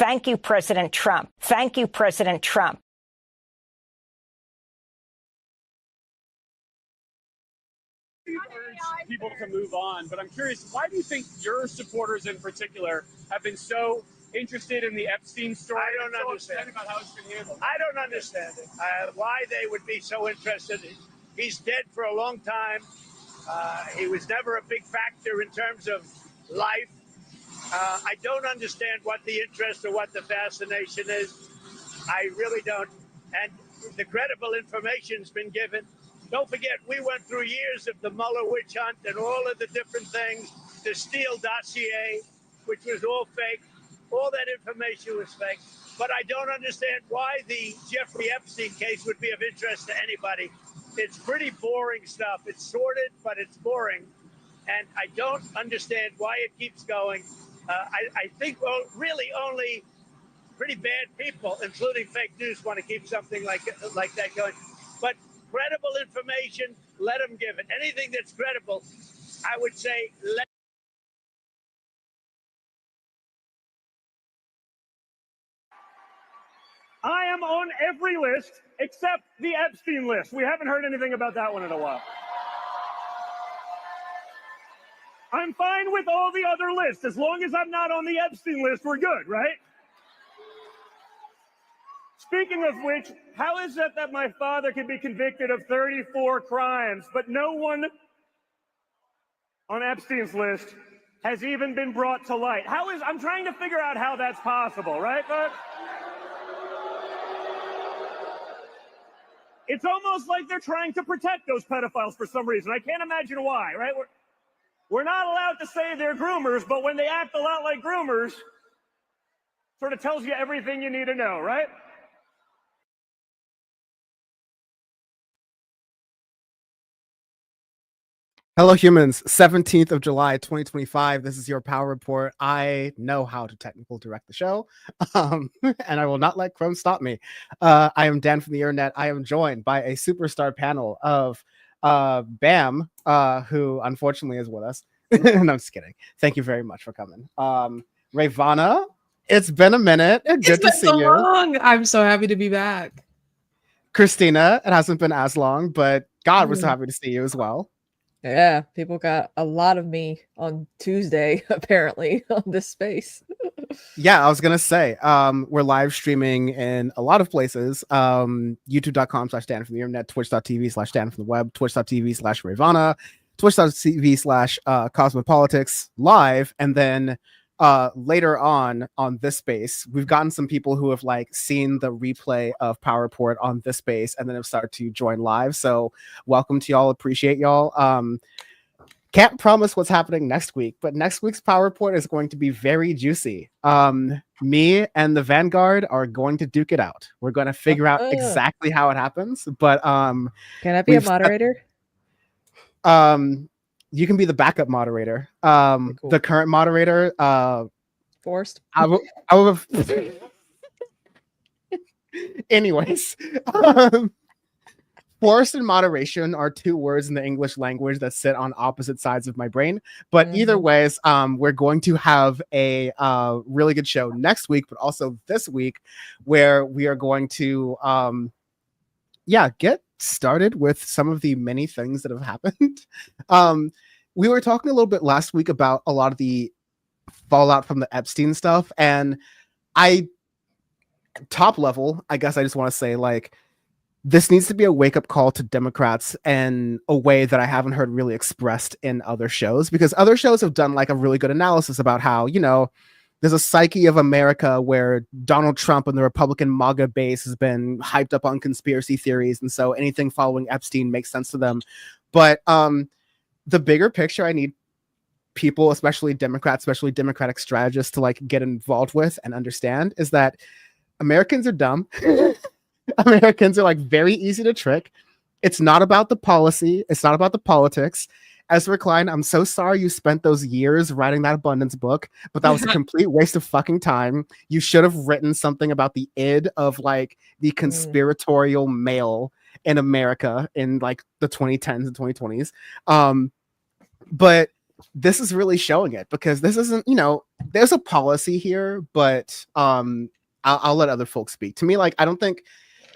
Thank you, President Trump. Thank you, President Trump. Urge people to move on, but I'm curious, why do you think your supporters in particular have been so interested in the Epstein story? I don't understand about how it's been handled. I don't understand it. Why they would be so interested. He's dead for a long time. He was never a big factor in terms of life. I don't understand what the interest or what the fascination is. I really don't. And the credible information's been given. Don't forget, we went through years of the Mueller witch hunt and all of the different things, the Steele dossier, which was all fake. All that information was fake. But I don't understand why the Jeffrey Epstein case would be of interest to anybody. It's pretty boring stuff. It's sordid, but it's boring. And I don't understand why it keeps going. I think really only pretty bad people, including fake news, want to keep something like that going. But credible information, let them give it. Anything that's credible, I would say let. I am on every list except the Epstein list. We haven't heard anything about that one in a while. I'm fine with all the other lists. As long as I'm not on the Epstein list, we're good, right? Speaking of which, how is it that my father can be convicted of 34 crimes, but no one on Epstein's list has even been brought to light? I'm trying to figure out how that's possible, right, folks? It's almost like they're trying to protect those pedophiles for some reason. I can't imagine why, right? We're not allowed to say they're groomers, but when they act a lot like groomers, sort of tells you everything you need to know, right? Hello, humans. 17th of July, 2025. This is your Power Report. I know how to technical direct the show, and I will not let Chrome stop me. I am Dan from the Internet. I am joined by a superstar panel of Bam, who unfortunately is with us. No, I'm just kidding. Thank you very much for coming. Rayyvana, it's been a minute. Good to see you. Long. I'm so happy to be back. Kristina, it hasn't been as long, but God, we're so happy to see you as well. Yeah, people got a lot of me on Tuesday, apparently, on this space. Yeah, I was going to say, we're live streaming in a lot of places. YouTube.com/Dan from the Internet, Twitch.tv/Dan from the web, Twitch.tv/Rayyvana, Twitch.tv/cosmepolitics live. And then later on this space, we've gotten some people who have like seen the replay of Power Report on this space and then have started to join live. So welcome to y'all. Appreciate y'all. Can't promise what's happening next week, but next week's Power Report is going to be very juicy. Me and the Vanguard are going to duke it out. We're going to figure out exactly how it happens. But can I be a moderator? You can be the backup moderator. Cool. The current moderator, Forced. I will have. Anyways, forced and moderation are two words in the English language that sit on opposite sides of my brain. But either ways, we're going to have a really good show next week, but also this week, where we are going to, get started with some of the many things that have happened. We were talking a little bit last week about a lot of the fallout from the Epstein stuff, and top level, I guess I just want to say, like, this needs to be a wake-up call to Democrats in a way that I haven't heard really expressed in other shows, because other shows have done like a really good analysis about how, you know, there's a psyche of America where Donald Trump and the Republican MAGA base has been hyped up on conspiracy theories, and so anything following Epstein makes sense to them. But the bigger picture I need people, especially Democrats, especially Democratic strategists, to like get involved with and understand is that Americans are dumb. Americans are like very easy to trick. It's not about the policy. It's not about the politics. Ezra Klein, I'm so sorry you spent those years writing that abundance book, but that was a complete waste of fucking time. You should have written something about the id of like the conspiratorial male in America in like the 2010s and 2020s. But this is really showing it, because this isn't, there's a policy here, but I'll let other folks speak. To me, like, I don't think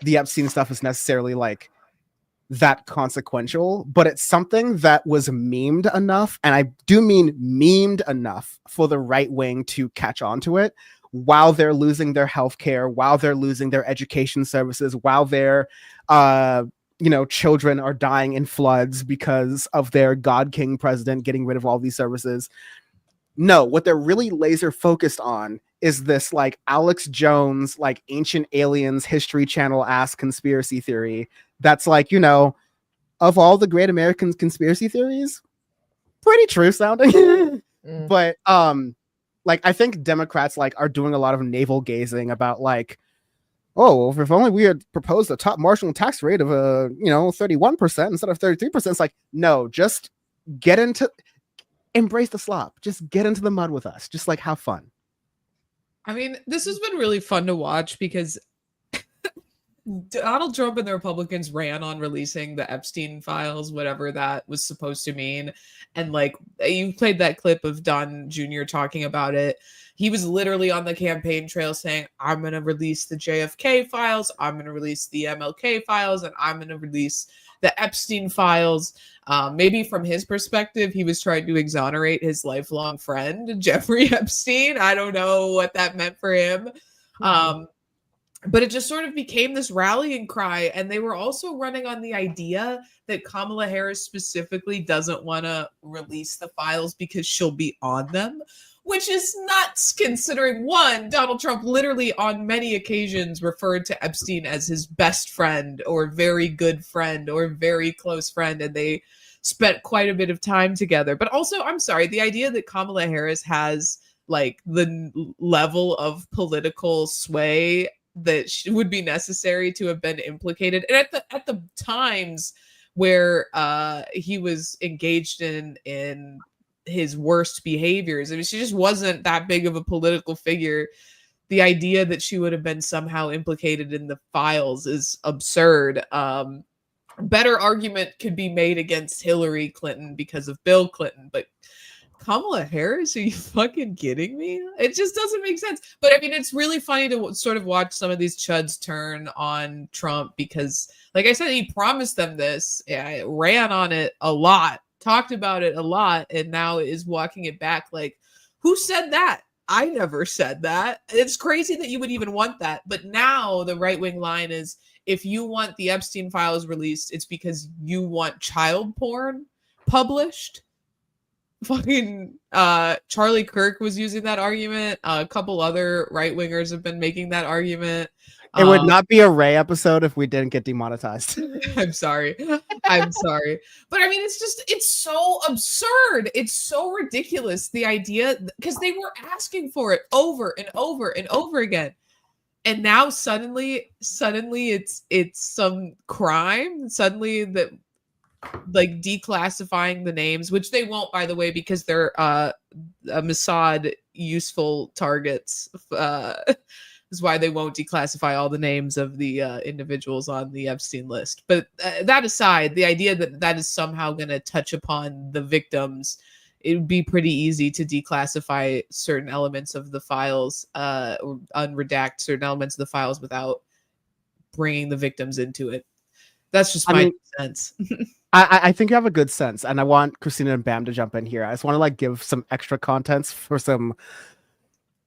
the Epstein stuff is necessarily like that consequential, but it's something that was memed enough, and I do mean memed enough for the right wing to catch on to it, while they're losing their healthcare, while they're losing their education services, while their children are dying in floods because of their God King president getting rid of all these services. No, what they're really laser focused on is this like Alex Jones, like Ancient Aliens History Channel ass conspiracy theory that's like, of all the great American conspiracy theories, pretty true sounding. But like, I think Democrats like are doing a lot of navel gazing about like, oh, if only we had proposed a top marginal tax rate of 31% instead of 33%. It's like, no, just embrace the slop. Just get into the mud with us. Just like have fun. I mean, this has been really fun to watch because Donald Trump and the Republicans ran on releasing the Epstein files, whatever that was supposed to mean. And like, you played that clip of Don Jr. talking about it. He was literally on the campaign trail saying, I'm going to release the JFK files, I'm going to release the MLK files, and I'm going to release the Epstein files. Maybe from his perspective, he was trying to exonerate his lifelong friend, Jeffrey Epstein. I don't know what that meant for him. But it just sort of became this rallying cry. And they were also running on the idea that Kamala Harris specifically doesn't want to release the files because she'll be on them, which is nuts considering, one, Donald Trump literally on many occasions referred to Epstein as his best friend or very good friend or very close friend. And they spent quite a bit of time together. But also, I'm sorry, the idea that Kamala Harris has like the level of political sway that would be necessary to have been implicated. And at the times where he was engaged in his worst behaviors, I mean, she just wasn't that big of a political figure. The idea that she would have been somehow implicated in the files is absurd. Better argument could be made against Hillary Clinton because of Bill Clinton, but Kamala Harris, are you fucking kidding me? It just doesn't make sense. But I mean, it's really funny to sort of watch some of these chuds turn on Trump because, like I said, he promised them this, ran on it a lot, talked about it a lot, and now is walking it back like, who said that? I never said that. It's crazy that you would even want that. But now the right-wing line is, if you want the Epstein files released, it's because you want child porn published. Fucking Charlie Kirk was using that argument. A couple other right-wingers have been making that argument. It would not be a Ray episode if we didn't get demonetized. I'm sorry. But I mean, it's so absurd. It's so ridiculous. The idea, because they were asking for it over and over and over again. And now suddenly it's some crime. Suddenly that, like, declassifying the names, which they won't, by the way, because they're Mossad useful targets. Is why they won't declassify all the names of the individuals on the Epstein list. But that aside, the idea that that is somehow going to touch upon the victims, it would be pretty easy to declassify certain elements of the files, unredact certain elements of the files without bringing the victims into it. That's just my sense. I think you have a good sense, and I want Kristina and Bam to jump in here. I just want to like give some extra contents for some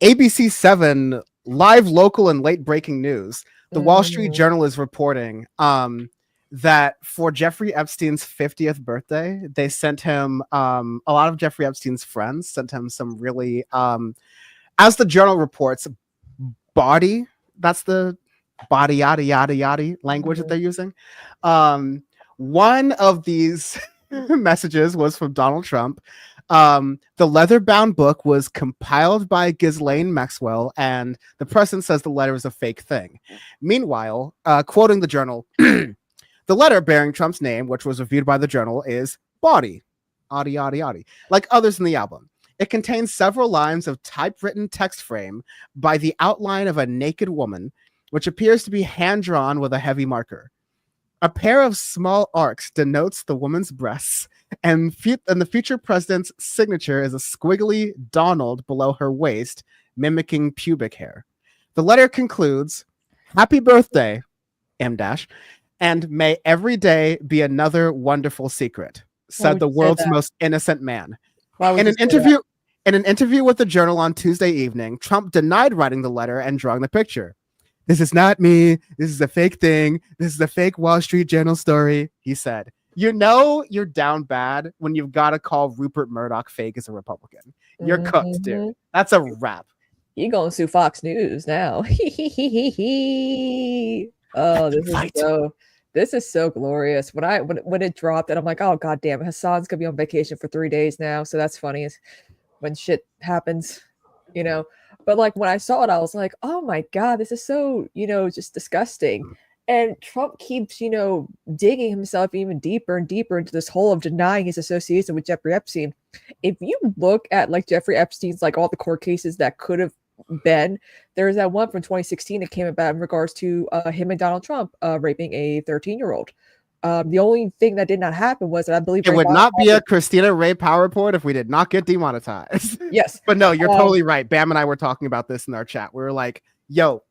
ABC 7 live, local, and late breaking news. The Wall Street Journal is reporting that for Jeffrey Epstein's 50th birthday, they sent him a lot of Jeffrey Epstein's friends sent him some really, as the Journal reports, body. That's the body yada yada yada language that they're using. One of these messages was from Donald Trump. The leather-bound book was compiled by Ghislaine Maxwell, and the president says the letter is a fake thing. Meanwhile, quoting the Journal, the letter bearing Trump's name, which was reviewed by the Journal, is body, adi, adi, adi, like others in the album. It contains several lines of typewritten text frame by the outline of a naked woman, which appears to be hand-drawn with a heavy marker. A pair of small arcs denotes the woman's breasts, and the future president's signature is a squiggly Donald below her waist, mimicking pubic hair. The letter concludes, "Happy birthday, M dash, and may every day be another wonderful secret," said the world's most innocent man. In an interview with the Journal on Tuesday evening, Trump denied writing the letter and drawing the picture. "This is not me. This is a fake thing. This is a fake Wall Street Journal story," he said. You know you're down bad when you've got to call Rupert Murdoch fake as a Republican. You're cooked, dude. That's a wrap. You going to sue Fox News now. Oh, this is so glorious. When it dropped, and I'm like, oh god damn, Hassan's gonna be on vacation for 3 days now, so that's funny when shit happens, you know. But like when I saw it, I was like, oh my god, this is so, just disgusting. And Trump keeps, digging himself even deeper and deeper into this hole of denying his association with Jeffrey Epstein. If you look at like Jeffrey Epstein's, like all the court cases that could have been, there's that one from 2016 that came about in regards to him and Donald Trump raping a 13-year-old. The only thing that did not happen was that I believe it would not be a Kristina Ray Power report if we did not get demonetized. Yes. But no, you're totally right. Bam and I were talking about this in our chat. We were like, yo,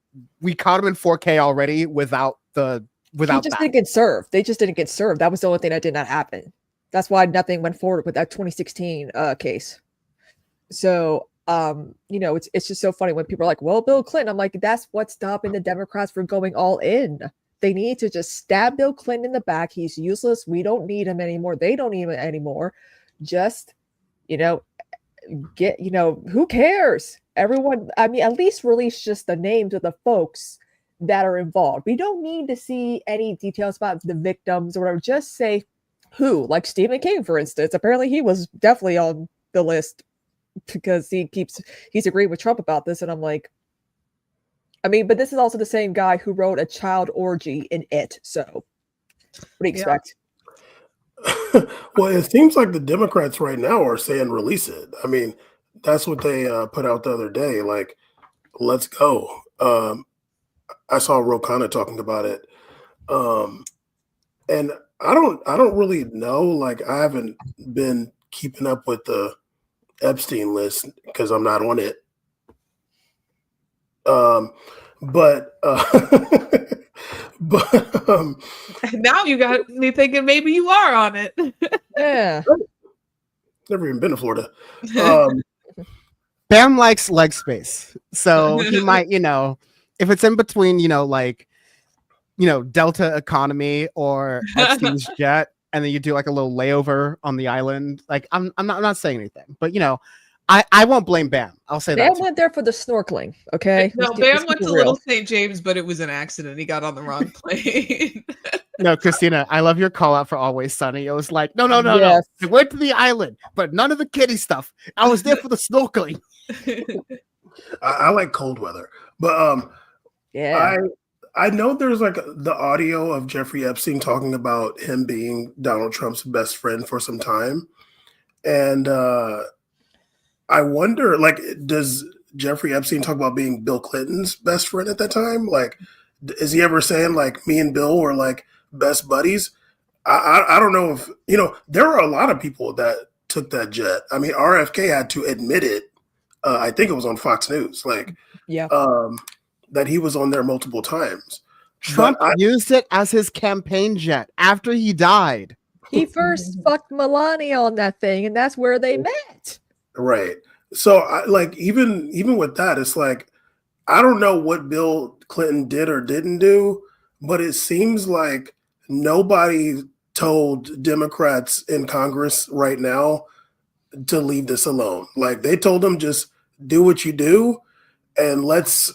we caught him in 4K already without didn't get served. They just didn't get served. That was the only thing that did not happen. That's why nothing went forward with that 2016 case. So it's just so funny when people are like, well, Bill Clinton. I'm like, that's what's stopping the Democrats from going all in. They need to just stab Bill Clinton in the back. He's useless. We don't need him anymore. They don't need him anymore. Just, who cares? Everyone, I mean, at least release just the names of the folks that are involved. We don't need to see any details about the victims or whatever. Just say who, like Stephen King, for instance. Apparently he was definitely on the list because he's agreeing with Trump about this. And I'm like, I mean, but this is also the same guy who wrote A Child Orgy in It. So what do you expect? Well, it seems like the Democrats right now are saying release it. I mean, that's what they put out the other day. Like, let's go. I saw Rayyvana talking about it. And I don't really know. Like, I haven't been keeping up with the Epstein list because I'm not on it. But now you got me thinking maybe you are on it. Yeah. Never even been to Florida. Bam likes leg space. So he might, if it's in between, Delta Economy or Epstein's jet, and then you do like a little layover on the island. Like I'm not saying anything, but I won't blame Bam. I'll say that. Bam went there for the snorkeling, okay? No, Bam went to Little St. James, but it was an accident. He got on the wrong plane. No, Kristina, I love your call out for Always Sunny. It was like, no. Yes. I went to the island, but none of the kiddie stuff. I was there for the snorkeling. I like cold weather, but yeah. I know there's like the audio of Jeffrey Epstein talking about him being Donald Trump's best friend for some time. And I wonder, like, does Jeffrey Epstein talk about being Bill Clinton's best friend at that time? Like, is he ever saying like me and Bill were like best buddies? I don't know if, there are a lot of people that took that jet. I mean, RFK had to admit it. I think it was on Fox News. Like, yeah. That he was on there multiple times. Trump used it as his campaign jet after he died. He first fucked Melania on that thing, and that's where they met. Right. So, even with that, it's like, I don't know what Bill Clinton did or didn't do, but it seems like nobody told Democrats in Congress right now to leave this alone. Like, they told them just do what you do, and let's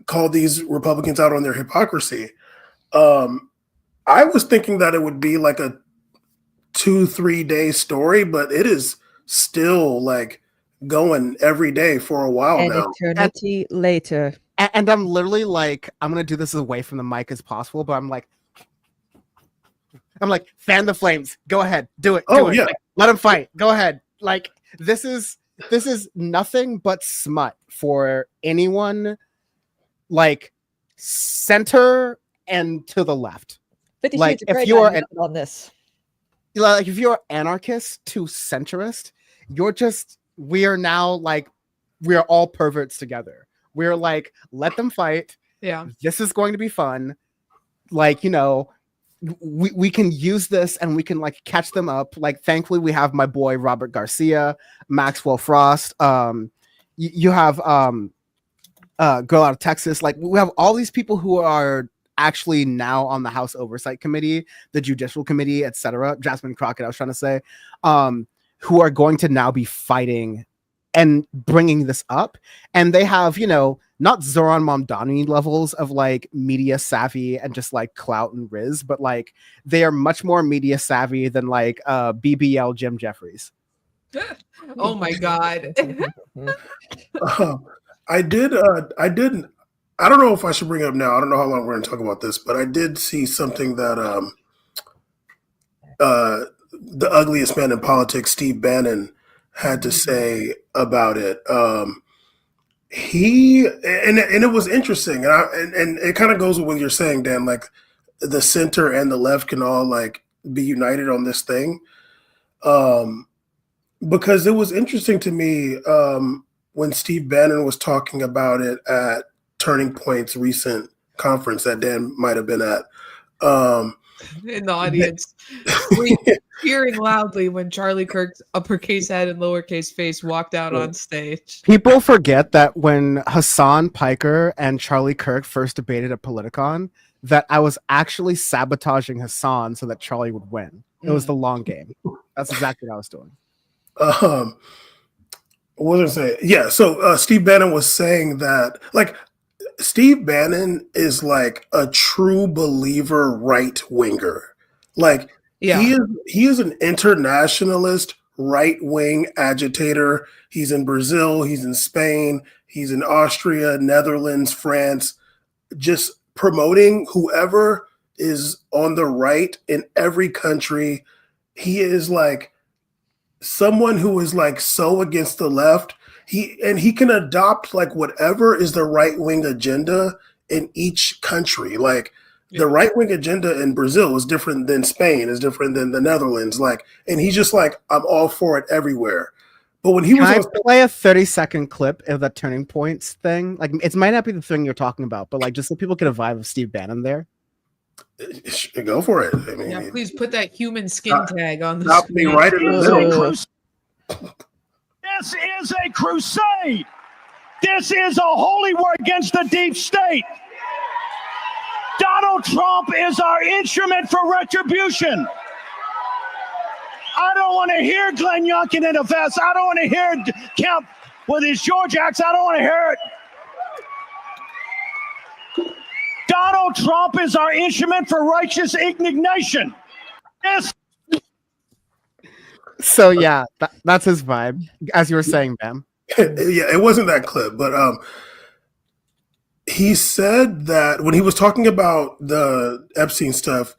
call these Republicans out on their hypocrisy. I was thinking that it would be like a 2-3 day story, but it is still like going every day for a while now. Eternity later. And I'm literally like, I'm going to do this as away from the mic as possible, but I'm like, fan the flames. Go ahead. Do it. Do it. Yeah. Like, let them fight. Go ahead. Like, this is nothing but smut for anyone like center and to the left. 50 Like Shades of if Grey you're got nothing on this. like if you're anarchist to centrist, we are now like we are all perverts together. We're like, let them fight. Yeah. This is going to be fun. Like, you know, we can use this and we can like catch them up. Like, thankfully, we have my boy Robert Garcia, Maxwell Frost. You have girl out of Texas. Like, we have all these people who are actually now on the House Oversight Committee, the Judicial Committee, etc. Jasmine Crockett, I was trying to say, who are going to now be fighting and bringing this up. And they have, you know, not Zoran Momdani levels of like media savvy and just like clout and riz, but like they are much more media savvy than like BBL Jim Jeffries. Oh my God. I don't know if I should bring it up now. I don't know how long we're going to talk about this, but I did see something that the ugliest man in politics, Steve Bannon, had to say about it. It was interesting, and it kind of goes with what you're saying, Dan. Like the center and the left can all like be united on this thing, because it was interesting to me when Steve Bannon was talking about it at Turning Point's recent conference that Dan might have been at. In the audience, hearing loudly when Charlie Kirk's uppercase head and lowercase face walked out on stage. People forget that when Hassan Piker and Charlie Kirk first debated at Politicon, that I was actually sabotaging Hassan so that Charlie would win. It was the long game. That's exactly what I was doing. What was I saying? Yeah, so Steve Bannon was saying that, like, Steve Bannon is like a true believer right winger. Like, he is an internationalist right wing agitator. He's in Brazil, he's in Spain, he's in Austria, Netherlands, France, just promoting whoever is on the right in every country. He is like someone who is like so against the left. He can adopt like whatever is the right wing agenda in each country. Like the right wing agenda in Brazil is different than Spain, is different than the Netherlands. Like, and he's just like, I'm all for it everywhere. But when he Can I play a 30-second clip of that Turning Points thing? Like, it might not be the thing you're talking about, but like just so people get a vibe of Steve Bannon there. Go for it. I mean, yeah, please put that human skin tag on the screen. Right in the This is a crusade. This is a holy war against the deep state. Donald Trump is our instrument for retribution. I don't want to hear Glenn Youngkin in a vest. I don't want to hear Kemp with his George accent. I don't want to hear it. Donald Trump is our instrument for righteous indignation. Yes. So yeah, that's his vibe, as you were saying, Bam. Yeah, it wasn't that clip, but he said that when he was talking about the Epstein stuff,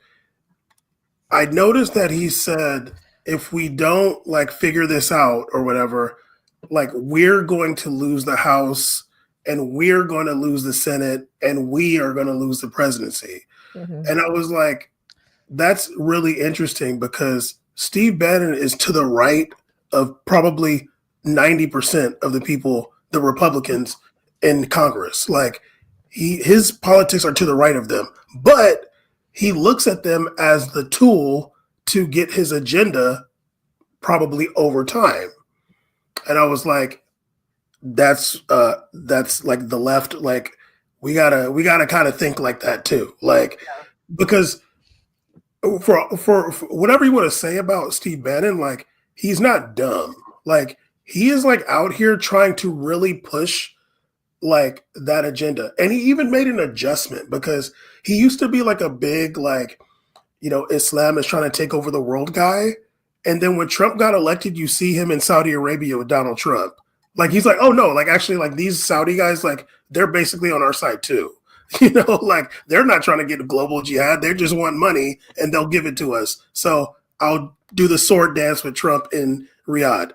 I noticed that he said, if we don't like figure this out or whatever, like we're going to lose the House and we're going to lose the Senate and we are going to lose the presidency. Mm-hmm. And I was like, that's really interesting because Steve Bannon is to the right of probably 90% of the people, the Republicans in Congress. Like his politics are to the right of them, but he looks at them as the tool to get his agenda probably over time. And I was like, that's like the left. Like we gotta kind of think like that too. Like, because for whatever you want to say about Steve Bannon, like he's not dumb. Like he is like out here trying to really push like that agenda. And he even made an adjustment because he used to be like a big, like, you know, Islam is trying to take over the world guy. And then when Trump got elected, you see him in Saudi Arabia with Donald Trump. Like, he's like, oh no, like actually like these Saudi guys, like they're basically on our side too. You know, like they're not trying to get a global jihad. They just want money and they'll give it to us. So I'll do the sword dance with Trump in Riyadh.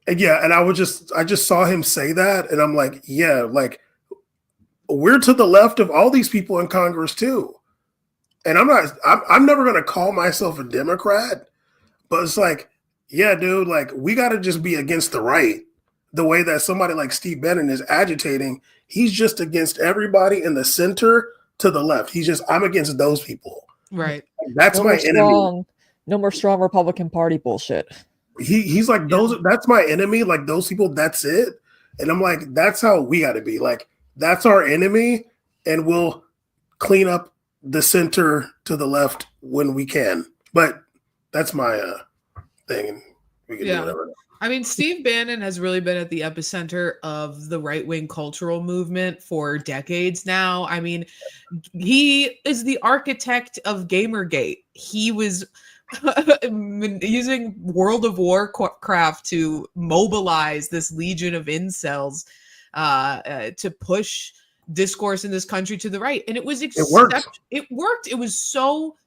And yeah, and I just saw him say that. And I'm like, yeah, like we're to the left of all these people in Congress too. and I'm never going to call myself a Democrat, but it's like, yeah, dude, like we got to just be against the right. The way that somebody like Steve Bannon is agitating, he's just against everybody in the center to the left. I'm against those people. Right. That's my enemy. No more strong Republican Party bullshit. He's like, that's my enemy. Like those people, that's it. And I'm like, that's how we got to be. Like, that's our enemy. And we'll clean up the center to the left when we can. But that's my thing. And we can do whatever. I mean, Steve Bannon has really been at the epicenter of the right-wing cultural movement for decades now. I mean, he is the architect of Gamergate. He was using World of Warcraft to mobilize this legion of incels to push discourse in this country to the right. And it worked. It was so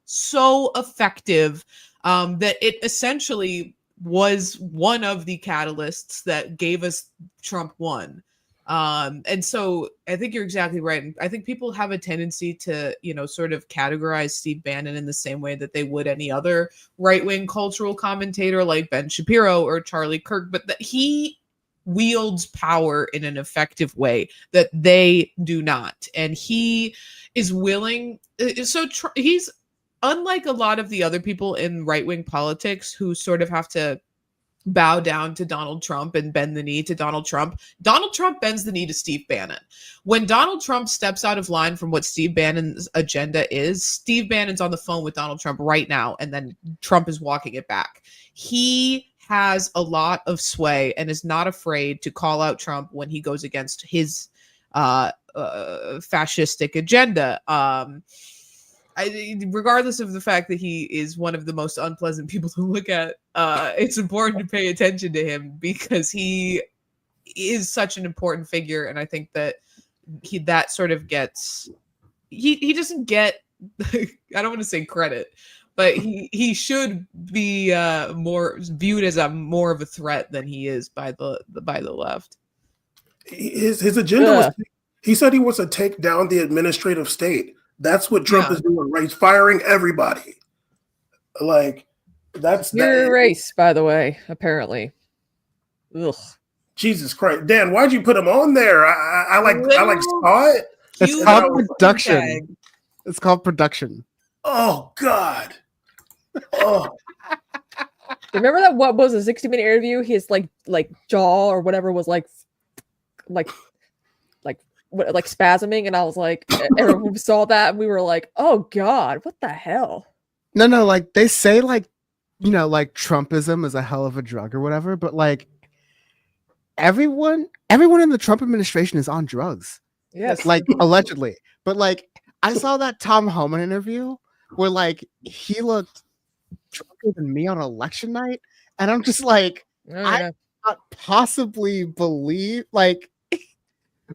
effective that it essentially was one of the catalysts that gave us Trump won. And so I think you're exactly right. And I think people have a tendency to, sort of categorize Steve Bannon in the same way that they would any other right-wing cultural commentator like Ben Shapiro or Charlie Kirk, but that he wields power in an effective way that they do not. And he is willing. He's unlike a lot of the other people in right-wing politics who sort of have to bow down to Donald Trump and bend the knee to Donald Trump. Donald Trump bends the knee to Steve Bannon. When Donald Trump steps out of line from what Steve Bannon's agenda is, Steve Bannon's on the phone with Donald Trump right now, and then Trump is walking it back. He has a lot of sway and is not afraid to call out Trump when he goes against his fascistic agenda. Regardless of the fact that he is one of the most unpleasant people to look at, it's important to pay attention to him because he is such an important figure. And I think that he doesn't get, I don't want to say credit, but he should be more viewed as more of a threat than he is by the left. His agenda was, he said he wants to take down the administrative state. That's what Trump is doing, right? He's firing everybody. Like, that's your race, by the way, apparently. Ugh. Jesus Christ. Dan, why'd you put him on there? I saw it. It's called production. It's called production. Oh, God. Oh. Remember that, what was a 60-minute interview? His like jaw or whatever was like spasming, and I was like, everyone saw that and we were like, oh God, what the hell? No, like they say like Trumpism is a hell of a drug or whatever, but like everyone in the Trump administration is on drugs. Yes. Like allegedly. But like I saw that Tom Homan interview where like he looked drunker than me on election night, and I'm just like, I cannot possibly believe like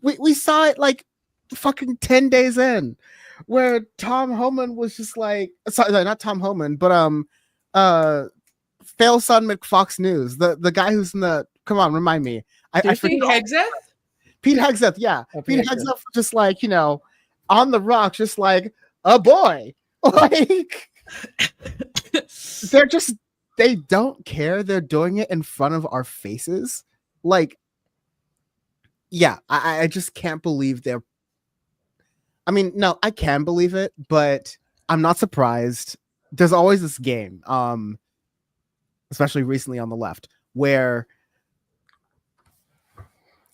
we saw it like fucking 10 days in where Tom Homan was just like, sorry, not Tom Homan, but Fail Son McFox News, the guy who's in the, come on, remind me. Pete Hegseth? Pete Hegseth, yeah. Pete Hegseth just like, on the rocks, just like a boy. Like they don't care. They're doing it in front of our faces. Like, yeah, I just can't believe no, I can believe it, but I'm not surprised. There's always this game, especially recently on the left, where,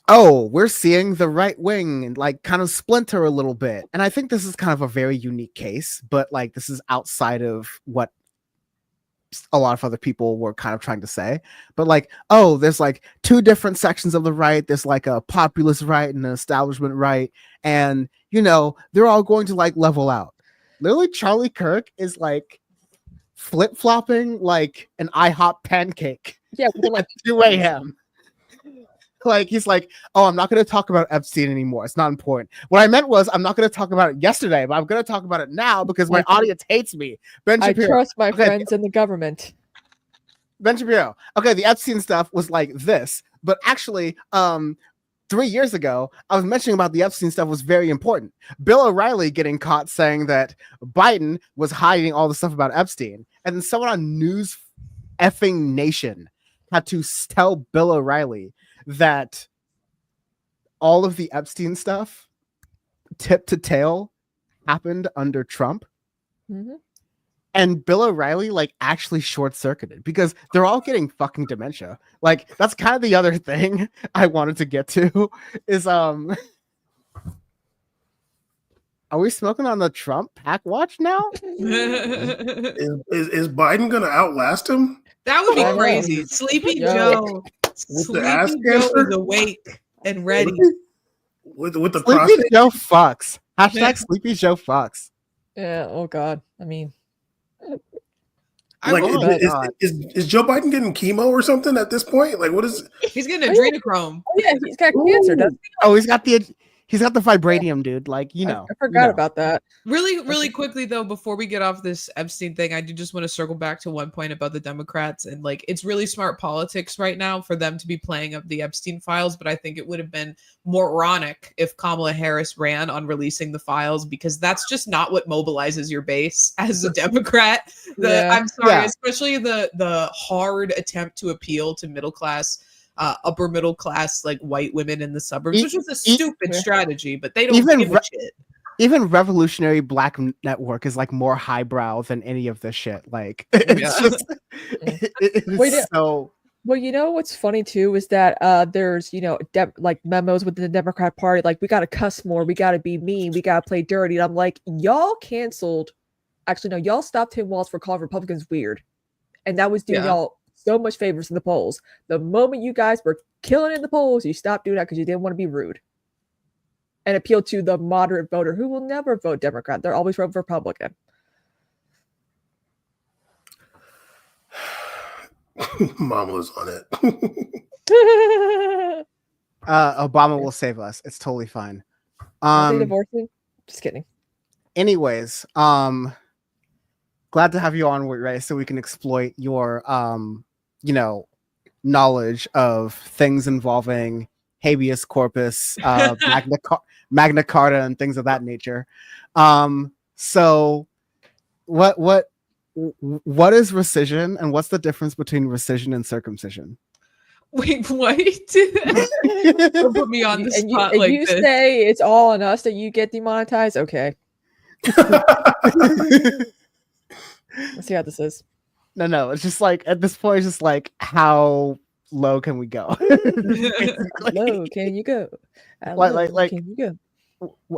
we're seeing the right wing like kind of splinter a little bit. And I think this is kind of a very unique case, but like this is outside of what a lot of other people were kind of trying to say, but like, there's like two different sections of the right. There's like a populist right and an establishment right. And, they're all going to like level out. Literally, Charlie Kirk is like flip-flopping like an IHOP pancake. Yeah, like 2 a.m. Like he's like, I'm not going to talk about Epstein anymore. It's not important. What I meant was I'm not going to talk about it yesterday, but I'm going to talk about it now because my audience hates me. Ben Shapiro. I trust my friends in the government. Ben Shapiro. Okay, the Epstein stuff was like this, but actually, 3 years ago, I was mentioning about the Epstein stuff was very important. Bill O'Reilly getting caught saying that Biden was hiding all the stuff about Epstein. And then someone on News effing Nation had to tell Bill O'Reilly that all of the Epstein stuff, tip to tail, happened under Trump. Mm-hmm. And Bill O'Reilly like actually short-circuited because they're all getting fucking dementia. Like that's kind of the other thing I wanted to get to is are we smoking on the Trump pack watch now? Is Biden gonna outlast him? That would be I know. crazy. Sleepy Yo. Joe. With the ass Sleepy Joe cancer? is awake and ready. With the Sleepy prostate? Joe fucks. Hashtag Sleepy Joe fucks. Yeah. Oh God. I mean, Like, Oh my God. is Joe Biden getting chemo or something at this point? Like, what is? He's getting adrenochrome. oh yeah, he's got cancer. Doesn't he? Oh, he's got the vibranium, dude. Like, you know. I forgot about that. Really quickly though, before we get off this Epstein thing, I do just want to circle back to one point about the Democrats and like it's really smart politics right now for them to be playing up the Epstein files, but I think it would have been moronic if Kamala Harris ran on releasing the files because that's just not what mobilizes your base as a Democrat. I'm sorry, especially the hard attempt to appeal to middle class upper middle class like white women in the suburbs, which was a stupid strategy, but they don't give a shit. Even Revolutionary Black Network is like more highbrow than any of this shit. Like it's just it's so. Well, you know what's funny too is that there's like memos within the Democrat Party, like we got to cuss more, we got to be mean, we got to play dirty. And I'm like, y'all canceled. Actually, no, y'all stopped Tim Walz for calling Republicans weird, and that was doing y'all so much favors in the polls. The moment you guys were killing in the polls, you stopped doing that because you didn't want to be rude and appeal to the moderate voter who will never vote Democrat. They're always voting for Republican. Mama's on it. Obama will save us. It's totally fine. Divorcing? Just kidding. Anyways, glad to have you on, Ray, so we can exploit your knowledge of things involving habeas corpus, Magna Carta, and things of that nature. So what is rescission, and what's the difference between rescission and circumcision? Wait, what? Don't put me on the spot like you this. Say it's all on us that you get demonetized? Okay. Let's see how this is. No. It's just like at this point, it's just like how low can we go? Low can you go? Like can you go?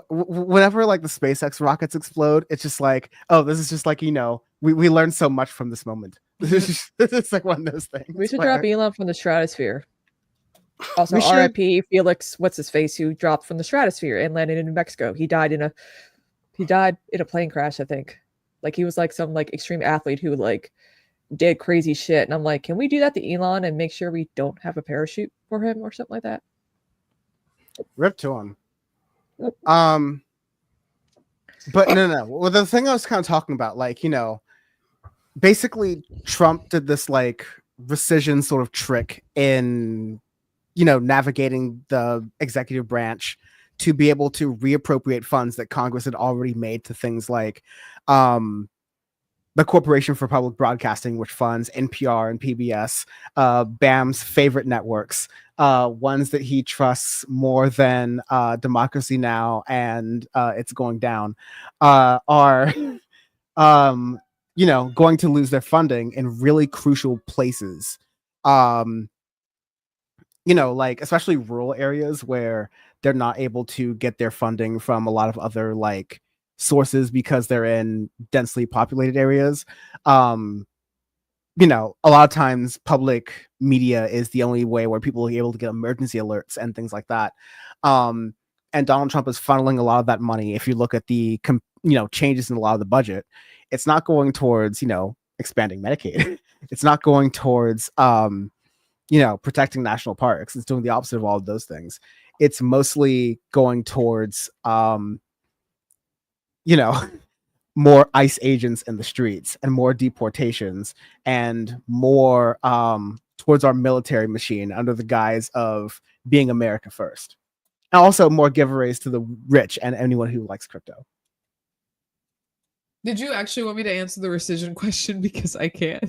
Whenever like the SpaceX rockets explode, it's just like, oh, this is just like, we learned so much from this moment. This is like one of those things. We should drop Elon from the stratosphere. Also, RIP Felix, what's his face, who dropped from the stratosphere and landed in New Mexico. He died in a plane crash, I think. Like he was like some like extreme athlete who like did crazy shit. And I'm like, can we do that to Elon and make sure we don't have a parachute for him or something like that? Rip to him. But no. Well, the thing I was kind of talking about, like, basically Trump did this like rescission sort of trick in, navigating the executive branch to be able to reappropriate funds that Congress had already made to things like the Corporation for Public Broadcasting, which funds NPR and PBS, BAM's favorite networks, ones that he trusts more than Democracy Now! And It's Going Down, are going to lose their funding in really crucial places. Like especially rural areas where they're not able to get their funding from a lot of other like sources because they're in densely populated areas. A lot of times public media is the only way where people are able to get emergency alerts and things like that. And Donald Trump is funneling a lot of that money. If you look at the changes in a lot of the budget, it's not going towards expanding Medicaid. It's not going towards protecting national parks. It's doing the opposite of all of those things. It's mostly going towards more ICE agents in the streets and more deportations and more towards our military machine under the guise of being America first. And also more giveaways to the rich and anyone who likes crypto. Did you actually want me to answer the rescission question? Because I can.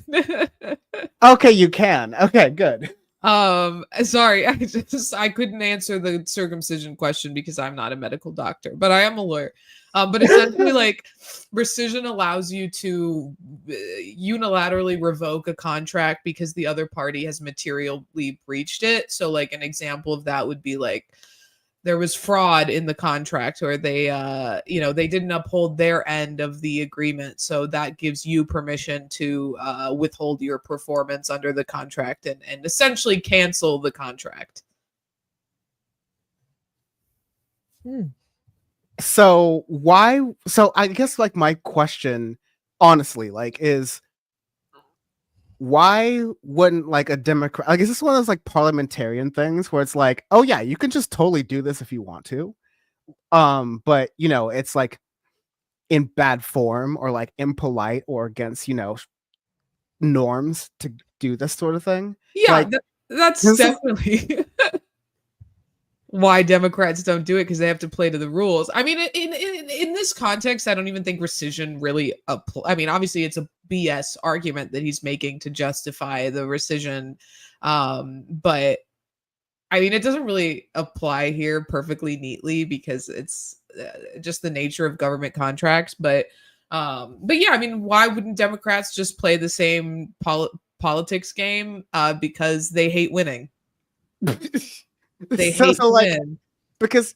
Okay, you can. Okay, good. Sorry, I couldn't answer the circumcision question because I'm not a medical doctor, but I am a lawyer. But essentially, like, rescission allows you to unilaterally revoke a contract because the other party has materially breached it. So, like, an example of that would be like there was fraud in the contract, or they they didn't uphold their end of the agreement, so that gives you permission to withhold your performance under the contract and essentially cancel the contract. So I guess like my question honestly like is why wouldn't like a Democrat, like, is this one of those like parliamentarian things where it's like, oh yeah, you can just totally do this if you want to, but it's like in bad form or like impolite or against norms to do this sort of thing? Yeah, like, that's definitely why Democrats don't do it, because they have to play to the rules. I mean, in this context, I don't even think rescission really I mean, obviously it's a BS argument that he's making to justify the rescission, but I mean, it doesn't really apply here perfectly neatly because it's just the nature of government contracts. But yeah, I mean, why wouldn't Democrats just play the same politics game? Because they hate winning. They hate to win. Because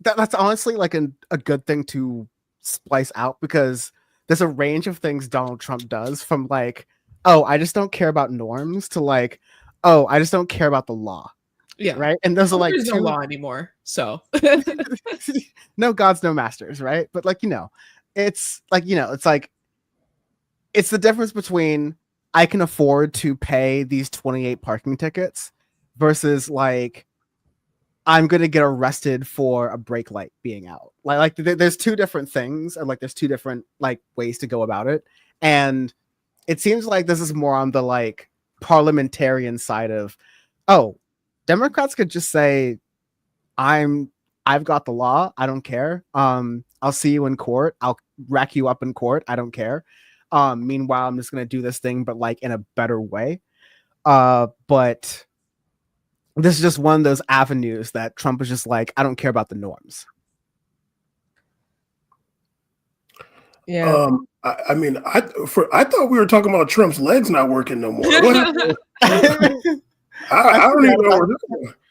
that's honestly like a good thing to splice out, because there's a range of things Donald Trump does, from like, oh, I just don't care about norms, to like, oh, I just don't care about the law. Yeah. Right. And those are like there's no law anymore. So no gods, no masters. Right. But like, it's like, it's like, it's the difference between I can afford to pay these 28 parking tickets versus like, I'm going to get arrested for a brake light being out. Like there's two different things, and like, there's two different like ways to go about it. And it seems like this is more on the like parliamentarian side of, oh, Democrats could just say, I've got the law. I don't care. I'll see you in court. I'll rack you up in court. I don't care. Meanwhile, I'm just going to do this thing, but like in a better way. But this is just one of those avenues that Trump is just like, I don't care about the norms. Yeah. I mean, I thought we were talking about Trump's legs not working no more. I don't even know.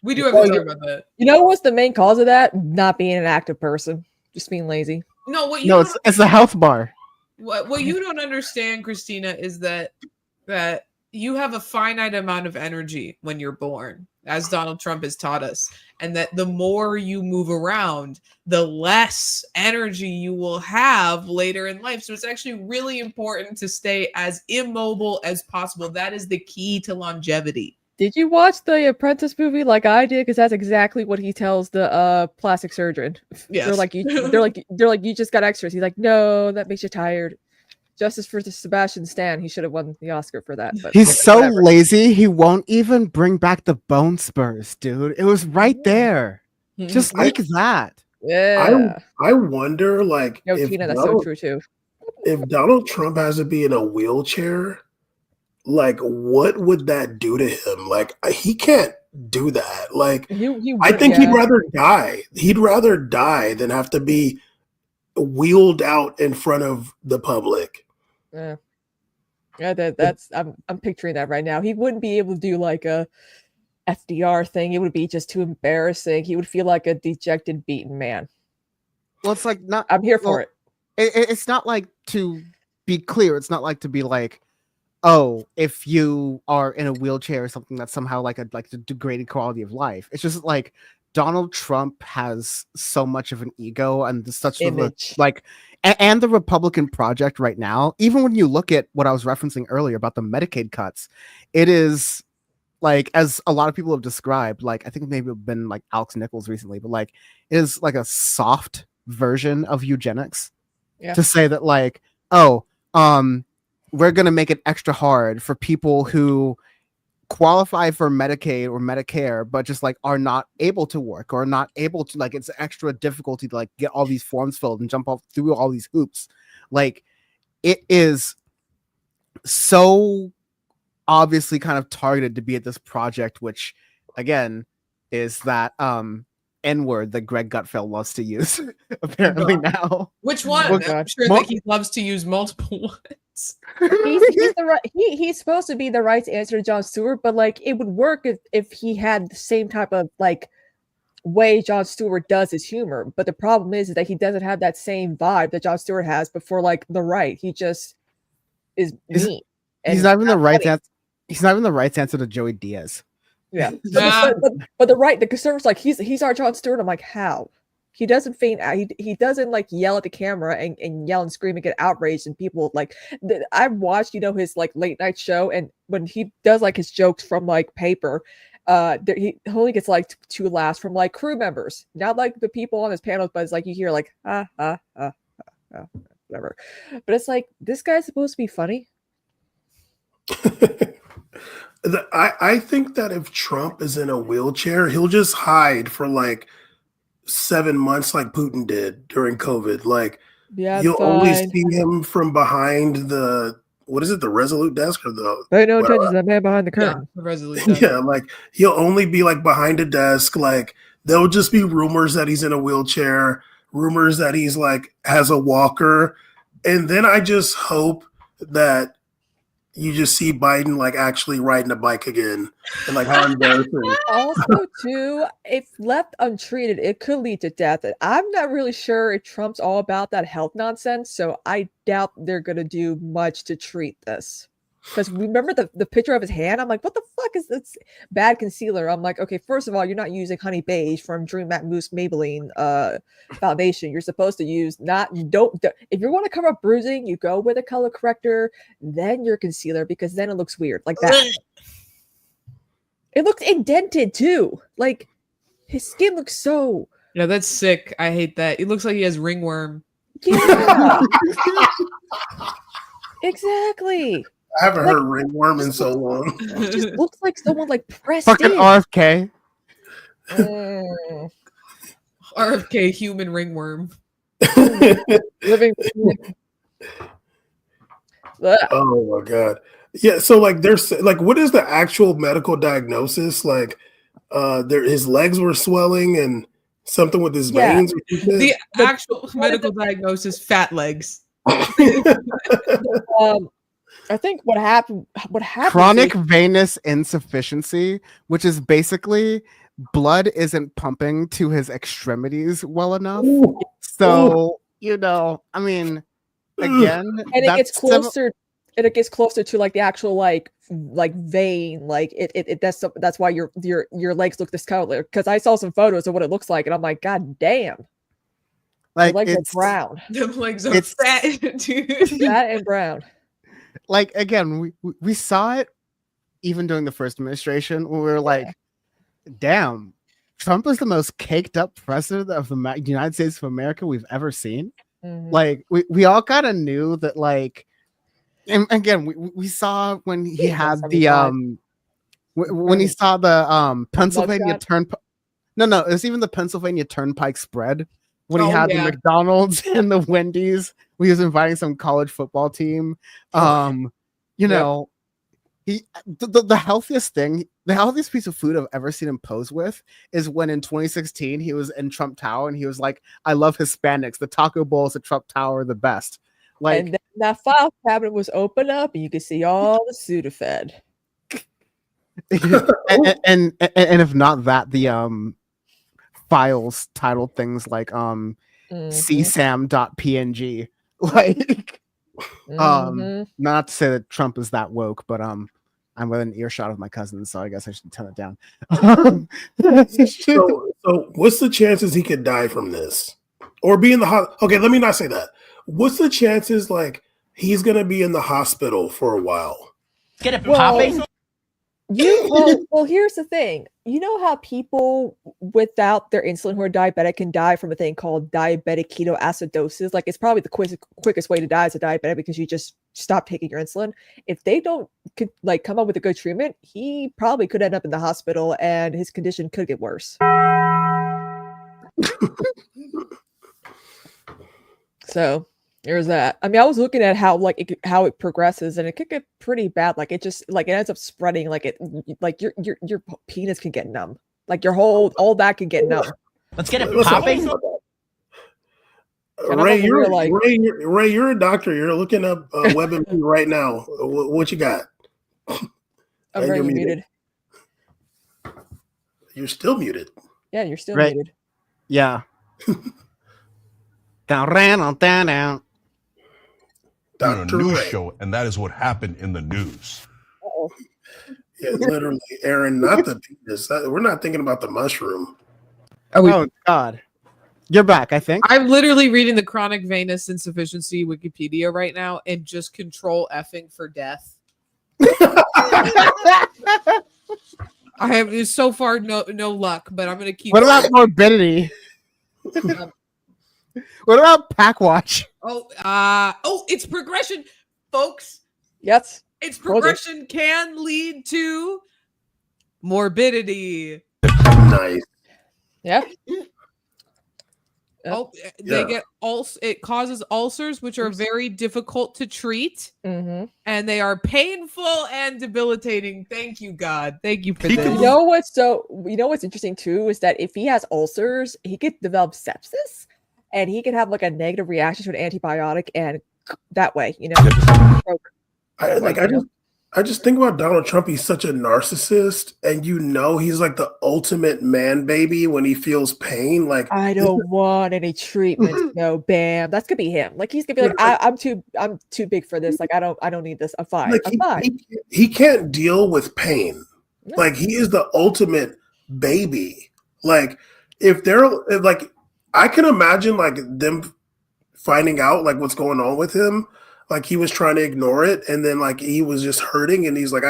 We do have to talk about that. You know what's the main cause of that? Not being an active person, just being lazy. No, it's a health bar. What you don't understand, Kristina, is that you have a finite amount of energy when you're born, as Donald Trump has taught us, and that the more you move around, the less energy you will have later in life. So it's actually really important to stay as immobile as possible. That is the key to longevity. Did you watch the Apprentice movie like I did? Because that's exactly what he tells the plastic surgeon. Yes. They're like, you just got extras. He's like, no, that makes you tired. Justice for Sebastian Stan. He should have won the Oscar for that. But he's so lazy. He won't even bring back the bone spurs, dude. It was right there. Just like that. Yeah. I wonder, like, if Tina, that's so true too. If Donald Trump has to be in a wheelchair, like, what would that do to him? Like, he can't do that. Like, I think he'd rather die. He'd rather die than have to be wheeled out in front of the public. Yeah, that's I'm picturing that right now. He wouldn't be able to do like a FDR thing. It would be just too embarrassing. He would feel like a dejected, beaten man. Well, it's like not. I'm here for it. It's not like, to be clear, it's not like to be like, oh, if you are in a wheelchair or something, that's somehow like a degraded quality of life. It's just like Donald Trump has so much of an ego and such image, and the Republican project right now. Even when you look at what I was referencing earlier about the Medicaid cuts, it is like, as a lot of people have described, like, I think maybe it's been like Alex Nichols recently, but like, it is like a soft version of eugenics. Yeah. To say that, like, oh, we're going to make it extra hard for people who qualify for Medicaid or Medicare, but just like are not able to work or not able to, like, it's extra difficulty to like get all these forms filled and jump off through all these hoops. Like, it is so obviously kind of targeted to be at this project, which again is that N-word that Greg Gutfeld loves to use apparently now. Which one? Well, I'm sure that he loves to use multiple ones. He's supposed to be the right answer to Jon Stewart, but like it would work if he had the same type of like way Jon Stewart does his humor. But the problem is that he doesn't have that same vibe that Jon Stewart has. But for like the right, he just is mean. He's not even the right answer. He's not even the right answer to Joey Diaz. Yeah, but the conservatives like he's our Jon Stewart. I'm like, how? He doesn't faint out. He doesn't like yell at the camera and yell and scream and get outraged. And people like I've watched his like late night show, and when he does like his jokes from like paper, he only gets like two laughs from like crew members, not like the people on his panels. But it's like you hear like whatever. But it's like this guy's supposed to be funny. I think that if Trump is in a wheelchair, he'll just hide for like 7 months like Putin did during COVID. Like, you'll only see him from behind the Resolute desk or the pay no attention to that man behind the curtain. Yeah, the Resolute desk. Yeah, like he'll only be like behind a desk. Like, there'll just be rumors that he's in a wheelchair, rumors that he's like has a walker. And then I just hope that you just see Biden like actually riding a bike again, and like how embarrassing. Also, too, if left untreated, it could lead to death. And I'm not really sure if Trump's all about that health nonsense, so I doubt they're gonna do much to treat this. Because remember the picture of his hand? I'm like, what the fuck is this bad concealer? I'm like, okay, first of all, you're not using Honey Beige from Dream Matte Mousse Maybelline foundation. You're supposed to use if you want to cover up bruising, you go with a color corrector, then your concealer, because then it looks weird like that. It looks indented too. Like his skin looks so. Yeah, that's sick. I hate that. It looks like he has ringworm. Yeah. Exactly. I haven't heard ringworm in so long. It just looks like someone like pressed Fucking in. RFK. RFK human ringworm. Living. Oh my god. Yeah, so like there's like what is the actual medical diagnosis? Like his legs were swelling and something with his veins. The actual medical diagnosis: fat legs. I think what happened chronic venous insufficiency, which is basically blood isn't pumping to his extremities well enough. Ooh. So, I mean, again, and it gets closer. It gets closer to like the actual like vein. Like that's why your legs look this color. Because I saw some photos of what it looks like, and I'm like, God damn. Like legs are brown. The legs are fat, dude. Fat and brown. Like again, we saw it even during the first administration when we were like, damn, Trump is the most caked up president of the United States of America we've ever seen. Mm-hmm. Like we all kind of knew that, like, and again, we saw when he had the when he saw the Pennsylvania Turnpike. No, it was even the Pennsylvania Turnpike spread. When he had the McDonald's and the Wendy's, he was inviting some college football team. The healthiest piece of food I've ever seen him pose with is when in 2016 he was in Trump Tower and he was like, "I love Hispanics. The taco bowls at Trump Tower are the best." Like, and then that file cabinet was opened up and you could see all the Sudafed. and if not that, the files titled things like csam.png, like not to say that Trump is that woke, but I'm within earshot of my cousins, so I guess I should tone it down. So what's the chances he could die from this or be in the okay, let me not say that. What's the chances like he's gonna be in the hospital for a while? Get it popping. Well, here's the thing. You know how people without their insulin who are diabetic can die from a thing called diabetic ketoacidosis? Like, it's probably the quickest way to die as a diabetic because you just stop taking your insulin. If they don't like come up with a good treatment, he probably could end up in the hospital and his condition could get worse. So there's that. I mean, I was looking at how how it progresses, and it could get pretty bad. Like it just it ends up spreading. Like your penis can get numb. Like all that can get numb. Let's get it popping. Ray, you're a doctor. You're looking up WebMD right now. What you got? I'm very muted. You're still muted. Yeah, you're still Right. muted. Yeah. On a Dr. news Ray. show, and that is what happened in the news. Uh-oh. Yeah, literally, Aaron, not the penis. We're not thinking about the mushroom. Oh God, you're back. I think I'm literally reading the chronic venous insufficiency Wikipedia right now and just control effing for death. I have so far no luck, but I'm gonna keep. What about morbidity? What about pack watch? It's progression, folks. Yes. Its progression can lead to morbidity. Nice. Yeah. Oh, they get it causes ulcers, which are very difficult to treat, and they are painful and debilitating. Thank you, God. Thank you for this. You know what's interesting too is that if he has ulcers, he could develop sepsis, and he could have like a negative reaction to an antibiotic, and that way, I just think about Donald Trump. He's such a narcissist, and he's like the ultimate man baby when he feels pain. Like I don't want any treatment. No, bam. That's gonna be him. Like he's gonna be like, I'm too big for this. Like I don't need this. I'm fine. Like, I'm fine. He can't deal with pain. No. Like he is the ultimate baby. Like I can imagine like them finding out like what's going on with him. Like he was trying to ignore it, and then like he was just hurting, and he's like,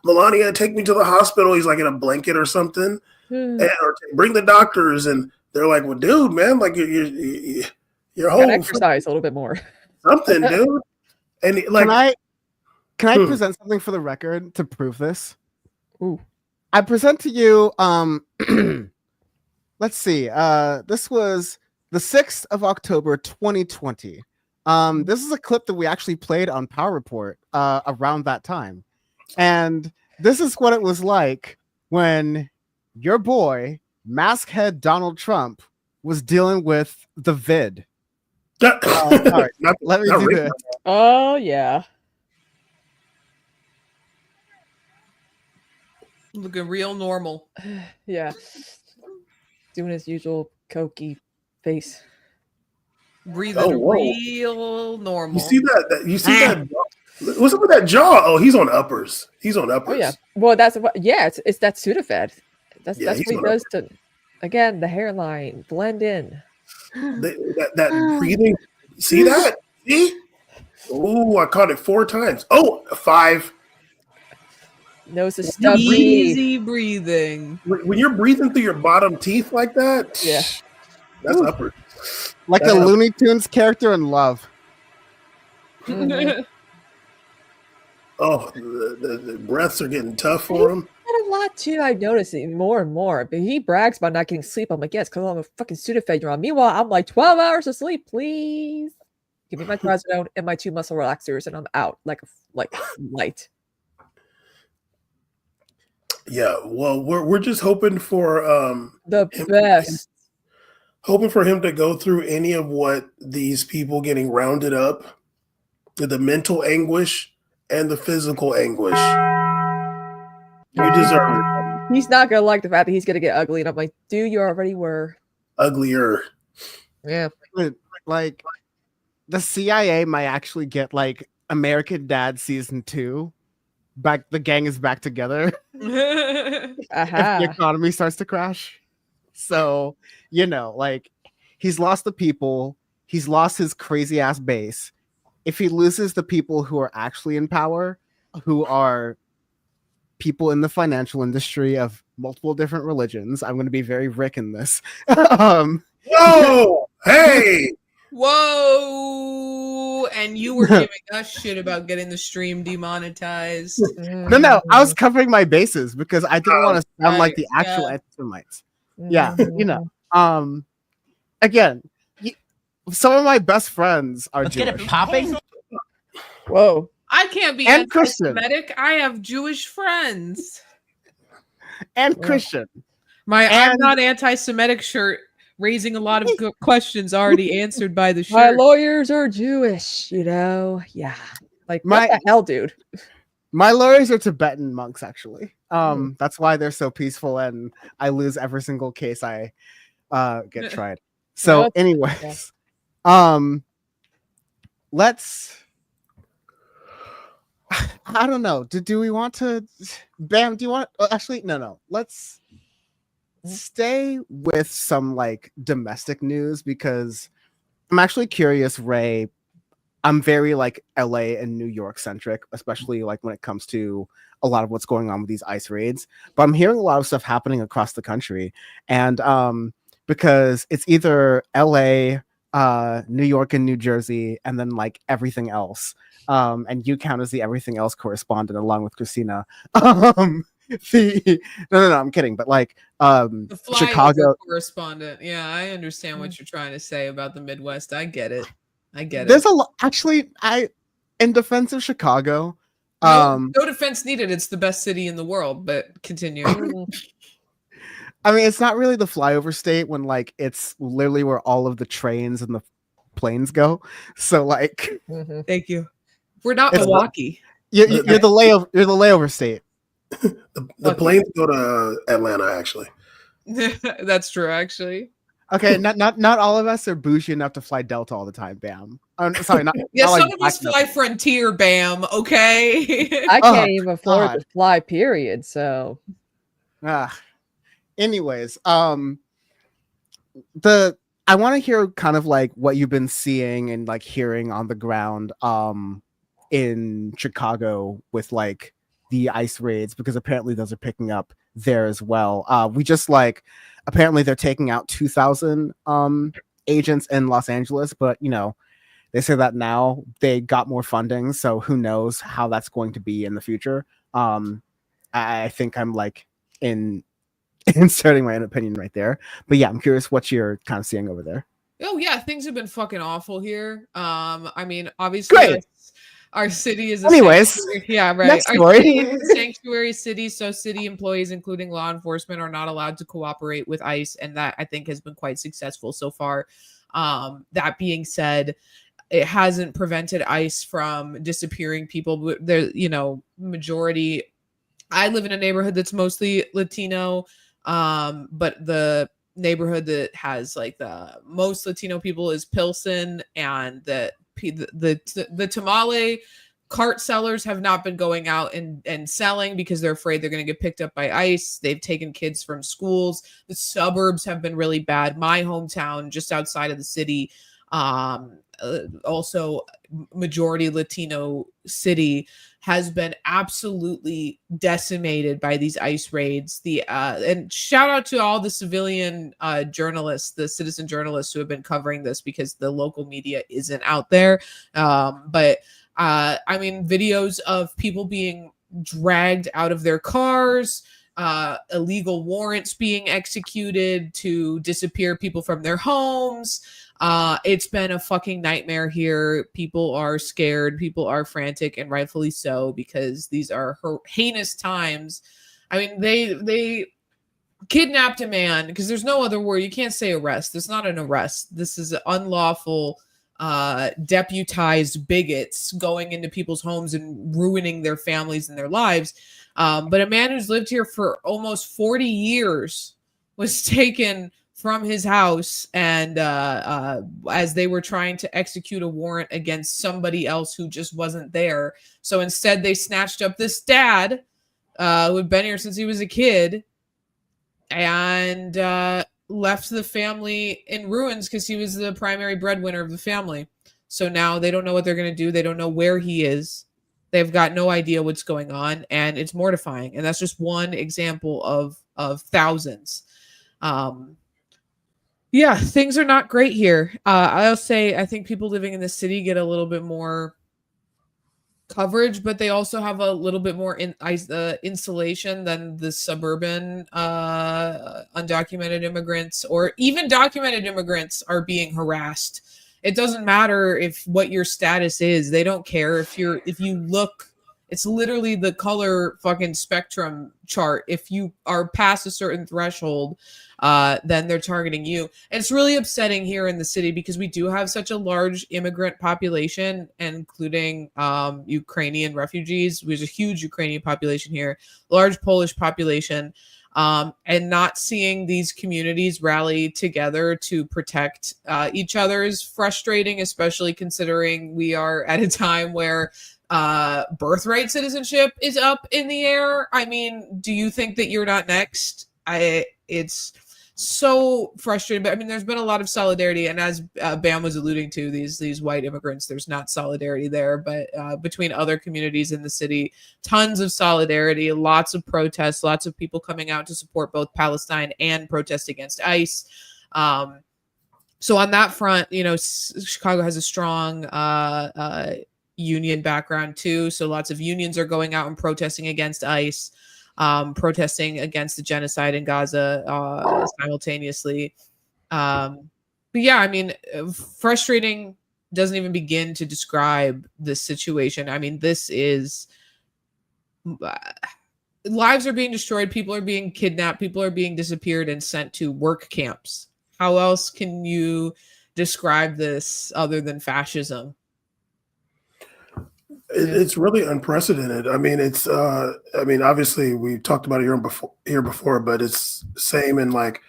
Melania, take me to the hospital. He's like in a blanket or something, or bring the doctors, and they're like, well, dude, man, like your whole exercise a little bit more, something, dude. And like, can I present something for the record to prove this? Ooh. I present to you. Let's see. This was the 6th of October, 2020. This is a clip that we actually played on Power Report around that time. And this is what it was like when your boy, mask head Donald Trump, was dealing with the vid. All right, let me do this. Oh, yeah. Looking real normal. Yeah. Doing his usual cokey face. Breathing real normal. You see that? You see that? What's up with that jaw? Oh, he's on uppers. Oh yeah. Well, it's that Sudafed. That's what he does to. Again, the hairline blend in. That breathing. See that? See? Oh, I caught it 4 times. Oh, 5. Nose is stubborn. Easy breathing. When you're breathing through your bottom teeth like that, yeah, that's uppers. Like the Looney Tunes character in Love. Mm-hmm. Oh, the breaths are getting tough for him. A lot too. I notice it more and more. But he brags about not getting sleep. I'm like, yes, because I'm a fucking Sudafed you're on. Meanwhile, I'm like 12 hours of sleep, please. Give me my trazodone and my 2 muscle relaxers, and I'm out like light. Yeah, well, we're just hoping for the best. Hoping for him to go through any of what these people getting rounded up, the mental anguish and the physical anguish. You deserve it. He's not gonna like the fact that he's gonna get ugly, and I'm like, dude, you already were uglier. Yeah, like the CIA might actually get like American Dad season 2. Back, the gang is back together. If the economy starts to crash. So, like he's lost the people, he's lost his crazy ass base. If he loses the people who are actually in power, who are people in the financial industry of multiple different religions, I'm going to be very Rick in this. Whoa! Hey! Whoa! And you were giving us shit about getting the stream demonetized. No, I was covering my bases because I didn't want to sound like the actual yeah. anti-Semites. Yeah, you know. Again, some of my best friends are Jewish. Get it popping. Whoa. I can't be And Christian. anti-Semitic. I have Jewish friends. And Christian. I'm not anti-Semitic shirt raising a lot of good questions already answered by the shirt. My lawyers are Jewish, you know. Yeah. Like what the hell, dude? My lawyers are Tibetan monks, actually. That's why they're so peaceful, and I lose every single case I get tried. So, anyways, let's. I don't know. Do we want to? Bam, do you want? Actually, no. Let's stay with some like domestic news because I'm actually curious, Ray. I'm very like LA and New York centric, especially like when it comes to a lot of what's going on with these ICE raids. But I'm hearing a lot of stuff happening across the country, and because it's either LA, New York, and New Jersey, and then like everything else. And you count as the everything else correspondent along with Kristina. No, I'm kidding. But like the Chicago correspondent. Yeah, I understand what you're trying to say about the Midwest. I get it. There's a lot. Actually, in defense of Chicago, no defense needed. It's the best city in the world. But continue. I mean, it's not really the flyover state when like it's literally where all of the trains and the planes go. So like, thank you. We're not Milwaukee. You're the layover. You're the layover state. The planes go to Atlanta, actually. That's true, actually. Okay, not all of us are bougie enough to fly Delta all the time. Bam. Sorry, not. Yeah, not some like of us fly Frontier. Bam. Okay. I can't even afford to fly. Period. So. Anyways, I want to hear kind of like what you've been seeing and like hearing on the ground in Chicago with like the ICE raids, because apparently those are picking up there as well. We just like apparently they're taking out 2,000 agents in Los Angeles, but you know, they say that now they got more funding, so who knows how that's going to be in the future. I think I'm like inserting my own opinion right there, but yeah, I'm curious what you're kind of seeing over there. Oh yeah, things have been fucking awful here. I mean, obviously our city is a sanctuary. Yeah, right. Next Our story. city is a sanctuary city, so city employees, including law enforcement, are not allowed to cooperate with ICE, and that I think has been quite successful so far. That being said, it hasn't prevented ICE from disappearing people. There, you know, majority. I live in a neighborhood that's mostly Latino, but the neighborhood that has like the most Latino people is Pilsen, and the tamale cart sellers have not been going out and selling because they're afraid they're going to get picked up by ICE. They've taken kids from schools. The suburbs have been really bad. My hometown, just outside of the city, also majority Latino city, has been absolutely decimated by these ICE raids. And shout out to all the civilian journalists, the citizen journalists who have been covering this, because the local media isn't out there. But I mean, videos of people being dragged out of their cars, illegal warrants being executed to disappear people from their homes. It's been a fucking nightmare here. People are scared. People are frantic, and rightfully so, because these are heinous times. I mean, they kidnapped a man, because there's no other word. You can't say arrest. It's not an arrest. This is unlawful, deputized bigots going into people's homes and ruining their families and their lives. But a man who's lived here for almost 40 years was taken from his house, and as they were trying to execute a warrant against somebody else who just wasn't there. So instead they snatched up this dad who had been here since he was a kid, and left the family in ruins because he was the primary breadwinner of the family. So now they don't know what they're going to do. They don't know where he is. They've got no idea what's going on, and it's mortifying. And that's just one example of thousands. Yeah, things are not great here. I'll say I think people living in the city get a little bit more coverage, but they also have a little bit more insulation than the suburban undocumented immigrants, or even documented immigrants are being harassed. It doesn't matter if what your status is. They don't care if you look, it's literally the color fucking spectrum chart. If you are past a certain threshold, then they're targeting you. And it's really upsetting here in the city because we do have such a large immigrant population, including Ukrainian refugees. There's a huge Ukrainian population here, large Polish population. And not seeing these communities rally together to protect each other is frustrating, especially considering we are at a time where birthright citizenship is up in the air. I mean, do you think that you're not next? It's so frustrating, but I mean, there's been a lot of solidarity, and as Bam was alluding to, these white immigrants, there's not solidarity there, but between other communities in the city, tons of solidarity, lots of protests, lots of people coming out to support both Palestine and protest against ICE. So on that front, you know, Chicago has a strong union background too, so lots of unions are going out and protesting against ICE. Protesting against the genocide in Gaza simultaneously. But yeah, I mean, frustrating doesn't even begin to describe this situation. I mean, this is lives are being destroyed, people are being kidnapped, people are being disappeared and sent to work camps. How else can you describe this other than fascism? It's really unprecedented. I mean, it's obviously we talked about it here before, but it's same in like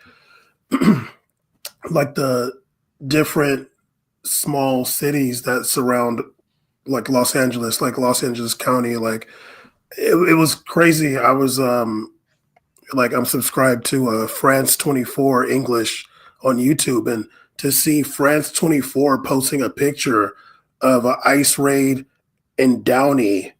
like the different small cities that surround like Los Angeles County. Like it was crazy. I was like I'm subscribed to France 24 English on YouTube, and to see France 24 posting a picture of an ICE raid in Downey,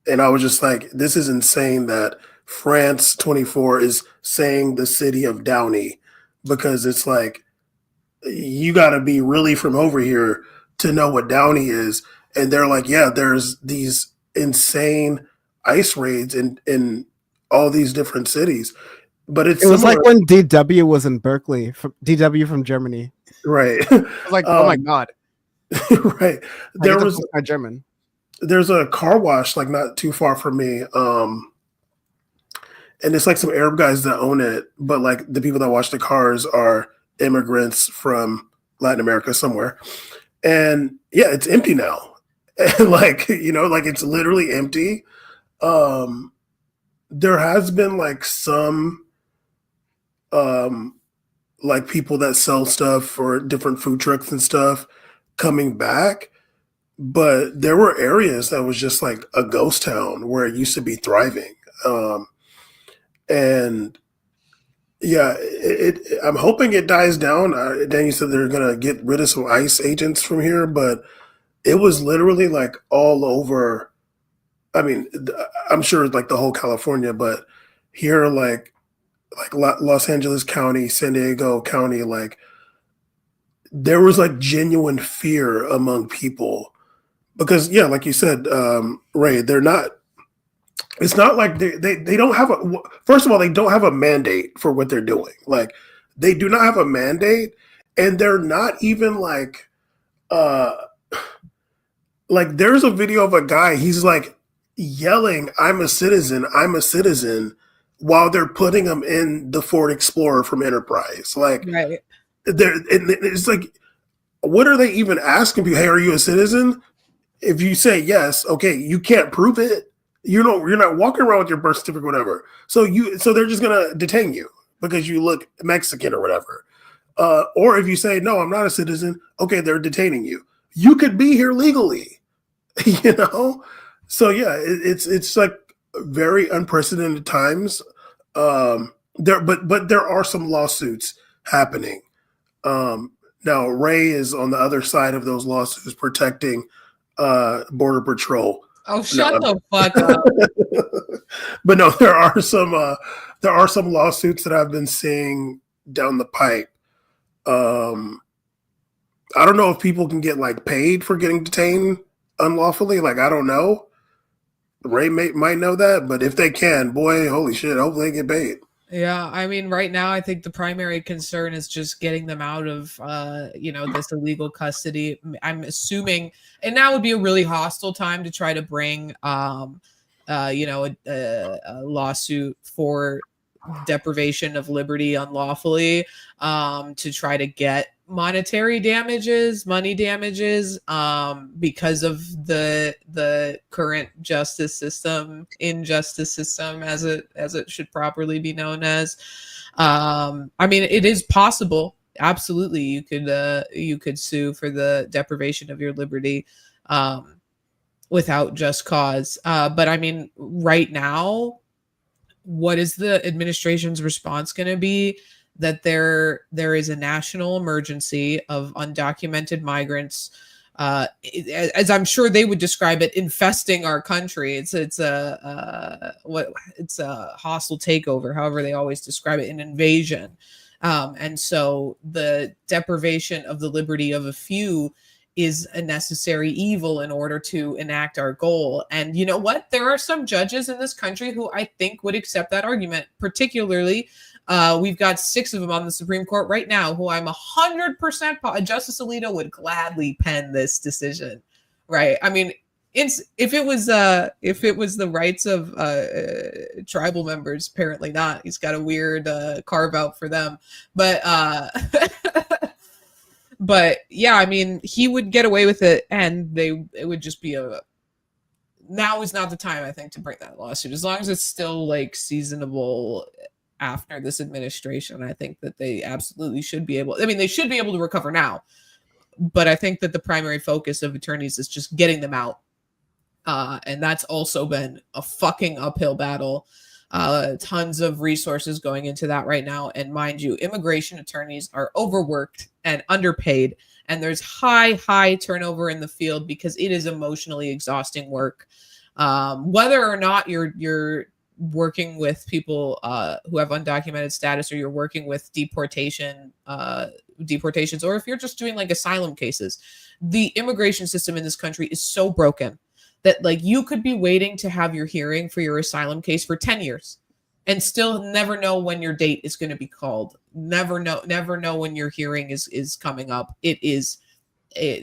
and I was just like, this is insane that France 24 is saying the city of Downey, because it's like, you got to be really from over here to know what Downey is. And they're like, yeah, there's these insane ICE raids in all these different cities. But it was like when DW was in Berkeley, DW from Germany. Right. I was like, oh my God. Right. There was a German. There's a car wash like not too far from me, and it's like some Arab guys that own it, but like the people that wash the cars are immigrants from Latin America somewhere. And yeah, it's empty now. And like, you know, like it's literally empty. There has been like some like people that sell stuff for different food trucks and stuff coming back. But there were areas that was just like a ghost town where it used to be thriving. And yeah, I'm hoping it dies down. Danny said they're going to get rid of some ICE agents from here, but it was literally like all over. I mean, I'm sure like the whole California, but here, like Los Angeles County, San Diego County, like there was like genuine fear among people. Because yeah, like you said, Ray, they're not. It's not like they don't have a. First of all, they don't have a mandate for what they're doing. Like they do not have a mandate, and they're not even like. Like there's a video of a guy. He's like yelling, "I'm a citizen! I'm a citizen!" while they're putting him in the Ford Explorer from Enterprise. Like, right. It's like, what are they even asking you? Hey, are you a citizen? If you say yes, okay, you can't prove it. You're not walking around with your birth certificate, whatever. So they're just gonna detain you because you look Mexican or whatever. Or if you say no, I'm not a citizen, okay, they're detaining you. You could be here legally, you know. So yeah, it's like very unprecedented times. But there are some lawsuits happening. Now Ray is on the other side of those lawsuits protecting Border Patrol. Oh, shut the fuck up. But no, there are some lawsuits that I've been seeing down the pipe I don't know if people can get like paid for getting detained unlawfully. Like, I don't know. Ray might know that, but if they can, boy, holy shit, hopefully they get paid. Yeah, I mean, right now, I think the primary concern is just getting them out of, this illegal custody. I'm assuming, and now would be a really hostile time to try to bring, a lawsuit for deprivation of liberty unlawfully, to try to get money damages, because of the current injustice system, as it should properly be known as. I mean, it is possible. Absolutely, you could sue for the deprivation of your liberty, without just cause. But I mean, right now, what is the administration's response going to be? That there is a national emergency of undocumented migrants, as I'm sure they would describe it, infesting our country. It's a hostile takeover, however they always describe it, an invasion. And so the deprivation of the liberty of a few is a necessary evil in order to enact our goal. And you know what? There are some judges in this country who I think would accept that argument. Particularly, we've got 6 of them on the Supreme Court right now who I'm 100% Justice Alito would gladly pen this decision, right? I mean, if it was the rights of tribal members, apparently not. He's got a weird carve out for them, but but yeah, I mean, he would get away with it, and it would just be now is not the time, I think, to bring that lawsuit. As long as it's still like seasonable after this administration, I think that they absolutely should be able. I mean, they should be able to recover now, but I think that the primary focus of attorneys is just getting them out, and that's also been a fucking uphill battle. Tons of resources going into that right now. And mind you, immigration attorneys are overworked and underpaid. And there's high turnover in the field because it is emotionally exhausting work. Whether or not you're working with people who have undocumented status, or you're working with deportations, or if you're just doing like asylum cases, the immigration system in this country is so broken that like you could be waiting to have your hearing for your asylum case for 10 years and still never know when your date is going to be called. Never know when your hearing is coming up. It is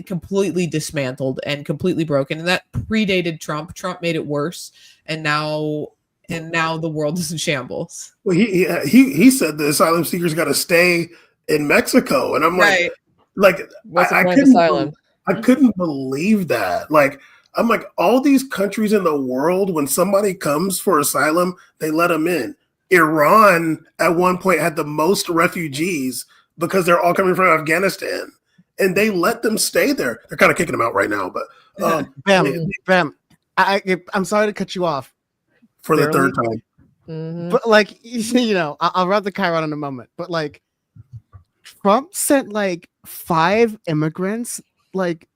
completely dismantled and completely broken. And that predated Trump. Trump made it worse. And now the world is in shambles. Well, he said the asylum seekers got to stay in Mexico. And I'm like, I couldn't believe that. Like, I'm like, all these countries in the world, when somebody comes for asylum, they let them in. Iran at one point had the most refugees because they're all coming from Afghanistan, and they let them stay there. They're kind of kicking them out right now, but Bam, I'm sorry to cut you off for the third time. Mm-hmm. But like, I'll wrap the Chiron in a moment. But like, Trump sent like 5 immigrants, like,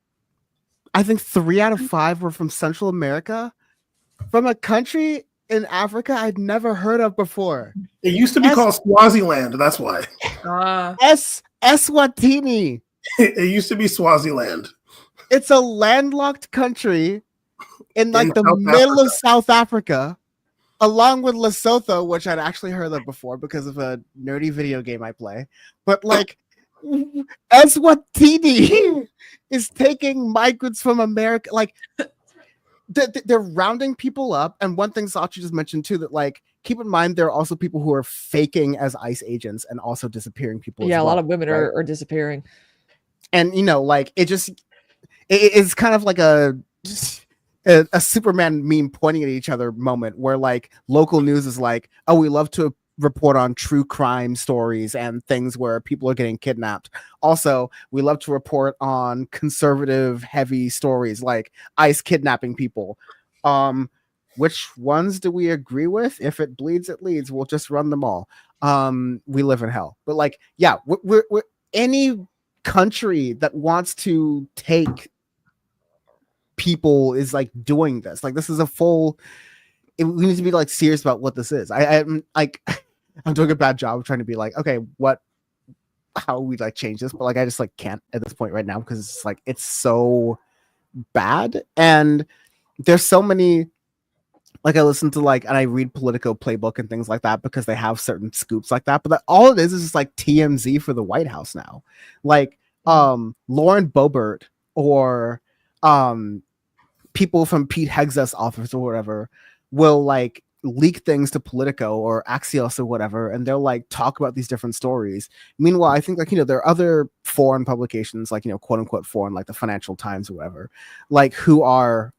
I think 3 out of 5 were from Central America, from a country in Africa I'd never heard of before. It used to be called Swaziland. That's why. Eswatini. It used to be Swaziland. It's a landlocked country in like the South middle Africa. of South Africa, along with Lesotho, which I'd actually heard of before because of a nerdy video game I play. But like, Eswatini is taking migrants from America. Like, they're rounding people up. And one thing Sachi just mentioned too, that like, keep in mind there are also people who are faking as ICE agents and also disappearing people. Yeah, as a well, lot of women right? are disappearing. And like it's kind of like a Superman meme pointing at each other moment where like local news is like, oh, we love to report on true crime stories and things where people are getting kidnapped. Also, we love to report on conservative heavy stories like ICE kidnapping people. Which ones do we agree with? If it bleeds, it leads. We'll just run them all. We live in hell. But like, yeah, we're any country that wants to take people is like doing this. Like, this is a full. We need to be like serious about what this is. I'm like, I'm doing a bad job of trying to be like, okay, what how we like change this, but like I just like can't at this point right now because it's like it's so bad. And there's so many, like I listen to like, and I read Politico Playbook and things like that because they have certain scoops like that, but that, all it is just like TMZ for the White House now. Like Lauren Boebert or people from Pete Hegseth's office or whatever will like leak things to Politico or Axios or whatever, and they'll like talk about these different stories. Meanwhile, I think like, you know, there are other foreign publications, like, you know, quote unquote foreign, like the Financial Times or whatever, like who are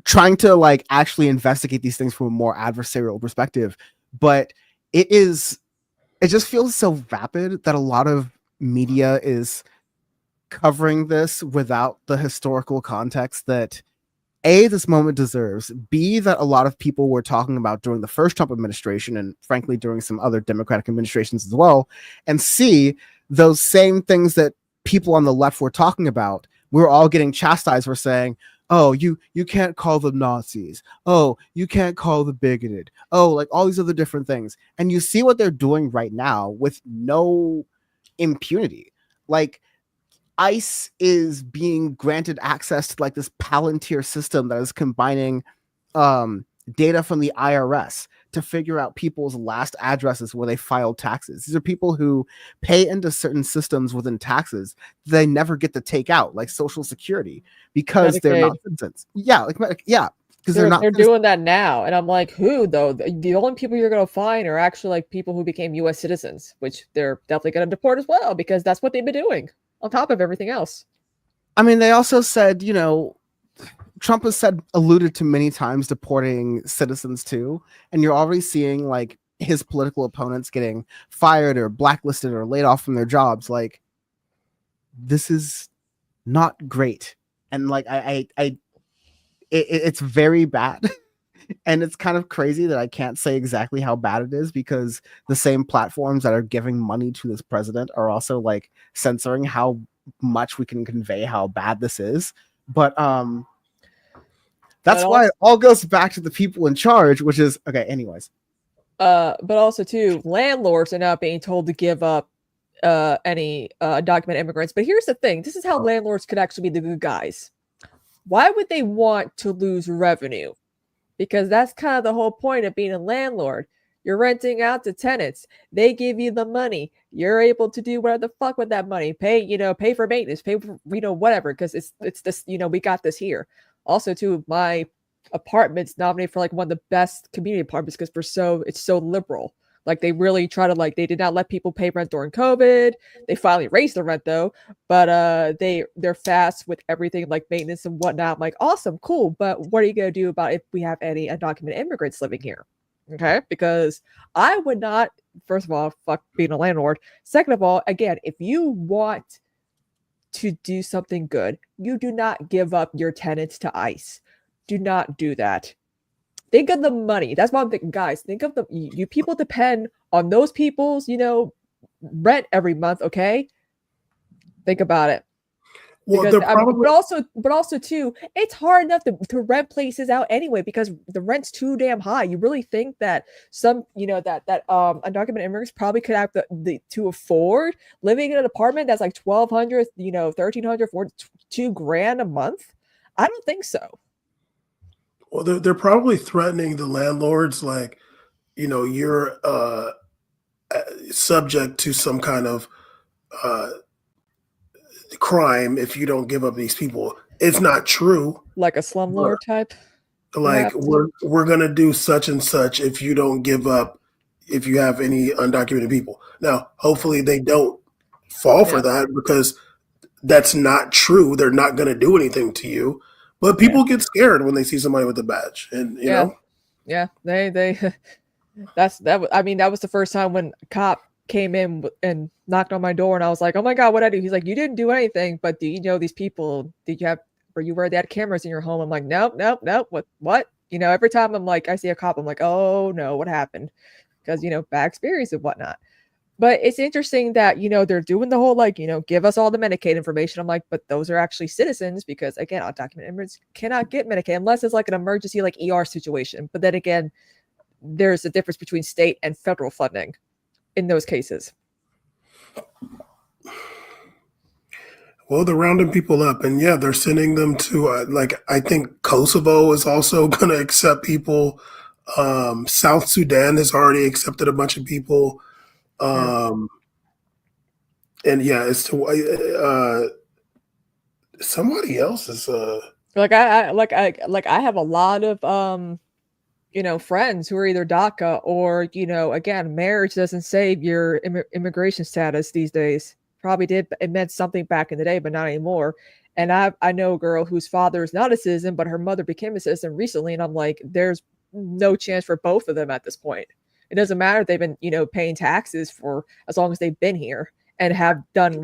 trying to like actually investigate these things from a more adversarial perspective. But it just feels so vapid that a lot of media is covering this without the historical context that A, this moment deserves, B, that a lot of people were talking about during the first Trump administration and frankly during some other Democratic administrations as well, and C, those same things that people on the left were talking about, we're all getting chastised for saying, oh, you can't call them Nazis, oh, you can't call them bigoted, oh, like all these other different things. And you see what they're doing right now with no impunity. Like ICE is being granted access to like this Palantir system that is combining data from the IRS to figure out people's last addresses where they filed taxes. These are people who pay into certain systems within taxes that they never get to take out, like Social Security, because they're not citizens. Yeah, like yeah. Because they're doing that now. And I'm like, who though? The only people you're gonna find are actually like people who became US citizens, which they're definitely gonna deport as well, because that's what they've been doing on top of everything else. I mean, they also said, you know, Trump has alluded to many times deporting citizens too, and you're already seeing like his political opponents getting fired or blacklisted or laid off from their jobs. Like, this is not great, and like it's very bad. And it's kind of crazy that I can't say exactly how bad it is because the same platforms that are giving money to this president are also like censoring how much we can convey how bad this is. But that's why it all goes back to the people in charge, which is okay. Anyways, but also too, landlords are not being told to give up any undocumented immigrants. But here's the thing: this is how landlords could actually be the good guys. Why would they want to lose revenue? Because that's kind of the whole point of being a landlord. You're renting out to tenants. They give you the money. You're able to do whatever the fuck with that money. Pay for maintenance, pay for, whatever. Because it's this, we got this here. Also, too, my apartment's nominated for like one of the best community apartments because it's so liberal. Like they really try to they did not let people pay rent during COVID. They finally raised the rent though, but they're fast with everything like maintenance and whatnot. I'm like, awesome, cool, but what are you gonna do about if we have any undocumented immigrants living here? Okay, because I would not. First of all, fuck being a landlord. Second of all, again, if you want to do something good, you do not give up your tenants to ICE. Do not do that. Think of the money. That's what I'm thinking, guys. Think of you people depend on those people's, rent every month. Okay, think about it. Well, because, but also too, it's hard enough to rent places out anyway because the rent's too damn high. You really think that some, that undocumented immigrants probably could have to afford living in an apartment that's like $1,200, $1,300, $2,000 a month? I don't think so. Well, they're probably threatening the landlords, like, you're subject to some kind of crime if you don't give up these people. It's not true. Like a slumlord type. Like we're gonna do such and such if you don't give up, if you have any undocumented people. Now, hopefully they don't fall for that because that's not true. They're not gonna do anything to you. But people get scared when they see somebody with a badge, and you know. Yeah, they. I mean, that was the first time when a cop came in and knocked on my door, and I was like, "Oh my god, what I do?" He's like, "You didn't do anything, but do you know these people? Were you aware they had cameras in your home?" I'm like, "Nope. What?" Every time I'm like, I see a cop, I'm like, "Oh no, what happened?" Because bad experience and whatnot. But it's interesting that, they're doing the whole, give us all the Medicaid information. I'm like, but those are actually citizens because, again, undocumented immigrants cannot get Medicaid unless it's like an emergency, like ER situation. But then again, there's a difference between state and federal funding in those cases. Well, they're rounding people up, and yeah, they're sending them to I think Kosovo is also going to accept people. South Sudan has already accepted a bunch of people, and yeah, it's to somebody else is. I have a lot of friends who are either DACA or again, marriage doesn't save your immigration status these days. Probably did. It meant something back in the day, but not anymore. And I know a girl whose father is not a citizen, but her mother became a citizen recently. And I'm like, there's no chance for both of them at this point. It doesn't matter if they've been, paying taxes for as long as they've been here and have done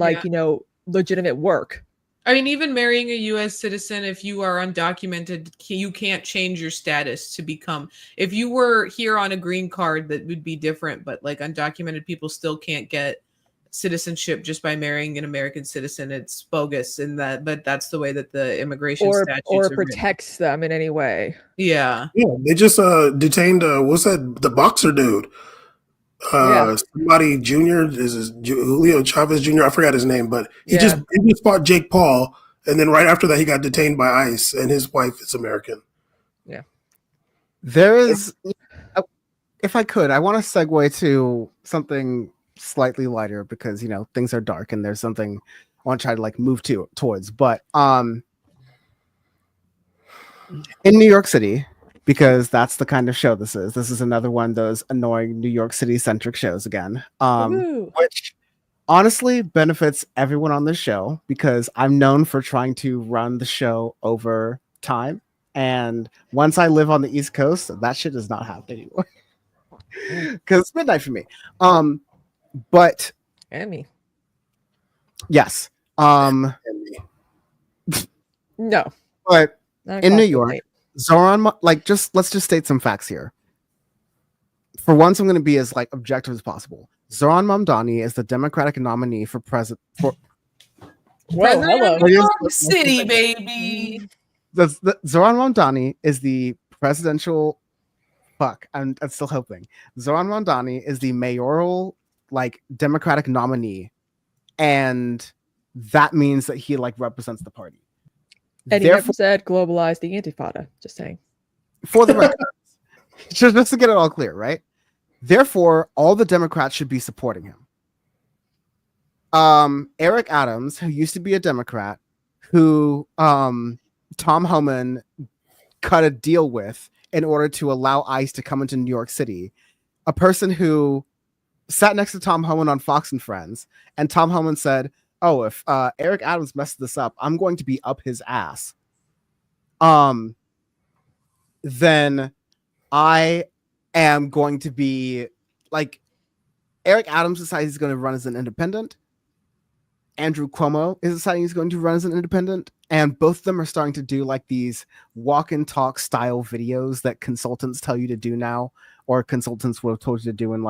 legitimate work. I mean, even marrying a U.S. citizen, if you are undocumented, you can't change your status to become. If you were here on a green card, that would be different. But like undocumented people still can't get citizenship just by marrying an American citizen. It's bogus, but that's the way that the immigration statutes or are protects them in any way. Yeah. Yeah, they just detained what's that? The boxer dude. Somebody Junior is Julio Chavez Jr. I forgot his name, but he just fought Jake Paul, and then right after that he got detained by ICE, and his wife is American. Yeah, there is. If I could, I want to segue to something slightly lighter because things are dark, and there's something I want to try to move towards. But in New York City, because that's the kind of show this is. This is another one of those annoying New York City centric shows again, which honestly benefits everyone on this show because I'm known for trying to run the show over time. And once I live on the East Coast, that shit does not happen anymore because it's midnight for me. But Emmy. Yes. No. But in New York, Zoran, let's just state some facts here. For once, I'm going to be as objective as possible. Zoran Mamdani is the Democratic nominee for president. President of New York City, baby. Zoran Mamdani is the presidential. Fuck, I'm still hoping. Zoran Mamdani is the mayoral Democratic nominee, and that means that he represents the party. And he never said globalize the Intifada. Just saying. For the record, just to get it all clear, right? Therefore, all the Democrats should be supporting him. Eric Adams, who used to be a Democrat, who Tom Homan cut a deal with in order to allow ICE to come into New York City, a person who sat next to Tom Homan on Fox and Friends, and Tom Homan said, "Oh, if Eric Adams messes this up, I'm going to be up his ass." Then I am going to be Eric Adams decides he's going to run as an independent. Andrew Cuomo is deciding he's going to run as an independent, and both of them are starting to do these walk and talk style videos that consultants tell you to do now, or consultants would have told you to do in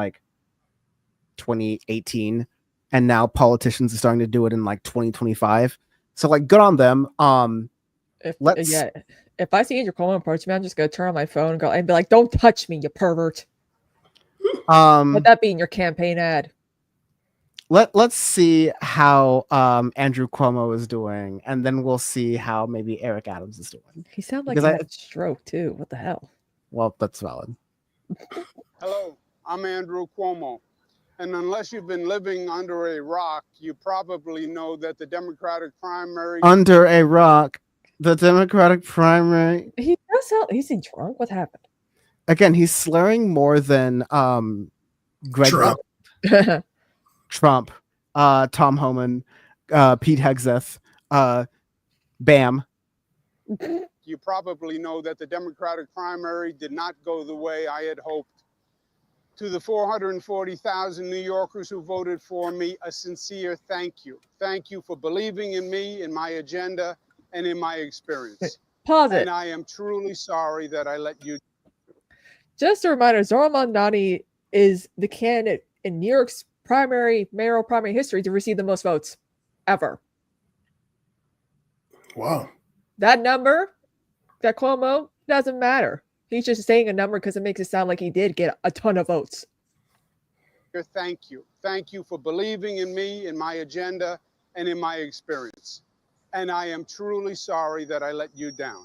2018. And now politicians are starting to do it in 2025. So good on them. If I see Andrew Cuomo in person, I'm just gonna turn on my phone and be like, "Don't touch me, you pervert." Let that be in your campaign ad. Let's see how Andrew Cuomo is doing, and then we'll see how maybe Eric Adams is doing. He sounds like he had a stroke too. What the hell? Well, that's valid. Hello, I'm Andrew Cuomo. And unless you've been living under a rock, you probably know that the Democratic primary... Under a rock, the Democratic primary... He does sound... Is he drunk? What happened? Again, he's slurring more than Greg Trump. Trump, Tom Homan, Pete Hegseth, Bam. You probably know that the Democratic primary did not go the way I had hoped. To the 440,000 New Yorkers who voted for me, a sincere thank you. Thank you for believing in me, in my agenda, and in my experience. Pause it. And I am truly sorry that I let you... Just a reminder, Zoran Mamdani is the candidate in New York's mayoral primary history to receive the most votes ever. Wow. That number, that Cuomo, doesn't matter. He's just saying a number because it makes it sound like he did get a ton of votes. thank you. Thank you for believing in me, in my agenda, and in my experience. And I am truly sorry that I let you down.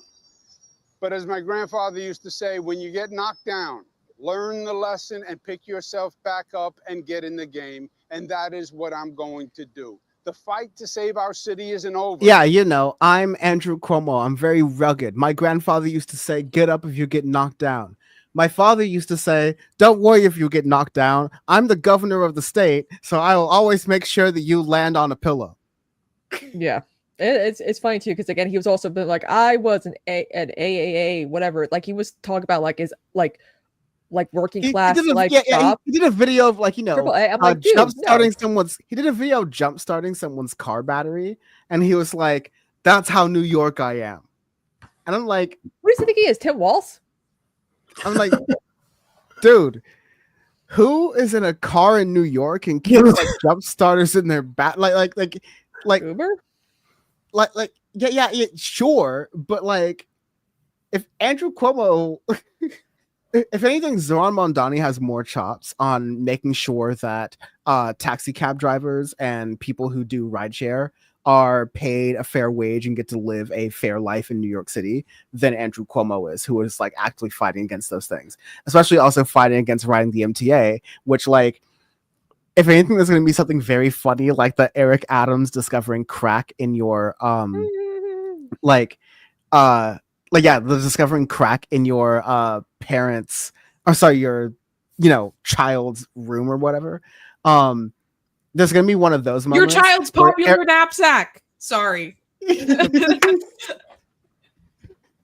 But as my grandfather used to say, when you get knocked down, learn the lesson and pick yourself back up and get in the game. And that is what I'm going to do. The fight to save our city isn't over. Yeah, you know, I'm Andrew Cuomo. I'm very rugged. My grandfather used to say, get up if you get knocked down. My father used to say, don't worry if you get knocked down. I'm the governor of the state, so I will always make sure that you land on a pillow. Yeah. It's funny too, because again, he was also been like, I was an AAA, whatever. Like he was talking about like his like working class job. He did a video of like, you know, I'm like, dude, jump starting someone's. He did a video of jump starting someone's car battery, and he was like, "That's how New York I am." And I'm like, what do you think he is, Tim Walz? I'm like, dude, who is in a car in New York and keeps like jump starters in their like Uber? Like yeah, sure, but like if Andrew Cuomo. If anything, Zoran Mondani has more chops on making sure that taxi cab drivers and people who do rideshare are paid a fair wage and get to live a fair life in New York City than Andrew Cuomo is, who is like actively fighting against those things, especially also fighting against riding the MTA, which like, if anything, there's going to be something very funny like the Eric Adams discovering crack in your the discovering crack in your parents, or sorry, your child's room or whatever. There's gonna be one of those moments. Your child's popular knapsack. Sorry.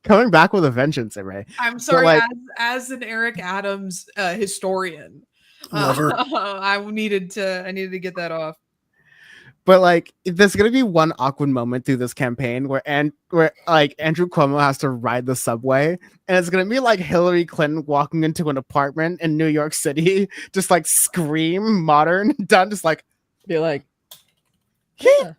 Coming back with a vengeance, Ray. I'm sorry, as an Eric Adams historian. I needed to get that off. But like, there's gonna be one awkward moment through this campaign where like Andrew Cuomo has to ride the subway, and it's gonna be like Hillary Clinton walking into an apartment in New York City, just like scream modern, done, just like be like, yeah.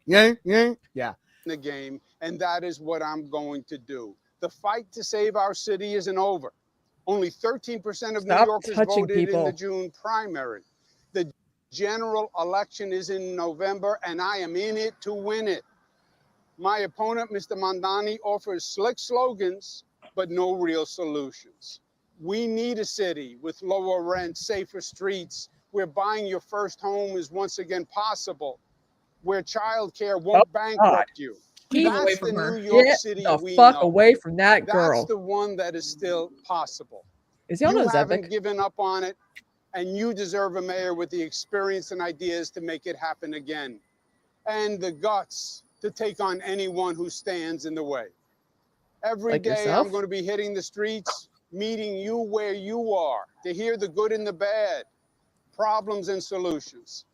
The game, and that is what I'm going to do. The fight to save our city isn't over. Only 13% of New Yorkers voted in the June primary. The general election is in November, and I am in it to win it. My opponent, Mr. Mondani, offers slick slogans, but no real solutions. We need a city with lower rent, safer streets, where buying your first home is once again possible, where childcare won't bankrupt you. That's the New York City we know. Away from that girl. That's the one that is still possible. Is he on his haven't Epic? given up on it, and you deserve a mayor with the experience and ideas to make it happen again, and the guts to take on anyone who stands in the way. Every day I'm going to be hitting the streets, meeting you where you are, to hear the good and the bad, problems and solutions.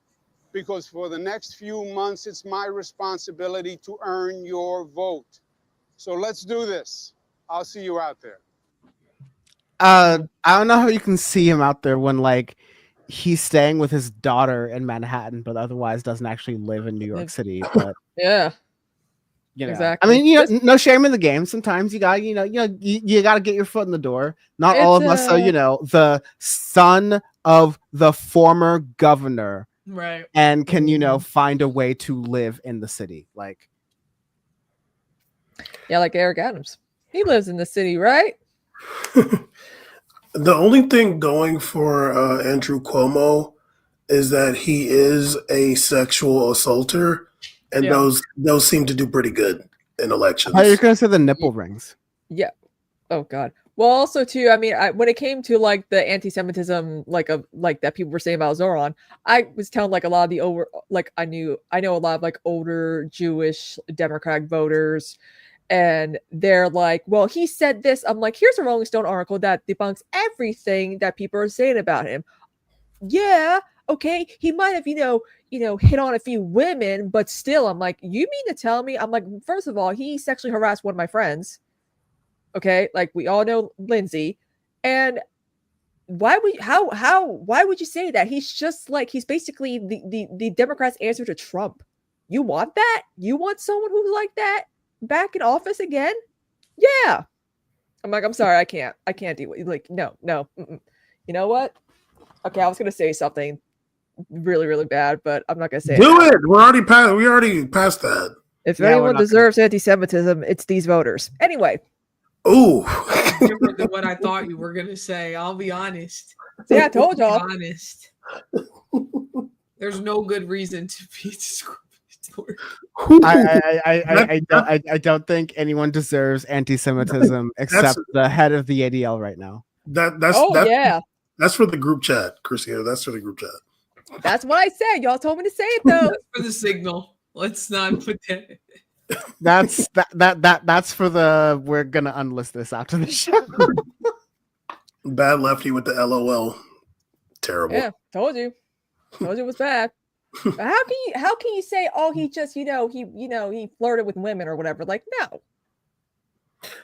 Because for the next few months, it's my responsibility to earn your vote. So let's do this. I'll see you out there. I don't know how you can see him out there when like he's staying with his daughter in Manhattan, but otherwise doesn't actually live in New York City. But yeah, exactly. I mean, no shame in the game. Sometimes you got, you got to get your foot in the door. Not all of us. So the son of the former governor, right? And can find a way to live in the city, like like Eric Adams. He lives in the city, right? The only thing going for Andrew Cuomo is that he is a sexual assaulter, and those seem to do pretty good in elections. How are you going to say the nipple rings? Yeah. Oh God. Well, also too, I mean, when it came to like the anti-Semitism, like that people were saying about Zoran, I was telling like a lot of the I know a lot of like older Jewish Democratic voters. And they're like, well, he said this. I'm like, here's a Rolling Stone article that debunks everything that people are saying about him. Yeah, okay, he might have, hit on a few women, but still, I'm like, you mean to tell me? I'm like, first of all, he sexually harassed one of my friends. Okay, like we all know Lindsay, and why would you say that? He's just like, he's basically the Democrats' answer to Trump. You want that? You want someone who's like that back in office again? Yeah. I'm like, I'm sorry, I can't deal with it. Like, no. You know what? Okay, I was gonna say something really, really bad, but I'm not gonna say Do it. it. We already passed that. If Yeah, we're anyone not deserves anti-Semitism, it's these voters. Anyway, Ooh. Different than what I thought you were gonna say. I'll be honest. see, I told Be y'all. honest. There's no good reason to be discriminatory. I don't think anyone deserves anti-Semitism except the head of the ADL right now. Yeah, That's for the group chat, Kristina. That's for the group chat. that's what I said. Y'all told me to say it though. That's for the signal. Let's not put that. That's for the we're gonna unlist this after the show. Bad lefty with the LOL. Terrible. Yeah, told you it was bad. But how can you say, oh, he just he flirted with women or whatever? Like, no.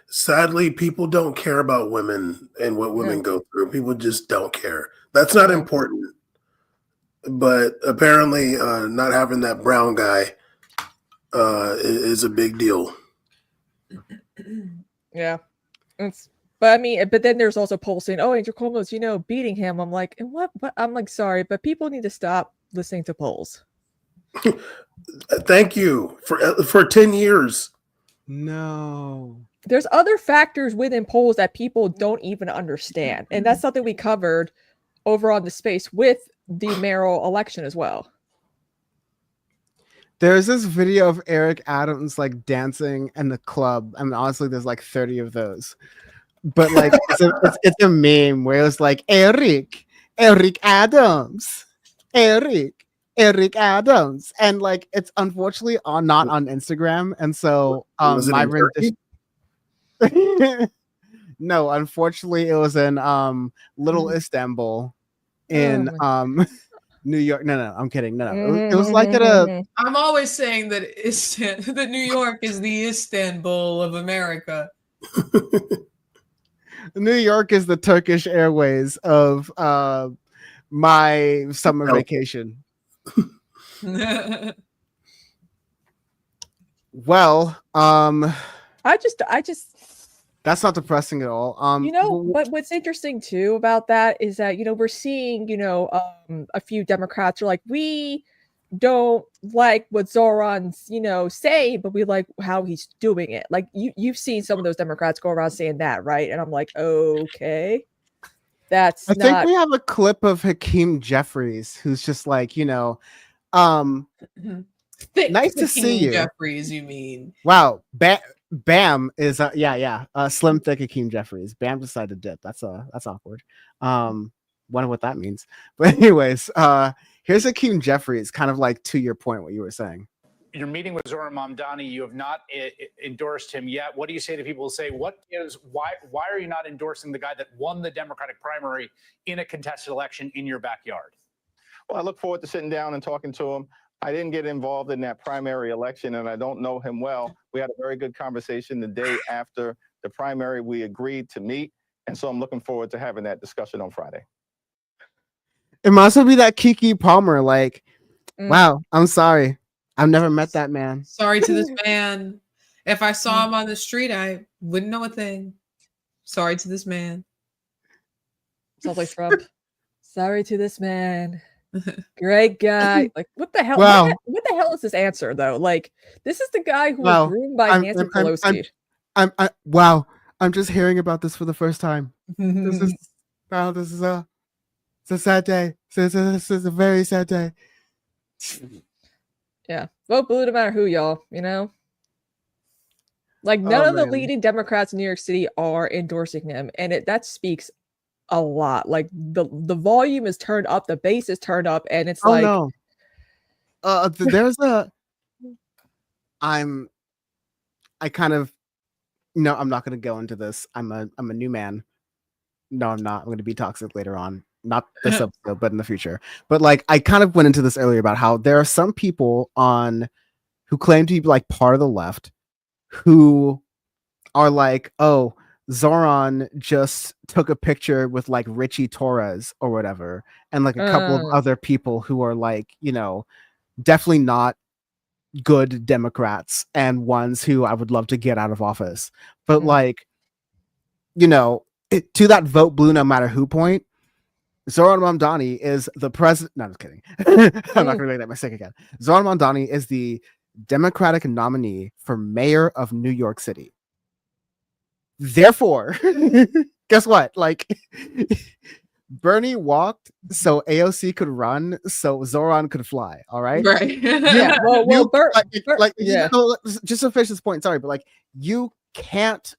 Sadly, people don't care about women and what women go through. People just don't care. That's not important. But apparently, not having that brown guy is a big deal. Yeah. But I mean, but then there's also polls saying, oh, Andrew Cuomo's, beating him. I'm like, and what? But I'm like, sorry, but people need to stop listening to polls. Thank you for 10 years. No. There's other factors within polls that people don't even understand. And that's something we covered over on the space with the mayoral election as well. There's this video of Eric Adams like dancing in the club. I mean, honestly, there's like 30 of those. But like it's a meme where it's like Eric Adams, Eric Adams, and like it's unfortunately not on Instagram, and so my rendition. No, unfortunately, it was in Little Istanbul in New York. No, I'm kidding. No, it was like at a. I'm always saying that that New York is the Istanbul of America. New York is the Turkish Airways of my summer vacation. Well, I just that's not depressing at all. But what's interesting too about that is that we're seeing a few Democrats are like, we don't like what Zoran's say, but we like how he's doing it. Like you've seen some of those Democrats go around saying that, right? And I'm like, okay, I think we have a clip of Hakeem Jeffries who's just like, nice to see you, Jeffries. You mean? Wow, Bam is slim thick Hakeem Jeffries. Bam decided to dip. That's awkward. Wonder what that means. But anyways, here's Hakeem Jeffries, kind of like to your point, what you were saying. You're meeting with Zoran Mamdani. You have not endorsed him yet. What do you say to people who say, why are you not endorsing the guy that won the Democratic primary in a contested election in your backyard? Well, I look forward to sitting down and talking to him. I didn't get involved in that primary election, and I don't know him well. We had a very good conversation the day after the primary. We agreed to meet, and so I'm looking forward to having that discussion on Friday. It must be that Keke Palmer, like, wow, I'm sorry. I've never met that man. Sorry to this man. If I saw him on the street, I wouldn't know a thing. Sorry to this man. Sounds like Trump. Sorry to this man. Great guy. Like, what the hell? Wow. What the hell is this answer though? Like, this is the guy who was groomed by Nancy Pelosi. Wow. I'm just hearing about this for the first time. This is it's a sad day. This is a very sad day. Yeah, vote blue no matter who, y'all. Like none of the leading Democrats in New York City are endorsing him, and that speaks a lot. Like the volume is turned up, the bass is turned up, and it's there's I'm not going to go into this. I'm a new man. No, I'm not. I'm going to be toxic later on. Not this episode, but in the future. But like, I kind of went into this earlier about how there are some people who claim to be like part of the left who are like, oh, Zoran just took a picture with like Richie Torres or whatever, and like a couple of other people who are like, definitely not good Democrats and ones who I would love to get out of office. But like, to that vote blue no matter who point, Zoran Mamdani is the president. No, I'm just kidding. I'm not going to make that mistake again. Zoran Mamdani is the Democratic nominee for mayor of New York City. Therefore, guess what? Like, Bernie walked so AOC could run, so Zoran could fly. All right. Right. Yeah. Yeah. Just to finish this point, sorry, but like, you can't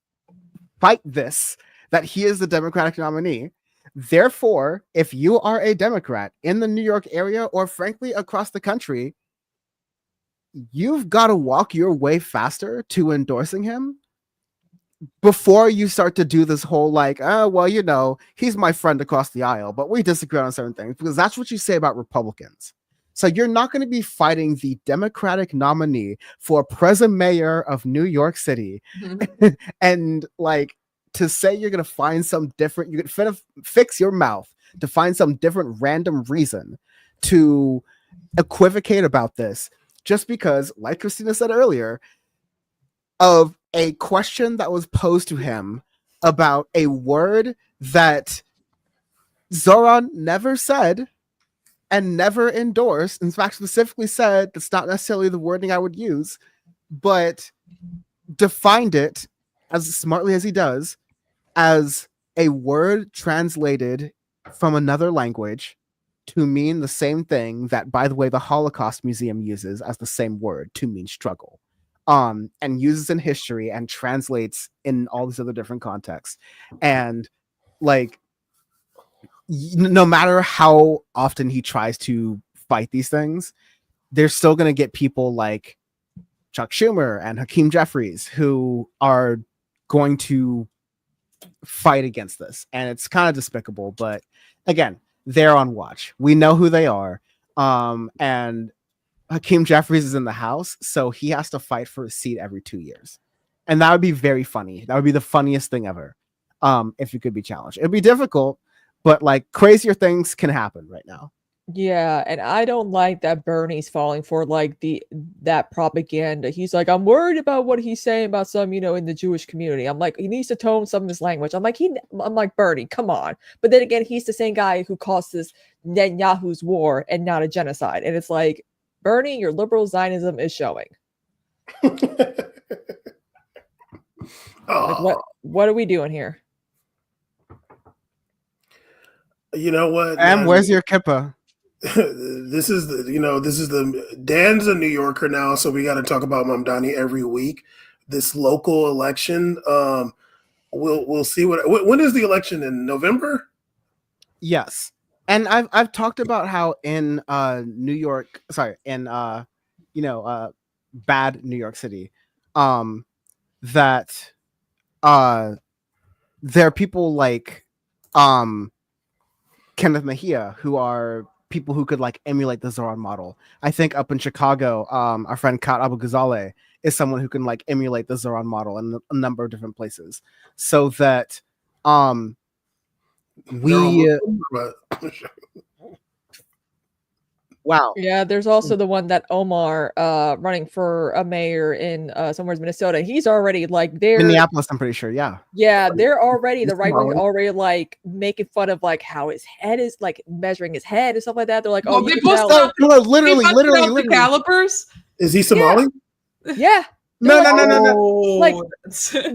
fight this, that he is the Democratic nominee. Therefore, if you are a Democrat in the New York area, or frankly across the country, you've got to walk your way faster to endorsing him before you start to do this whole like, well, you know, he's my friend across the aisle, but we disagree on certain things, because that's what you say about Republicans. So you're not going to be fighting the Democratic nominee for president mayor of New York City. And like, to say you're going to find some different, you can fix your mouth to find some different random reason to equivocate about this, just because, like Kristina said earlier, of a question that was posed to him about a word that Zoran never said and never endorsed. In fact, specifically said that's not necessarily the wording I would use, but defined it as smartly as he does as a word translated from another language to mean the same thing that, by the way, the Holocaust Museum uses as the same word to mean struggle, and uses in history and translates in all these other different contexts. And like, no matter how often he tries to fight these things, they're still going to get people like Chuck Schumer and Hakeem Jeffries who are going to fight against this. And it's kind of despicable, but again, they're on watch. We know who they are. And Hakeem Jeffries is in the House, so he has to fight for a seat every 2 years. And that would be very funny. That would be the funniest thing ever. If he could be challenged. It'd be difficult, but like, crazier things can happen right now. Yeah, and I don't like that Bernie's falling for like that propaganda. He's like, I'm worried about what he's saying about some, in the Jewish community. I'm like, he needs to tone some of his language. I'm like, Bernie, come on. But then again, he's the same guy who calls this Netanyahu's war and not a genocide. And it's like, Bernie, your liberal Zionism is showing. Like, what are we doing here? You know what? And where's your kippah? This is the Dan's a New Yorker now, so we got to talk about Mamdani every week. This local election, we'll see when is the election, in November? Yes, and I've talked about how in New York, in bad New York City, that there are people like Kenneth Mejia who are people who could like emulate the Zoran model. I think up in Chicago, our friend Kat Abu Ghazaleh is someone who can like emulate the Zoran model in a number of different places, so that wow. Yeah, there's also the one that Omar running for a mayor in somewhere in Minnesota. He's already like there. Minneapolis, I'm pretty sure. Yeah. Yeah, they're already the right wing already like making fun of like how his head is like measuring his head and stuff like that. They're like, they busted out the calipers. Is he Somali? Yeah. No. Like,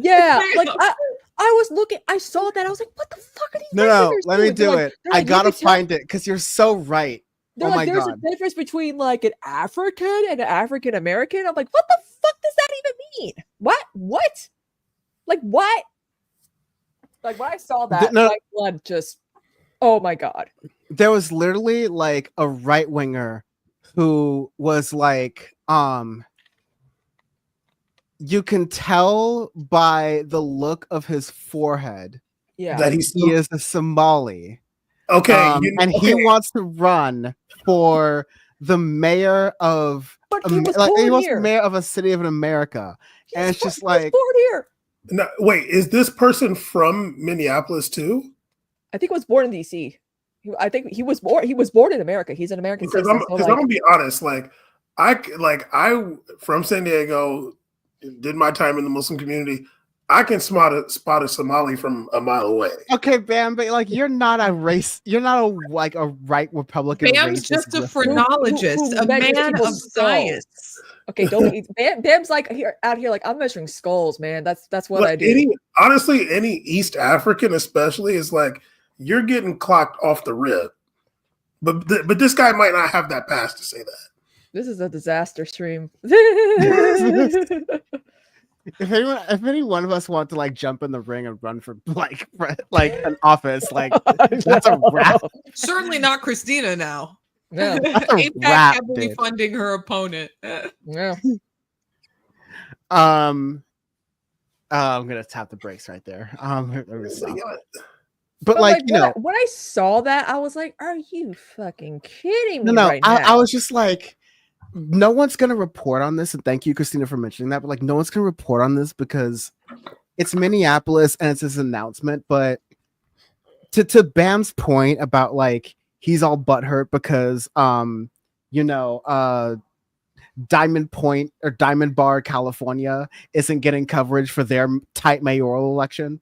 yeah, like I was looking, I saw that, I was like, what the fuck are these? No, let me do it. I gotta find it because you're so right. They're like, there's a difference between like an African and an African American. I'm like, what the fuck does that even mean? What? Like, what? Like, when I saw that, my blood just, oh my God. There was literally like a right winger who was like, you can tell by the look of his forehead that he is a Somali. Okay. He wants to run for the mayor of mayor of a city of America. And it's just like, born here. No, wait, is this person from Minneapolis too? I think he was born in DC. I think he was born in America. He's an American citizen. Because I'm gonna be honest, I from San Diego, did my time in the Muslim community. I can spot a Somali from a mile away. Okay, Bam, but like you're not a right Republican. Bam's just a phrenologist, a measures man people's of skulls. science. Okay, don't be Bam's like out here like I'm measuring skulls, man. That's what I do. Honestly, any East African especially is like you're getting clocked off the rip. But this guy might not have that pass to say that. This is a disaster stream. If any one of us want to like jump in the ring and run for like an office, like that's a wrap. Certainly not Kristina now. No, AIPAC wrap, heavily dude. funding her opponent. Yeah. I'm gonna tap the brakes right there. But like you know, when I saw that, I was like, "Are you fucking kidding me?" No, right now? I was just like, no one's gonna report on this, and thank you, Kristina, for mentioning that. But like, no one's gonna report on this because it's Minneapolis and it's his announcement. But to Bam's point about like he's all butthurt because Diamond Point or Diamond Bar, California isn't getting coverage for their tight mayoral election.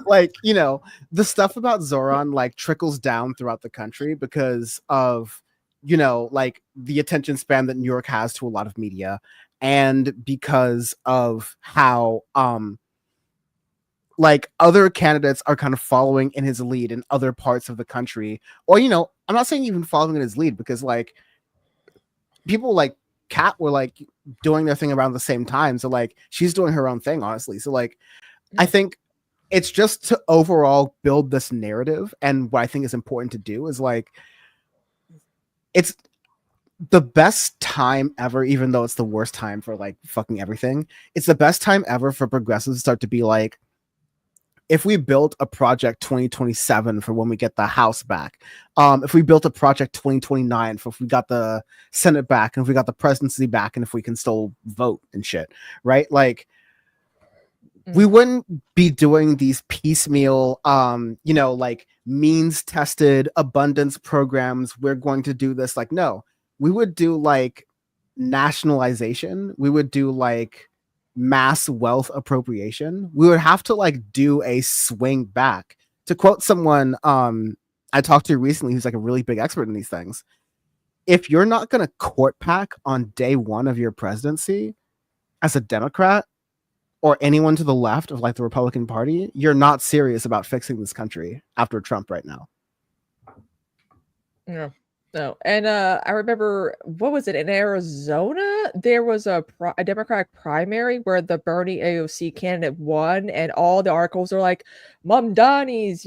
Like you know, the stuff about Zoran like trickles down throughout the country because of like the attention span that New York has to a lot of media, and because of how like other candidates are kind of following in his lead in other parts of the country, or I'm not saying even following in his lead because like people like Kat were like doing their thing around the same time, so like she's doing her own thing, honestly. So like I think it's just to overall build this narrative, and what I think is important to do is like it's the best time ever, even though it's the worst time for like fucking everything. It's the best time ever for progressives to start to be like, if we built a project 2027 for when we get the House back, if we built a project 2029 for if we got the Senate back, and if we got the presidency back, and if we can still vote and shit, right? Like we wouldn't be doing these piecemeal, like means tested abundance programs. We're going to do this. Like, no, we would do like nationalization. We would do like mass wealth appropriation. We would have to like do a swing back. To quote someone I talked to recently who's like a really big expert in these things, if you're not going to court pack on day one of your presidency as a Democrat or anyone to the left of like the Republican Party, you're not serious about fixing this country after Trump right now. Yeah. No. And I remember, what was it, in Arizona? There was a Democratic primary where the Bernie AOC candidate won, and all the articles are like, Mom Donnie's,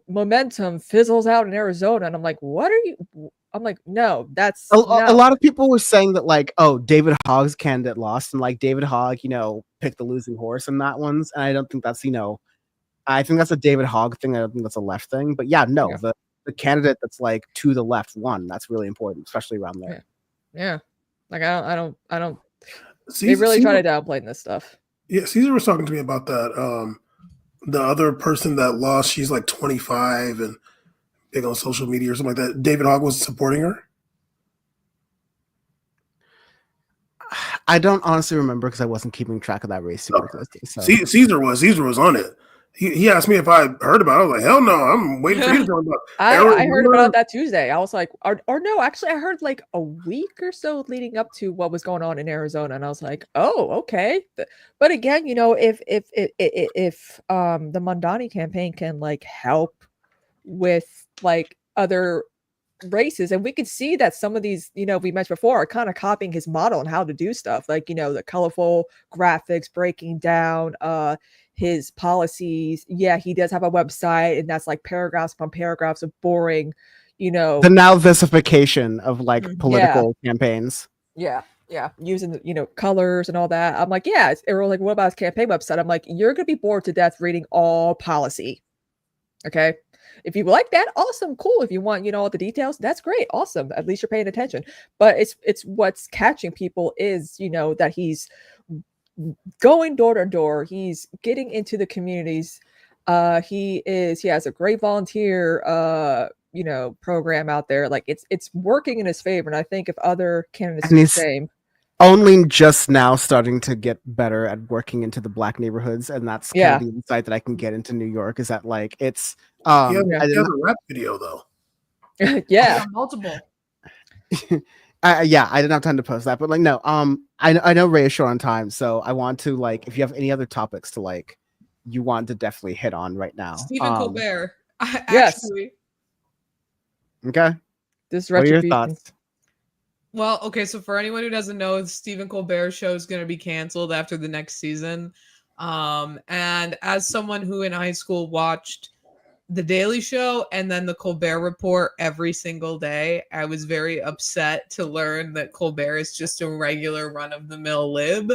momentum fizzles out in Arizona. And I'm like, what are you? I'm like, no, that's a lot of people were saying that like, oh, David Hogg's candidate lost, and like David Hogg, picked the losing horse in that one's. And I don't think that's, I think that's a David Hogg thing. I don't think that's a left thing. But yeah, no, yeah. The candidate that's like to the left won. That's really important, especially around there. Yeah. Like I don't. They really try to downplay this stuff. Yeah, Caesar was talking to me about that. The other person that lost, she's like 25 and big on social media or something like that. David Hogg was supporting her. I don't honestly remember because I wasn't keeping track of that race super closely. So. Caesar was on it. He asked me if I heard about it. I was like, hell no, I'm waiting for you to talk about it. I heard about that Tuesday. I was like, or no, actually, I heard like a week or so leading up to what was going on in Arizona, and I was like, oh, okay. But again, if the Mondani campaign can like help with like other races, and we could see that some of these, we mentioned before, are kind of copying his model on how to do stuff, like the colorful graphics, breaking down his policies. Yeah, he does have a website, and that's like paragraphs upon paragraphs of boring, the now visification of like political campaigns. Yeah, using colors and all that. I'm like, yeah, or like, what about his campaign website? I'm like, you're gonna be bored to death reading all policy. Okay. If you like that, awesome, cool. If you want, all the details, that's great, awesome. At least you're paying attention. But it's what's catching people is, that he's going door to door. He's getting into the communities. He has a great volunteer, program out there. Like it's working in his favor. And I think if other candidates do the same. only just now starting to get better at working into the black neighborhoods, and that's kind of the insight that I can get into New York. Is that like it's He has a rap video though. Yeah. Multiple. Yeah, I didn't have time to post that, but like no, I know Ray is short on time, so I want to like if you have any other topics to like you want to definitely hit on right now. Stephen Colbert. Yes. Actually. Okay. This What are your retribution. thoughts? Well, okay, so for anyone who doesn't know, the Stephen Colbert show is going to be canceled after the next season. And as someone who in high school watched The Daily Show and then the Colbert Report every single day, I was very upset to learn that Colbert is just a regular run-of-the-mill lib,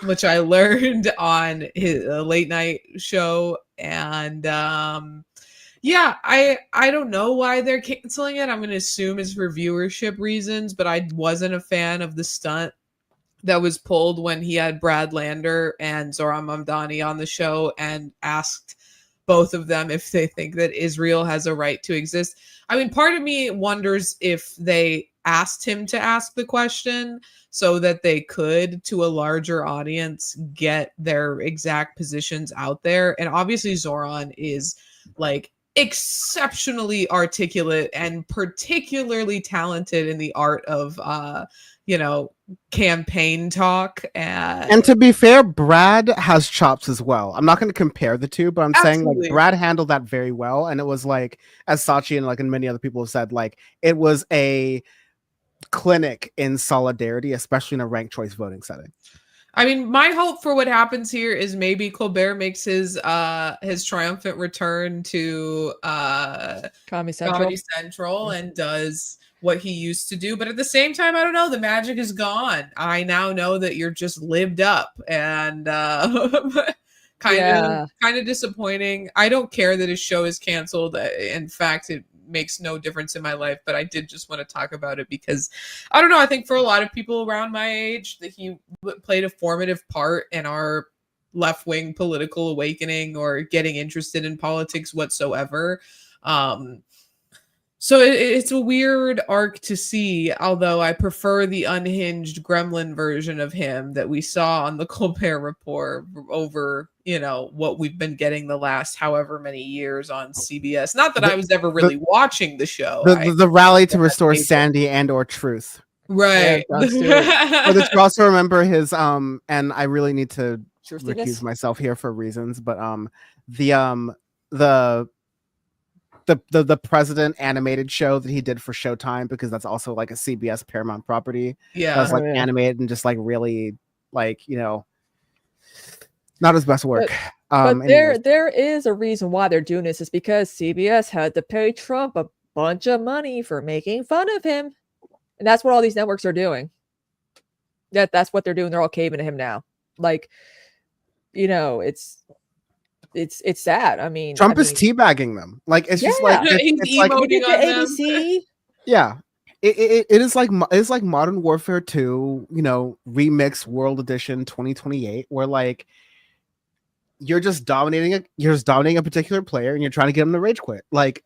which I learned on his late night show. And yeah, I don't know why they're canceling it. I'm going to assume it's for viewership reasons, but I wasn't a fan of the stunt that was pulled when he had Brad Lander and Zohran Mamdani on the show and asked both of them if they think that Israel has a right to exist. I mean, part of me wonders if they asked him to ask the question so that they could, to a larger audience, get their exact positions out there. And obviously Zohran is like exceptionally articulate and particularly talented in the art of campaign talk. And to be fair, Brad has chops as well. I'm not going to compare the two, but I'm saying like Brad handled that very well, and it was like, as Sachi and like and many other people have said, like it was a clinic in solidarity, especially in a ranked choice voting setting. I mean, my hope for what happens here is maybe Colbert makes his triumphant return to Comedy Central and does what he used to do. But at the same time, I don't know, the magic is gone. I now know that you're just lived up and kind of disappointing. I don't care that his show is canceled. In fact, it makes no difference in my life, but I did just want to talk about it because I don't know, I think for a lot of people around my age that he played a formative part in our left-wing political awakening or getting interested in politics whatsoever. So it's a weird arc to see, although I prefer the unhinged gremlin version of him that we saw on the Colbert Report over, what we've been getting the last however many years on CBS. Not that I was ever really watching the show. The rally to restore sanity and or truth. Right. But let's also remember his and I really need to recuse myself here for reasons, but the President animated show that he did for Showtime, because that's also like a CBS Paramount property. Yeah. That was like animated and just like really like, not his best work. But there is a reason why they're doing this. Is because CBS had to pay Trump a bunch of money for making fun of him. And that's what all these networks are doing. That's what they're doing. They're all caving to him now. Like, it's sad. I mean, Trump is teabagging them. Like it's just like it's like ABC. Yeah. It is like Modern Warfare 2, remix World Edition 2028, where like you're just dominating a particular player and you're trying to get him to rage quit. Like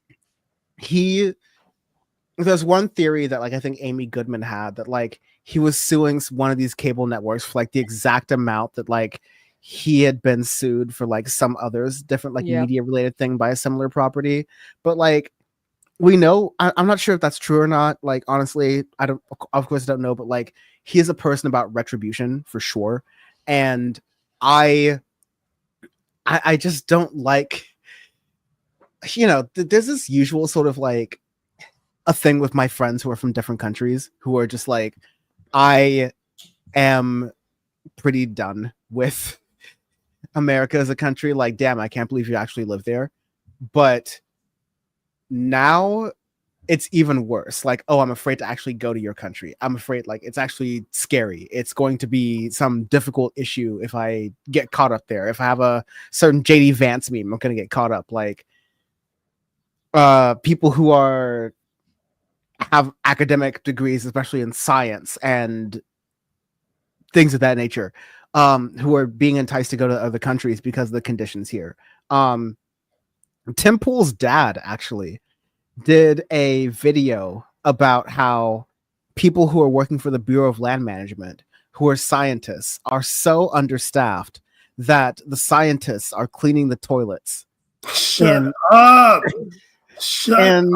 there's one theory that like I think Amy Goodman had, that like he was suing one of these cable networks for like the exact amount that like he had been sued for like some others different like media related thing by a similar property. But like we know, I'm not sure if that's true or not. Like honestly, of course I don't know, but like he is a person about retribution for sure. And I just don't like, there's this usual sort of like a thing with my friends who are from different countries who are just like, I am pretty done with America as a country. Like, damn, I can't believe you actually live there. But now it's even worse. Like, oh, I'm afraid to actually go to your country. I'm afraid, like, it's actually scary. It's going to be some difficult issue if I get caught up there. If I have a certain JD Vance meme, I'm going to get caught up. Like, people who have academic degrees, especially in science and things of that nature, who are being enticed to go to other countries because of the conditions here. Tim Pool's dad actually did a video about how people who are working for the Bureau of Land Management who are scientists are so understaffed that the scientists are cleaning the toilets Shut up. in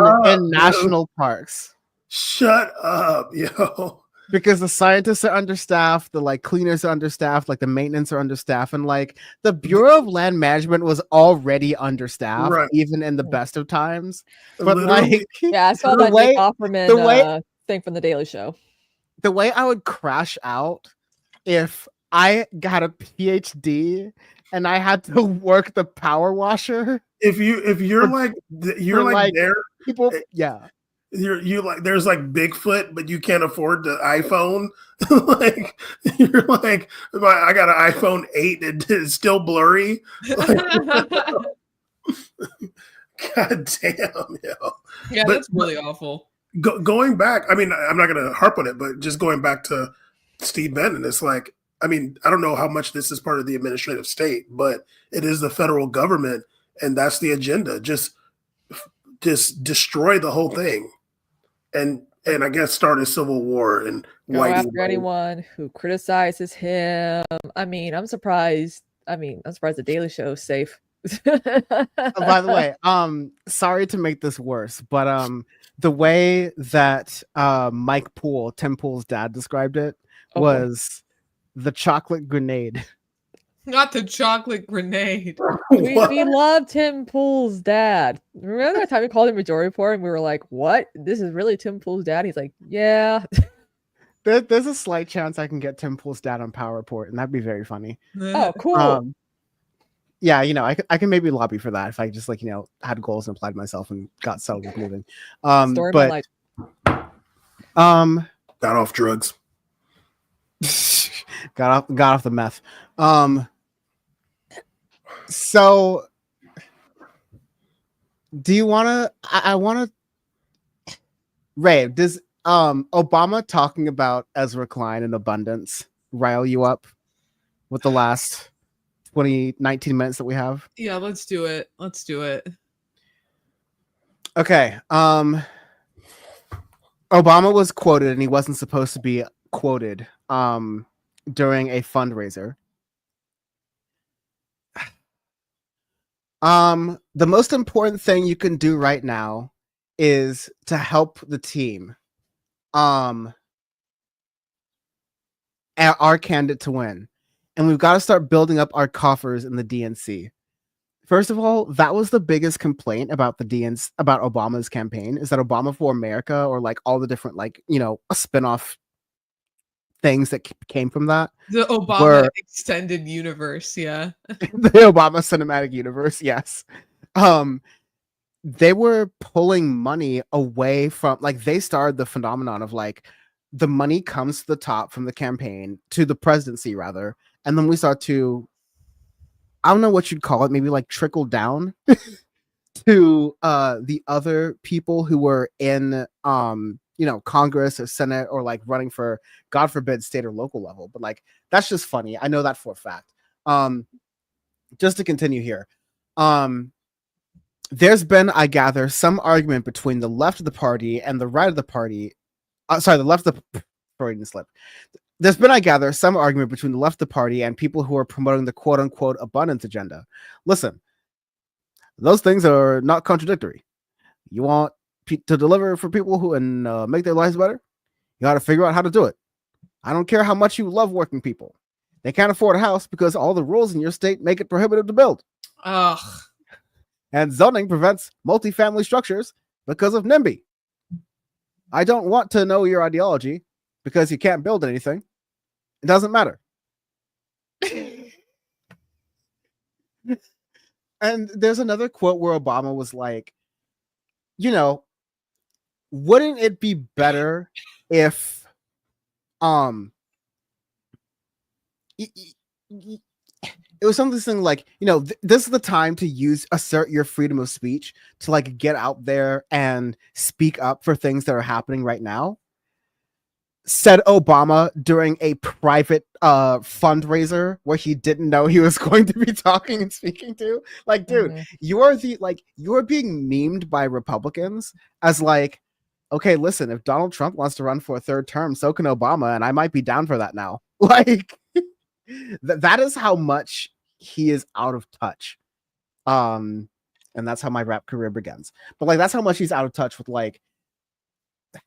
national parks. Shut up, yo. Because the scientists are understaffed, the like cleaners are understaffed, like the maintenance are understaffed, and like the Bureau of Land Management was already understaffed, Right. even in the best of times. But Literally. like, Yeah, I saw that Nick Offerman thing from the Daily Show. The way I would crash out if I got a PhD and I had to work the power washer. If you're like there, people, yeah. You like there's like Bigfoot, but you can't afford the iPhone. Like you're like, I got an iPhone 8 and it's still blurry. Like, God damn, yo. Yeah, that's really awful. Going back, I mean, I'm not going to harp on it, but just going back to Steve Bannon, it's like, I mean, I don't know how much this is part of the administrative state, but it is the federal government, and that's the agenda. Just destroy the whole thing. And I guess start a civil war and go after anyone who criticizes him. I mean, I'm surprised the Daily Show is safe. By the way, sorry to make this worse, but the way that Mike Poole, Tim Poole's dad, described it was the chocolate grenade. Not the chocolate grenade. We loved Tim Poole's dad. Remember that time we called him Majority Report and we were like, what? This is really Tim Poole's dad? He's like, yeah. There's a slight chance I can get Tim Poole's dad on Power Report, and that'd be very funny. Oh, cool. Yeah, I can maybe lobby for that if I just had goals and applied myself and got settled with moving. Story of my life. Got off drugs. got off the meth. So do you want to Ray, does Obama talking about Ezra Klein and abundance rile you up with the last 19 minutes that we have? Yeah, let's do it. Okay. Obama was quoted, and he wasn't supposed to be quoted during a fundraiser. The most important thing you can do right now is to help the team. Our candidate to win. And we've got to start building up our coffers in the DNC. First of all, that was the biggest complaint about the DNC, about Obama's campaign, is that Obama for America, or like all the different a spin-off things that came from that. The Obama extended universe, yeah. The Obama cinematic universe, yes. They were pulling money away from, they started the phenomenon of the money comes to the top from the campaign to the presidency rather, and then we start to, I don't know what you'd call it, maybe trickle down to the other people who were in Congress or Senate, or running for, God forbid, state or local level. But that's just funny. I know that for a fact. Just to continue here. There's been, I gather, some argument between the left of the party and the right of the party. The left of the party didn't slip. There's been, I gather, some argument between the left of the party and people who are promoting the quote unquote abundance agenda. Listen, those things are not contradictory. You want to deliver for people who and make their lives better? You got to figure out how to do it. I don't care how much you love working people. They can't afford a house because all the rules in your state make it prohibitive to build. Ugh. And zoning prevents multifamily structures because of NIMBY. I don't want to know your ideology because you can't build anything. It doesn't matter. And there's another quote where Obama was like, wouldn't it be better if it was something like, this is the time to assert your freedom of speech, to get out there and speak up for things that are happening right now, said Obama during a private fundraiser where he didn't know he was going to be talking and speaking to. Dude, you are being memed by Republicans as okay, listen, if Donald Trump wants to run for a third term, so can Obama, and I might be down for that now. Like that is how much he is out of touch. And that's how my rap career begins. But like that's how much he's out of touch with like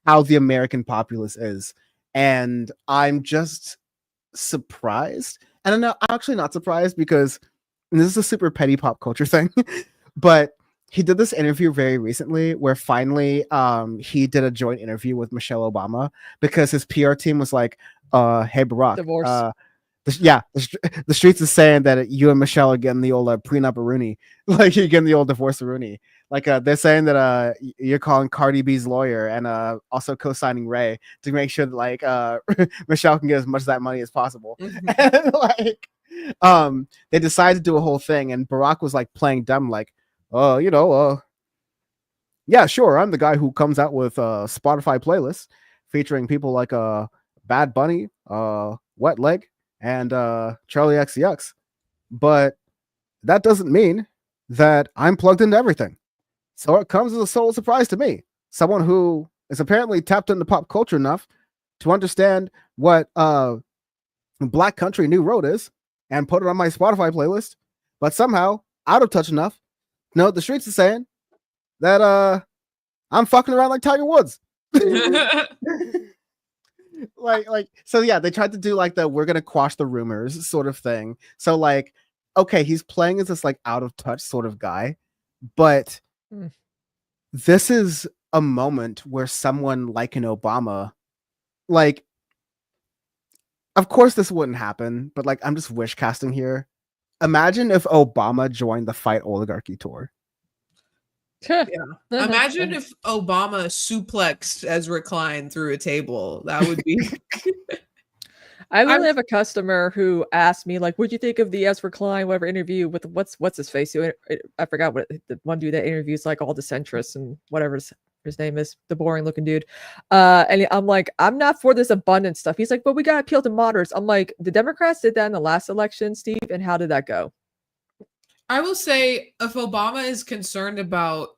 how the American populace is. And I'm just surprised. And I'm actually not surprised because this is a super petty pop culture thing, but he did this interview very recently where finally he did a joint interview with Michelle Obama because his PR team was like, hey Barack, Divorce. The streets is saying that you and Michelle are getting the old prenup Rooney, like you're getting the old divorce Rooney. Like they're saying that you're calling Cardi B's lawyer and also co-signing Ray to make sure that like Michelle can get as much of that money as possible. And like they decided to do a whole thing, and Barack was like playing dumb, like, yeah, sure, I'm the guy who comes out with Spotify playlists featuring people like Bad Bunny, Wet Leg, and Charlie XCX, but that doesn't mean that I'm plugged into everything. So it comes as a total surprise to me, someone who is apparently tapped into pop culture enough to understand what Black Country New Road is and put it on my Spotify playlist, but somehow out of touch enough to know what the streets are saying that I'm fucking around like Tiger Woods. like so yeah, they tried to do like the we're gonna quash the rumors sort of thing. So like, okay, he's playing as this like out of touch sort of guy, but this is a moment where someone like an Obama, like, of course this wouldn't happen, but like I'm just wish casting here. Imagine if Obama joined the Fight Oligarchy tour. Yeah. Imagine if Obama suplexed Ezra Klein through a table. That would be. I literally have a customer who asked me, like, what'd you think of the Ezra Klein, whatever interview with what's his face? I forgot what the one dude that interviews like all the centrists and whatever his name is, the boring looking dude. And I'm like, I'm not for this abundance stuff. He's like, but we got to appeal to moderates. I'm like, the Democrats did that in the last election, Steve, and how did that go? I will say, if Obama is concerned about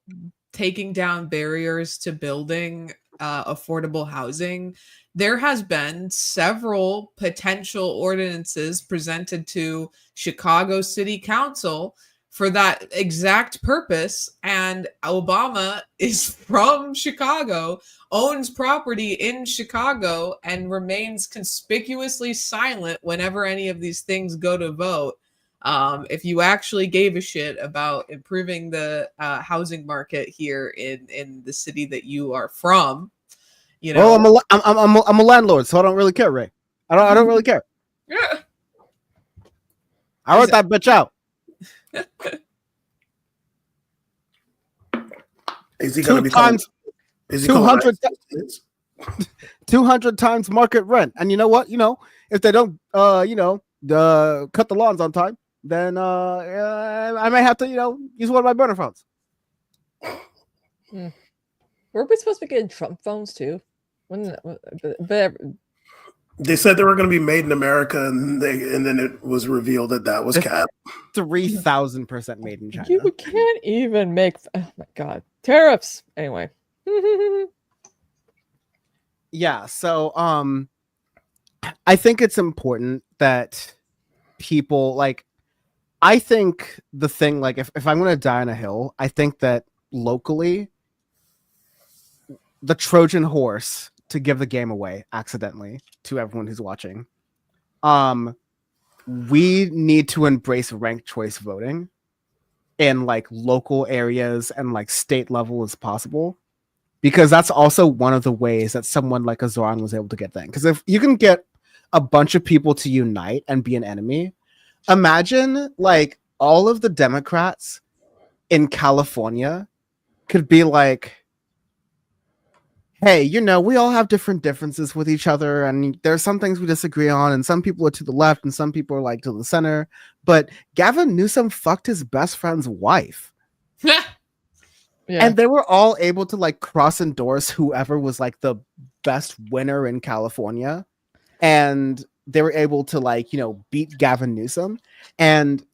taking down barriers to building affordable housing, there has been several potential ordinances presented to Chicago City Council for that exact purpose. And Obama is from Chicago, owns property in Chicago, and remains conspicuously silent whenever any of these things go to vote. If you actually gave a shit about improving the housing market here in the city that you are from, you know. Well, I'm a landlord, so I don't really care, Ray. I don't really care. Yeah. I wrote that bitch out. Is he going to be 200 times market rent? And you know what? You know, if they don't, cut the lawns on time, then I may have to, use one of my burner phones. Were we supposed to be getting Trump phones too? But they said they were going to be made in America, and then it was revealed that was cap. 3,000% made in China. You can't even make. Oh my god, tariffs. Anyway. Yeah. So, I think it's important that people like. I think the thing, like, if I'm going to die on a hill, I think that locally, the Trojan horse to give the game away accidentally to everyone who's watching, we need to embrace ranked choice voting in like local areas and like state level as possible, because that's also one of the ways that someone like a Zoran was able to get that. Because if you can get a bunch of people to unite and be an enemy, imagine like all of the Democrats in California could be like, hey, we all have different differences with each other, and there's some things we disagree on, and some people are to the left and some people are like to the center, but Gavin Newsom fucked his best friend's wife. Yeah. And they were all able to like cross endorse whoever was like the best winner in California, and they were able to like, beat Gavin Newsom. And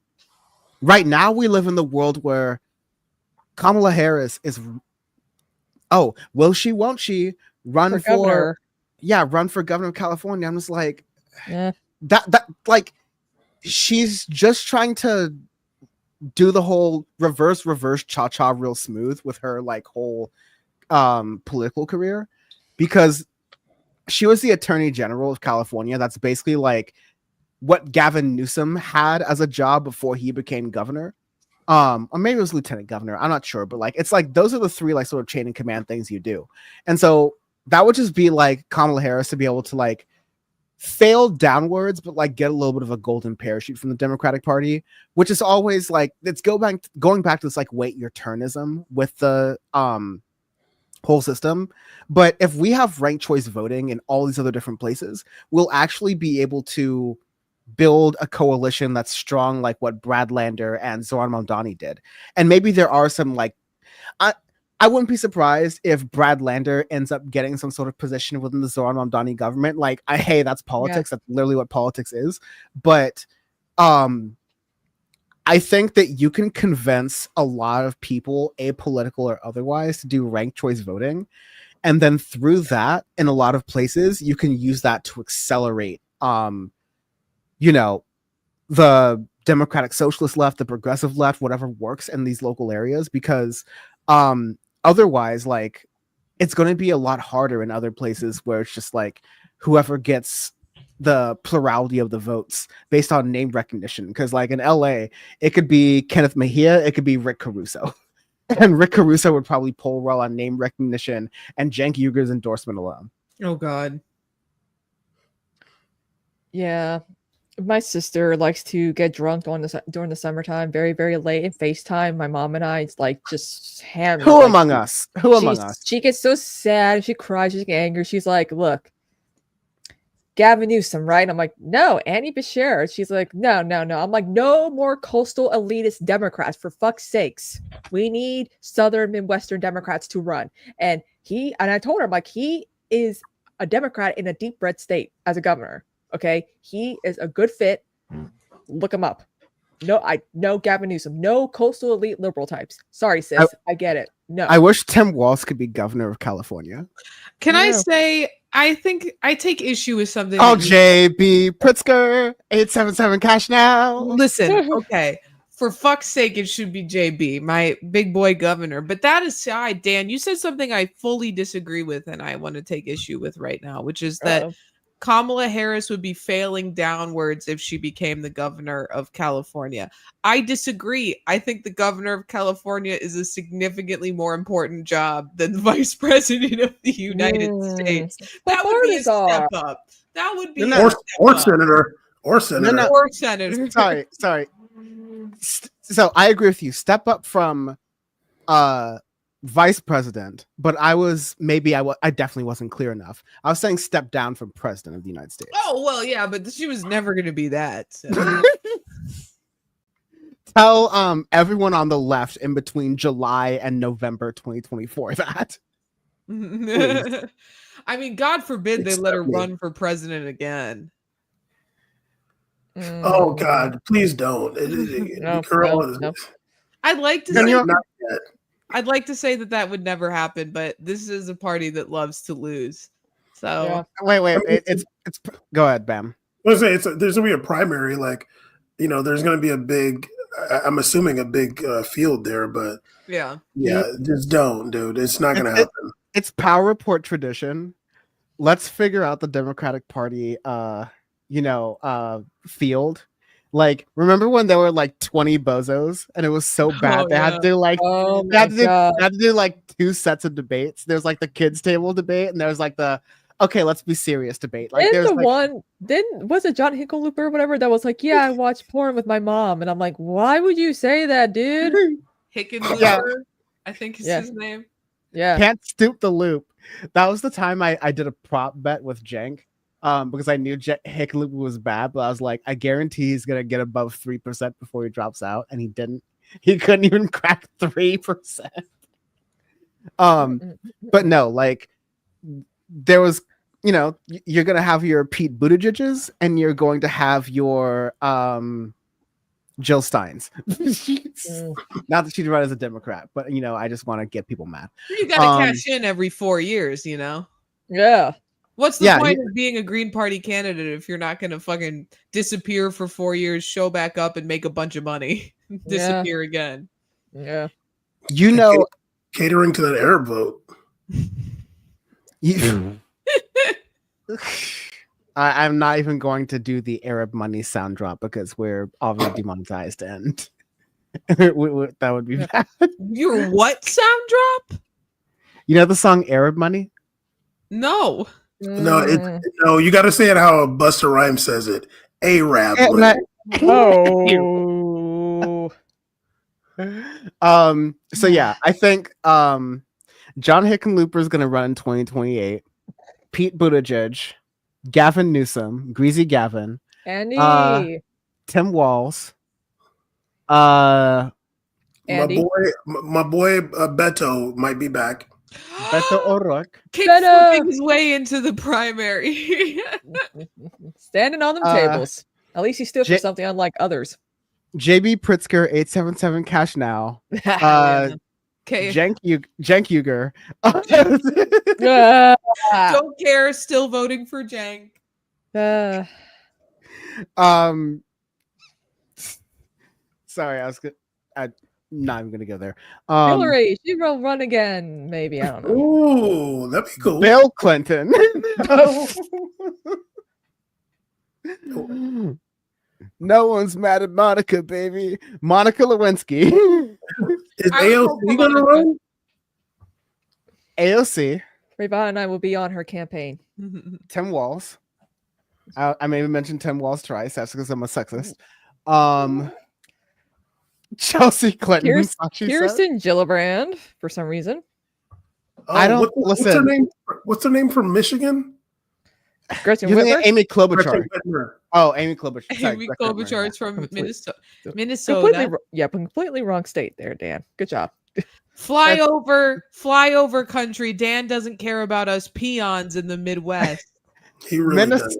right now we live in the world where Kamala Harris is, will she, won't she run for governor of California? I'm just like, that like she's just trying to do the whole reverse cha-cha real smooth with her like whole political career, because she was the attorney general of California. That's basically like what Gavin Newsom had as a job before he became governor. Or maybe it was lieutenant governor, I'm not sure, but like it's like those are the three like sort of chain of command things you do. And so that would just be like Kamala Harris to be able to like fail downwards, but like get a little bit of a golden parachute from the Democratic Party, which is always like it's going back to this like wait your turnism with the whole system. But if we have ranked choice voting in all these other different places, we'll actually be able to build a coalition that's strong, like what Brad Lander and Zoran Mamdani did. And maybe there are some like I wouldn't be surprised if Brad Lander ends up getting some sort of position within the Zoran Mamdani government. Like, hey, that's politics. Yeah. That's literally what politics is. But I think that you can convince a lot of people, apolitical or otherwise, to do ranked choice voting. And then through that, in a lot of places, you can use that to accelerate, you know, the Democratic Socialist left, the progressive left, whatever works in these local areas, because otherwise, like, it's going to be a lot harder in other places where it's just like whoever gets the plurality of the votes based on name recognition. Because like in LA, it could be Kenneth Mejia, it could be Rick Caruso. And Rick Caruso would probably poll well on name recognition and Cenk Uyghur's endorsement alone. Oh, God. Yeah. My sister likes to get drunk during the summertime, very, very late, and FaceTime my mom and I. It's like just hammered. Who among us? Who among us? She gets so sad. She cries. She gets angry. She's like, look, Gavin Newsom, right? I'm like, no, Annie Beshear. She's like, no. I'm like, no more coastal elitist Democrats, for fuck's sakes. We need Southern Midwestern Democrats to run. And I told her, I'm like, he is a Democrat in a deep red state as a governor. Okay, he is a good fit. Look him up. No Gavin Newsom. No coastal elite liberal types. Sorry, sis. I get it. No. I wish Tim Walz could be governor of California. Can I say, I think I take issue with something. Oh, JB Pritzker, 877 cash now. Listen, okay. For fuck's sake, it should be JB, my big boy governor. But that aside, Dan, you said something I fully disagree with and I want to take issue with right now, which is that Kamala Harris would be failing downwards if she became the governor of California. I disagree. I think the governor of California is a significantly more important job than the vice president of the United States. That would be a step up. That would be or senator. Or senator. Or senator. Sorry. So I agree with you. Step up from vice president, but I definitely wasn't clear enough. I was saying step down from president of the United States. Oh, well, yeah, but she was never going to be that. So. Tell everyone on the left in between July and November 2024 that. I mean, God forbid they let her run for president again. Oh God, please don't. No. I'd like to say I'd like to say that would never happen, but this is a party that loves to lose. So wait, it's go ahead, Bam. I was gonna say there's gonna be a primary, like, you know, there's gonna be a big, I'm assuming a big field there, but yeah, just don't, dude. It's not gonna happen. It's Power Report tradition. Let's figure out the Democratic Party field. Like, remember when there were like 20 bozos and it was so bad? They had to do like they had to do like 2 sets of debates. There's like the kids table debate and there's like the okay, let's be serious debate. Like there's was it John Hickenlooper or whatever that was like, yeah, I watch porn with my mom, and I'm like, why would you say that, dude? Hickenlooper, I think is his name. Yeah, can't stoop the loop. That was the time I did a prop bet with Cenk. Because I knew Hickenlooper was bad, but I was like, I guarantee he's gonna get above 3% before he drops out, and he didn't. He couldn't even crack 3%. But no, like there was, you're gonna have your Pete Buttigieg's, and you're going to have your Jill Steins. Not that she'd run as a Democrat, but I just want to get people mad. You gotta cash in every 4 years, Yeah. What's the point of being a Green Party candidate if you're not going to fucking disappear for 4 years, show back up, and make a bunch of money, disappear again? Yeah. You know, catering to that Arab vote. I'm not even going to do the Arab money sound drop because we're already demonetized, and that would be bad. Your what sound drop? You know the song Arab Money? No. No, you got to say it how Busta Rhymes says it. Arab. Oh. So yeah, I think John Hickenlooper is going to run in 2028. Pete Buttigieg, Gavin Newsom, Greasy Gavin, Andy, Tim Walz, my boy Beto might be back. Beto O'Rourke. Kick his way into the primary. Standing on them tables. At least he stood for something unlike others. JB Pritzker, 877 Cash Now. Cenk Uygur. Don't care, still voting for Cenk. Sorry, I'm not even gonna go there. Hillary, she will run again, maybe. I don't know. Ooh, that'd be cool. Bill Clinton. No one's mad at Monica, baby. Monica Lewinsky. Is AOC gonna run? AOC. Rayyvana and I will be on her campaign. Tim Walz. I maybe mentioned Tim Walz twice. That's because I'm a sexist. Chelsea Clinton. Kirsten Gillibrand, for some reason. I don't listen. What's her name from Michigan? Gretchen Whitmer? Amy Klobuchar. Oh, Amy Klobuchar. Sorry, Amy Klobuchar is from Minnesota. Completely wrong state there, Dan. Good job. Fly over country. Dan doesn't care about us peons in the Midwest. He really does.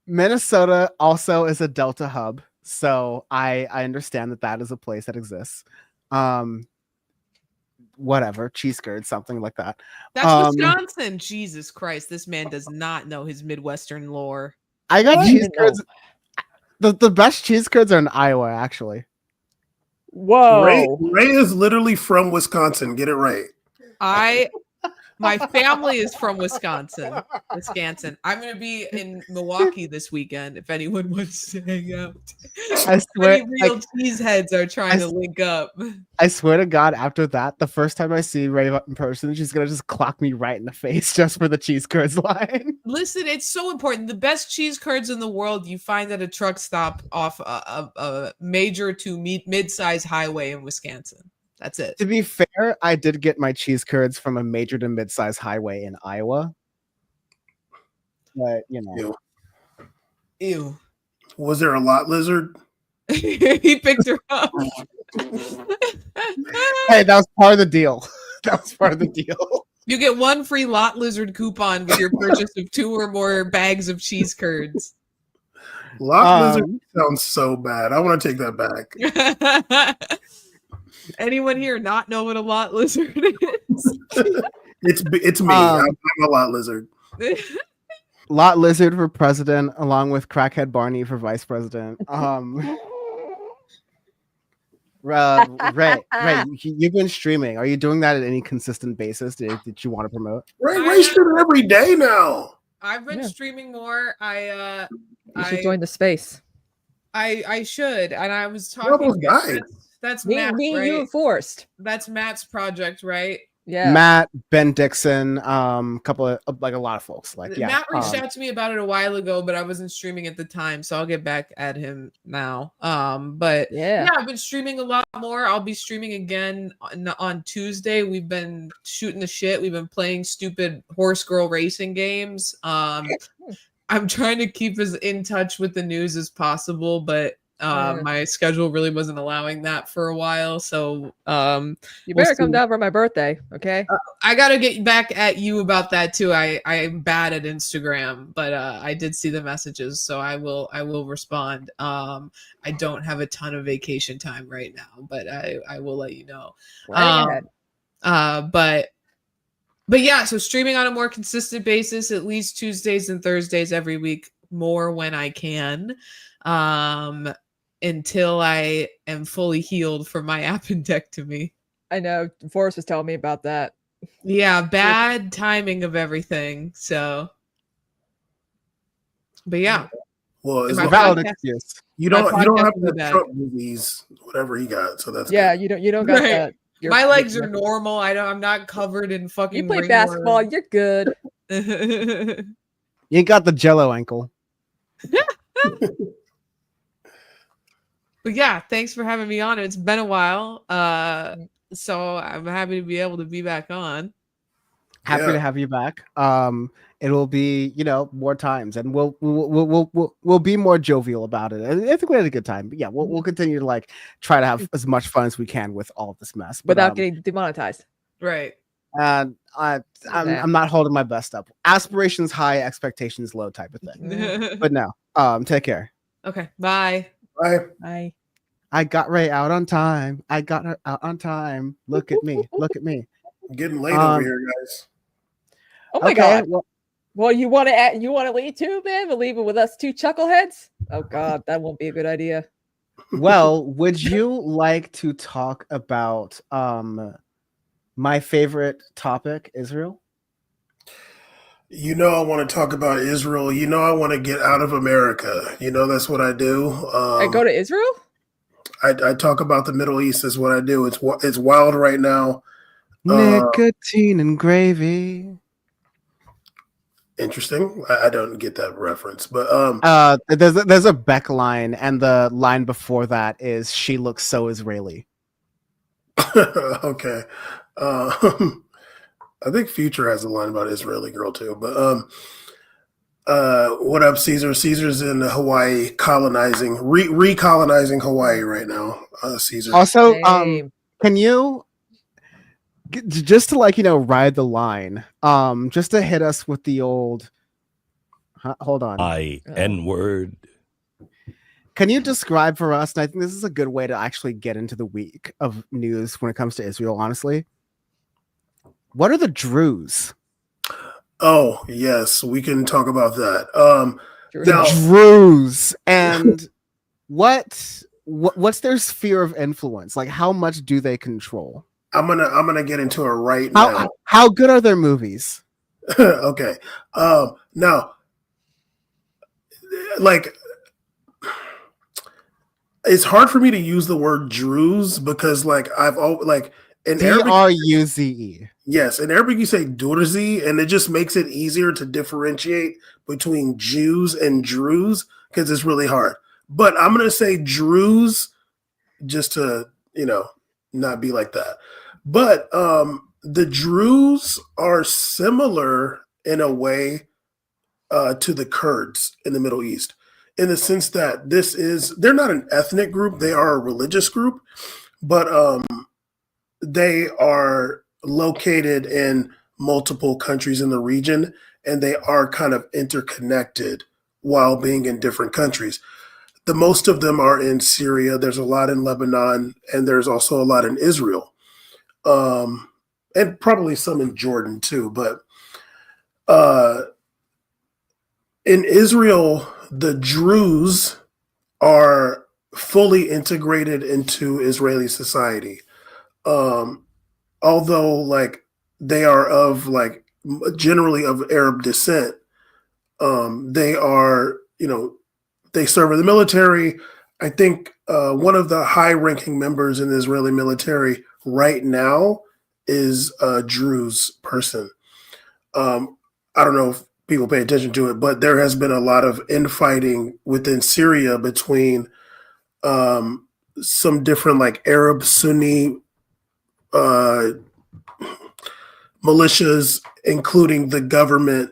Minnesota also is a Delta hub, so I understand that is a place that exists. Whatever, cheese curd, something like that. That's Wisconsin. Jesus Christ, this man does not know his Midwestern lore. I got cheese curds. The best cheese curds are in Iowa, actually. Whoa. Ray is literally from Wisconsin. Get it right. My family is from Wisconsin. I'm going to be in Milwaukee this weekend if anyone wants to hang out. I swear, real cheeseheads are trying to link up. I swear to God, after that, the first time I see Ray in person, she's going to just clock me right in the face just for the cheese curds line. Listen, it's so important. The best cheese curds in the world you find at a truck stop off a major to mid-size highway in Wisconsin. That's it. To be fair, I did get my cheese curds from a major to mid-size highway in Iowa. But, you know. Ew. Was there a lot lizard? He picked her up. Hey, that was part of the deal. You get one free lot lizard coupon with your purchase of 2 or more bags of cheese curds. Lot lizard sounds so bad. I want to take that back. Anyone here not know what a lot lizard is? It's me. I'm a lot lizard. Lot lizard for president, along with crackhead Barney for vice president. Ray, you've been streaming. Are you doing that at any consistent basis that you want to promote? Ray streaming every day now. I've been streaming more. You should join the space. I should, and I was talking. That's Matt, right? You enforced. That's Matt's project, right? Yeah. Matt, Ben Dixon, couple of a lot of folks. Matt reached out to me about it a while ago, but I wasn't streaming at the time, so I'll get back at him now. But yeah, I've been streaming a lot more. I'll be streaming again on Tuesday. We've been shooting the shit. We've been playing stupid horse girl racing games. I'm trying to keep as in touch with the news as possible, but my schedule really wasn't allowing that for a while. So you better come down for my birthday, okay? I gotta get back at you about that too. I'm bad at Instagram, but I did see the messages, so I will respond. I don't have a ton of vacation time right now, but I will let you know. But But yeah, so streaming on a more consistent basis, at least Tuesdays and Thursdays every week, more when I can, until I am fully healed from my appendectomy. I know. Forrest was telling me about that. Yeah, bad timing of everything. So, but yeah. Well, it's My valid podcast- excuse. You my don't podcast have will be the back. Trump movies, whatever he got. So that's Yeah, good. you don't got Right. that. My legs are normal. I'm not covered in fucking. You play ringworm. basketball, you're good. But You ain't got the Jello ankle. yeah, thanks for having me on. It's been a while. So I'm happy to be able to be back on. Happy to have you back. It will be, more times, and we'll be more jovial about it. I think we had a good time. But yeah, we'll continue to try to have as much fun as we can with all of this mess, without getting demonetized. Right. And I'm not holding my best up. Aspirations high, expectations low, type of thing. But no, take care. Okay, bye. Bye. I got Ray out on time. I got her out on time. Look at me. Look at me. I'm getting late over here, guys. Oh my god. Well, you want to leave too, man? We'll leave it with us two chuckleheads? Oh god, that won't be a good idea. Well, would you like to talk about my favorite topic, Israel? I want to talk about Israel. I want to get out of America. That's what I do. I go to Israel? I talk about the Middle East is what I do. It's wild right now. Nicotine and gravy. Interesting. I don't get that reference, but there's a Beck line, and the line before that is "She looks so Israeli." Okay. I think Future has a line about Israeli girl too, but what up, Caesar? Caesar's in Hawaii, colonizing, recolonizing Hawaii right now. Caesar. Also, can you just to ride the line, just to hit us with the old? Hold on. N-word. Can you describe for us? And I think this is a good way to actually get into the week of news when it comes to Israel. Honestly, what are the Druze? Oh yes, we can talk about that. The Druze, and what's their sphere of influence? Like, how much do they control? I'm gonna get into it right now. How good are their movies? Okay. Now, it's hard for me to use the word Druze because I've always in Arabic, Druze. Yes, in Arabic you say Durzi, and it just makes it easier to differentiate between Jews and Druze because it's really hard. But I'm gonna say Druze just to not be like that. But the Druze are similar in a way to the Kurds in the Middle East, in the sense that they're not an ethnic group, they are a religious group, but they are located in multiple countries in the region, and they are kind of interconnected while being in different countries. The most of them are in Syria, there's a lot in Lebanon, and there's also a lot in Israel. And probably some in Jordan too, but in Israel, the Druze are fully integrated into Israeli society. Although they are generally of Arab descent, they are, they serve in the military. I think one of the high-ranking members in the Israeli military right now is a Druze person. I don't know if people pay attention to it, but there has been a lot of infighting within Syria between some different Arab Sunni militias, including the government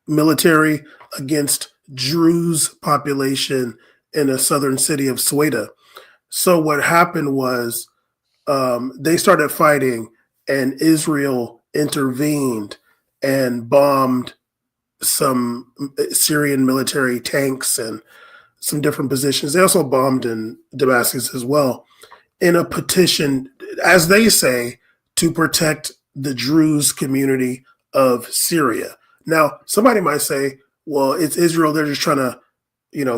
military, against Druze population in a southern city of Sweda. So what happened was they started fighting, and Israel intervened and bombed some Syrian military tanks and some different positions. They also bombed in Damascus as well, in a petition, as they say, to protect the Druze community of Syria. Now, somebody might say, well, it's Israel. They're just trying to,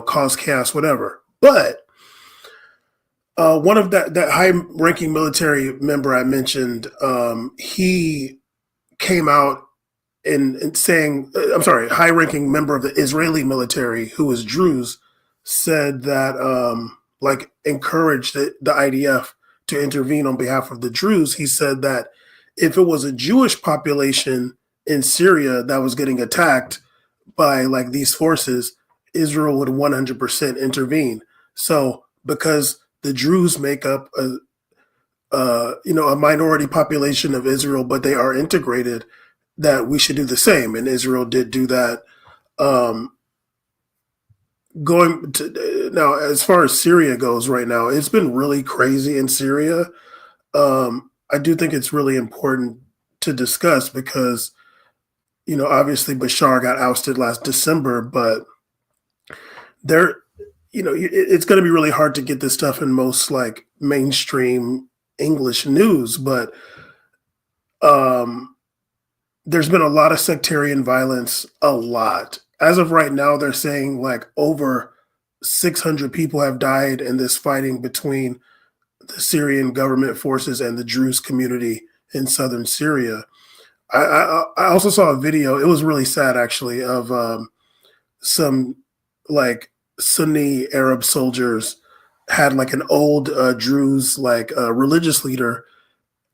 cause chaos, whatever. But one of that high-ranking military member I mentioned, he came out and saying, I'm sorry, high-ranking member of the Israeli military who was Druze said that, encouraged the IDF to intervene on behalf of the Druze. He said that if it was a Jewish population in Syria that was getting attacked by these forces, Israel would 100% intervene. So because the Druze make up a minority population of Israel, but they are integrated, that we should do the same. And Israel did do that. Going to now, as far as Syria goes right now, it's been really crazy in Syria. I do think it's really important to discuss because, obviously Bashar got ousted last December, but it's going to be really hard to get this stuff in most mainstream English news, but there's been a lot of sectarian violence, a lot. As of right now, they're saying over 600 people have died in this fighting between the Syrian government forces and the Druze community in southern Syria. I also saw a video. It was really sad, actually, of some Sunni Arab soldiers had an old Druze religious leader,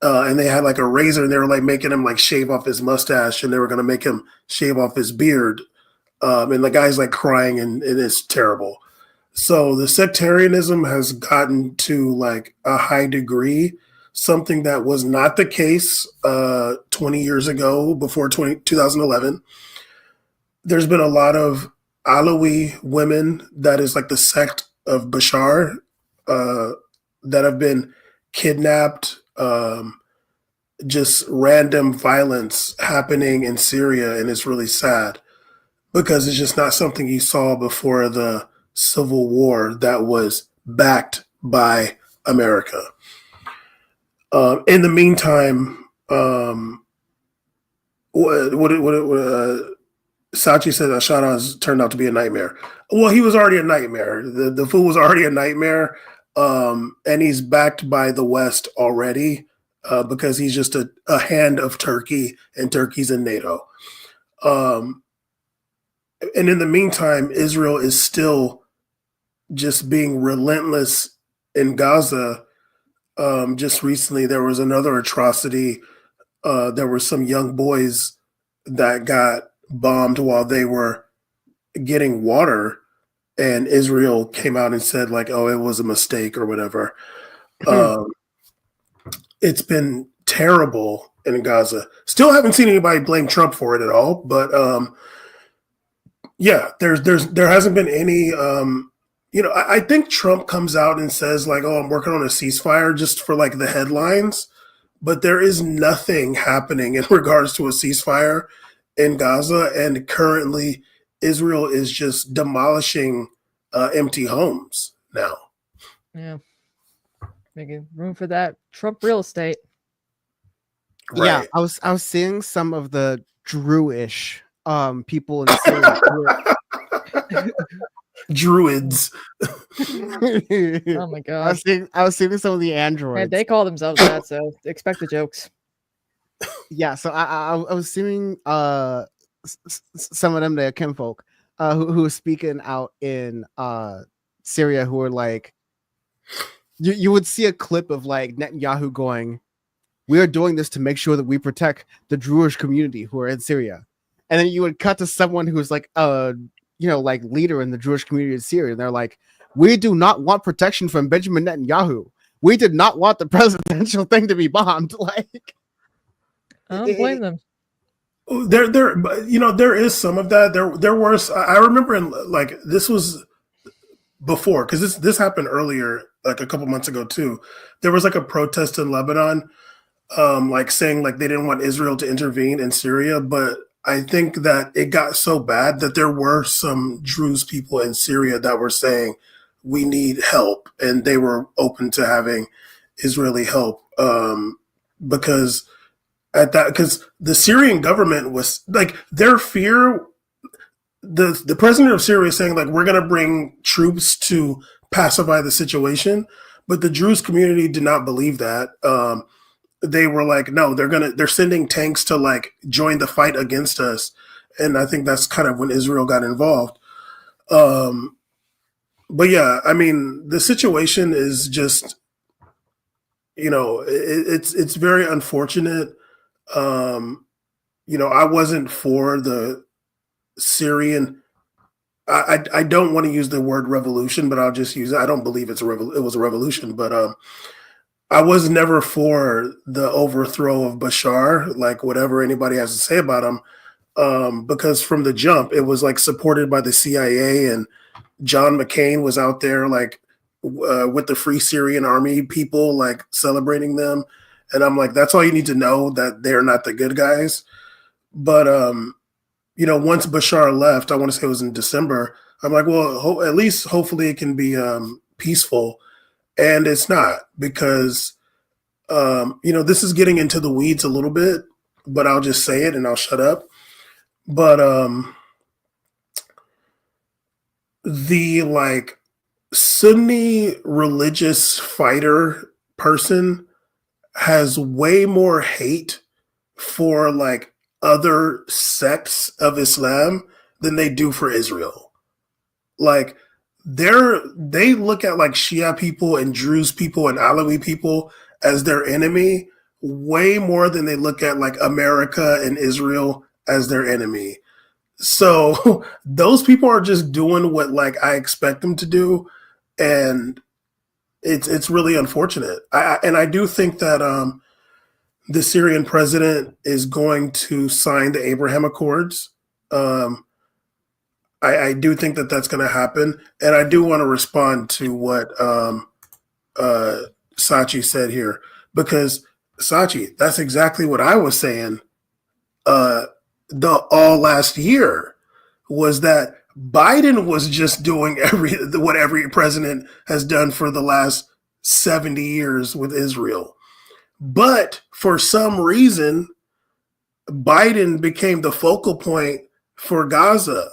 and they had a razor, and they were making him shave off his mustache, and they were going to make him shave off his beard. And the guy's crying, and it's terrible. So the sectarianism has gotten to a high degree, something that was not the case 20 years ago, before 2011. There's been a lot of Alawi women, that is the sect of Bashar, that have been kidnapped, just random violence happening in Syria, and it's really sad because it's just not something you saw before the Civil War that was backed by America. In the meantime, Sachi said that Shahraz turned out to be a nightmare. Well, he was already a nightmare. The fool was already a nightmare, and he's backed by the West already because he's just a hand of Turkey, and Turkey's in NATO. And in the meantime, Israel is still just being relentless in Gaza. Just recently, there was another atrocity. There were some young boys that got bombed while they were getting water, and Israel came out and said oh, it was a mistake or whatever. It's been terrible in Gaza. Still haven't seen anybody blame Trump for it at all, but yeah, there hasn't been any. I think Trump comes out and says oh, I'm working on a ceasefire just for the headlines, but there is nothing happening in regards to a ceasefire in Gaza, and currently Israel is just demolishing empty homes now. Yeah, making room for that Trump real estate. Right. Yeah, I was seeing some of the Druish people in Syria. Druids. Oh my god! I was seeing some of the androids. Yeah, they call themselves that, so expect the jokes. Yeah, so I was seeing some of them there, kinfolk, who were speaking out in Syria, who were you would see a clip of Netanyahu going, "We are doing this to make sure that we protect the Jewish community who are in Syria," and then you would cut to someone who's leader in the Jewish community in Syria, and they're "We do not want protection from Benjamin Netanyahu. We did not want the presidential thing to be bombed." I don't blame them. There is some of that. There were. I remember in this was before, because this happened earlier, a couple months ago too. There was a protest in Lebanon, saying they didn't want Israel to intervene in Syria, but I think that it got so bad that there were some Druze people in Syria that were saying we need help, and they were open to having Israeli help because at that, because the Syrian government was like, their fear. The president of Syria is saying like, we're going to bring troops to pacify the situation, but the Druze community did not believe that. They were like, no, they're sending tanks to like join the fight against us, and I think that's kind of when Israel got involved. But yeah, I mean, the situation is just, it's very unfortunate. I wasn't for the Syrian. I don't want to use the word revolution, but I'll just use it. I don't believe it was a revolution, but I was never for the overthrow of Bashar, like whatever anybody has to say about him, because from the jump, it was like supported by the CIA, and John McCain was out there like with the Free Syrian Army people, like celebrating them. And I'm like, that's all you need to know, that they're not the good guys. But, once Bashar left, I want to say it was in December, I'm like, well, at least hopefully it can be peaceful. And it's not, because, this is getting into the weeds a little bit, but I'll just say it and I'll shut up. But the like Sunni religious fighter person has way more hate for like other sects of Islam than they do for Israel. Like they look at like Shia people and Druze people and Alawi people as their enemy way more than they look at like America and Israel as their enemy. So those people are just doing what like I expect them to do, and it's really unfortunate. I do think that the Syrian president is going to sign the Abraham Accords. I do think that that's going to happen, and I do want to respond to what Sachi said here, because Sachi, that's exactly what I was saying. The all last year was that Biden was just doing what every president has done for the last 70 years with Israel. But for some reason, Biden became the focal point for Gaza.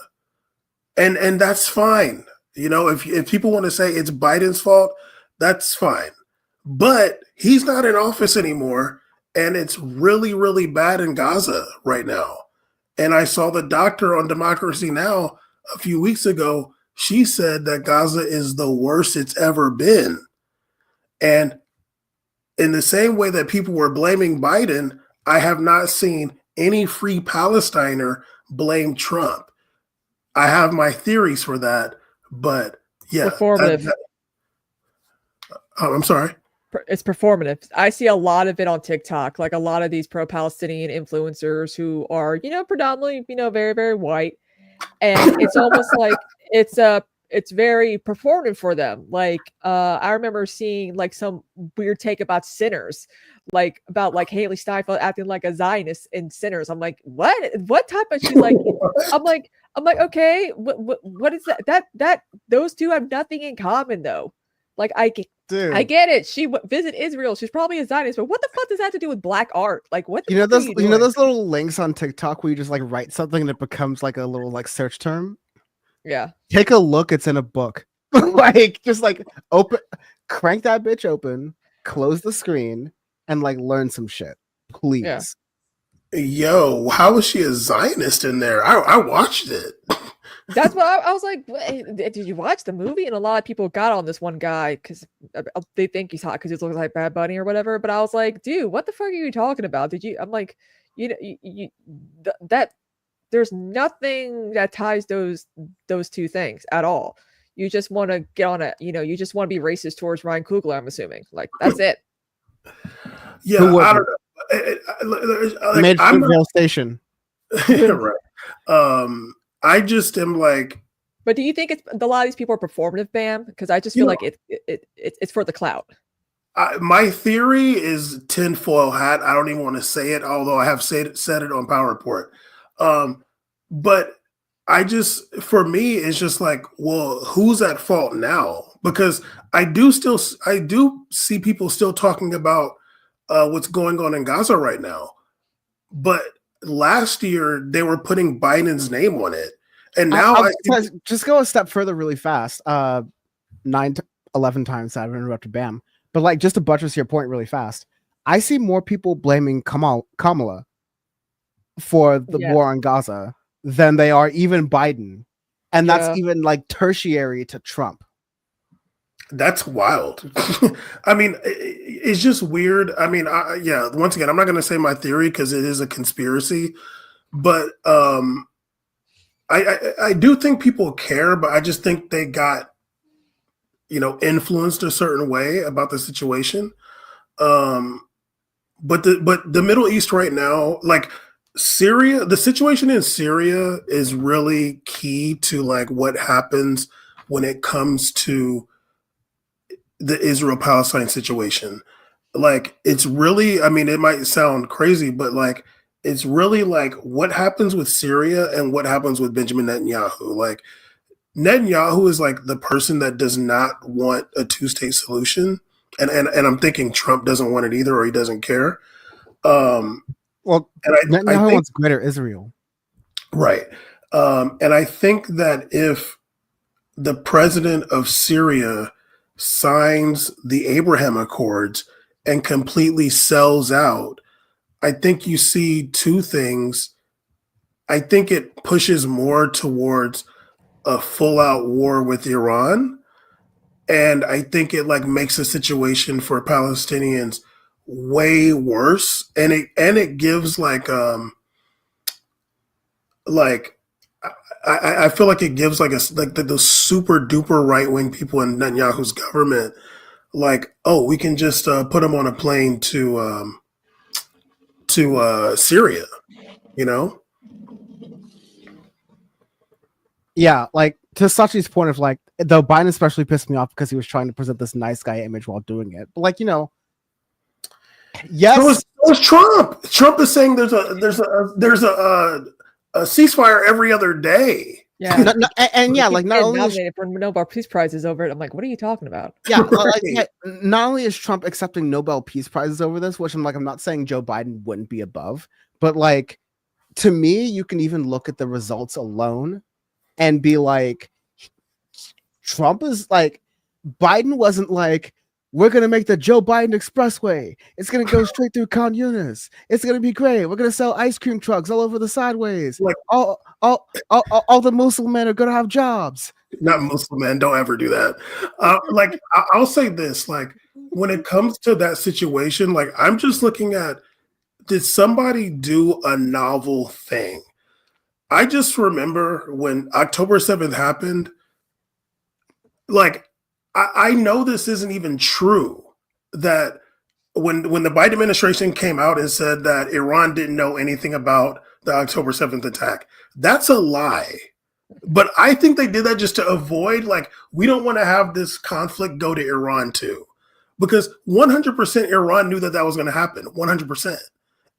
And that's fine. If people want to say it's Biden's fault, that's fine. But he's not in office anymore, and it's really, really bad in Gaza right now. And I saw the doctor on Democracy Now! A few weeks ago. She said that Gaza is the worst it's ever been. And in the same way that people were blaming Biden, I have not seen any free Palestiner blame Trump. I have my theories for that, but yeah. Performative. I'm sorry. It's performative. I see a lot of it on TikTok, like a lot of these pro-Palestinian influencers who are, predominantly, very, very white. And it's almost like it's very performative for them. Like I remember seeing like some weird take about Sinners, like about like Haley Steinfeld acting like a Zionist in Sinners. I'm like, what type of, she's like, I'm like, okay, what is that? That those two have nothing in common though. Like I get it. She visit Israel. She's probably a Zionist, but what the fuck does that have to do with black art? Like what? Those little links on TikTok where you just like write something and it becomes like a little like search term. Yeah. Take a look. It's in a book. Like just like crank that bitch open, close the screen, and like learn some shit, please. Yeah. Yo, how is she a Zionist in there? I watched it. That's what I was like. Did you watch the movie? And a lot of people got on this one guy because they think he's hot because he looks like Bad Bunny or whatever. But I was like, dude, what the fuck are you talking about? I'm like, that there's nothing that ties those two things at all. You just want to get on it. You just want to be racist towards Ryan Coogler. I'm assuming like that's it. Yeah, I don't know. Made Fruitvale Station. Right. I just am like. But do you think a lot of these people are performative, Bam? Because I just feel like it's for the clout. My theory is tinfoil hat. I don't even want to say it, although I have said it on Power Report. But for me, it's just like, well, who's at fault now? Because I do see people still talking about what's going on in Gaza right now. but last year they were putting Biden's name on it, and now just go a step further really fast. 11 times I've interrupted Bam, but like just to buttress your point really fast, I see more people blaming Kamala for the war on Gaza than they are even Biden, and that's even like tertiary to Trump. That's wild. I mean, it's just weird. I mean, once again, I'm not going to say my theory because it is a conspiracy, but I do think people care, but I just think they got, influenced a certain way about the situation. But the Middle East right now, like Syria, the situation in Syria is really key to like what happens when it comes to the Israel-Palestine situation. Like, it's really, I mean, it might sound crazy, but like, it's really like what happens with Syria and what happens with Benjamin Netanyahu. Like, Netanyahu is like the person that does not want a two-state solution. And I'm thinking Trump doesn't want it either, or he doesn't care. Well, Netanyahu I think, wants greater Israel. Right. And I think that if the president of Syria signs the Abraham Accords and completely sells out, I think you see two things. I think it pushes more towards a full-out war with Iran, and I think it like makes the situation for Palestinians way worse, and it gives like I feel like it gives like the super duper right wing people in Netanyahu's government, like, oh, we can just put them on a plane to Syria, Yeah, like to Sachi's point of like, though Biden especially pissed me off because he was trying to present this nice guy image while doing it. But like, yes, so is Trump. Trump is saying there's a ceasefire every other day. Yeah, like not only nominated for Nobel Peace Prizes over it. I'm like, what are you talking about? Yeah, not only is Trump accepting Nobel Peace Prizes over this, which I'm not saying Joe Biden wouldn't be above, but like to me, you can even look at the results alone and be like, Trump is like, Biden wasn't like, we're going to make the Joe Biden Expressway. It's going to go straight through Khan Yunis. It's going to be great. We're going to sell ice cream trucks all over the sideways. Like all the Muslim men are going to have jobs. Not Muslim men. Don't ever do that. Like, I'll say this, like, when it comes to that situation, like, I'm just looking at, did somebody do a novel thing? I just remember when October 7th happened, like, I know this isn't even true, that when the Biden administration came out and said that Iran didn't know anything about the October 7th attack, that's a lie. But I think they did that just to avoid, like, we don't want to have this conflict go to Iran too. Because 100% Iran knew that was going to happen, 100%.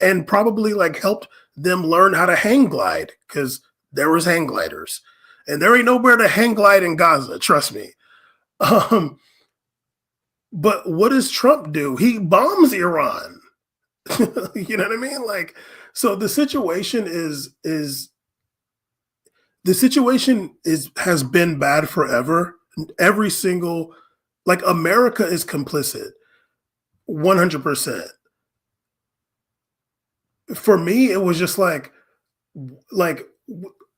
And probably like helped them learn how to hang glide, because there was hang gliders. And there ain't nowhere to hang glide in Gaza, trust me. But what does Trump do? He bombs Iran. You know what I mean? Like, so the situation has been bad forever. Every single, like, America is complicit 100%. For me, it was just like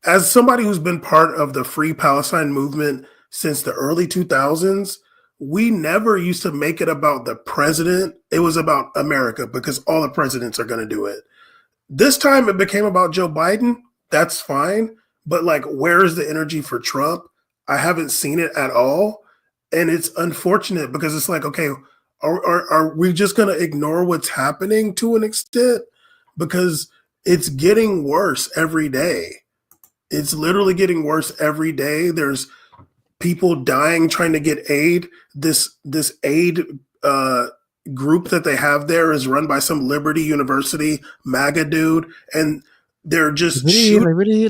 as somebody who's been part of the Free Palestine movement since the early 2000s, we never used to make it about the president. It was about America, because all the presidents are going to do it. This time it became about Joe Biden. That's fine. But like, where's the energy for Trump? I haven't seen it at all. And it's unfortunate, because it's like, okay, are we just going to ignore what's happening to an extent? Because it's getting worse every day. It's literally getting worse every day. There's people dying trying to get aid. This aid group that they have there is run by some Liberty University MAGA dude, and they're just liberty.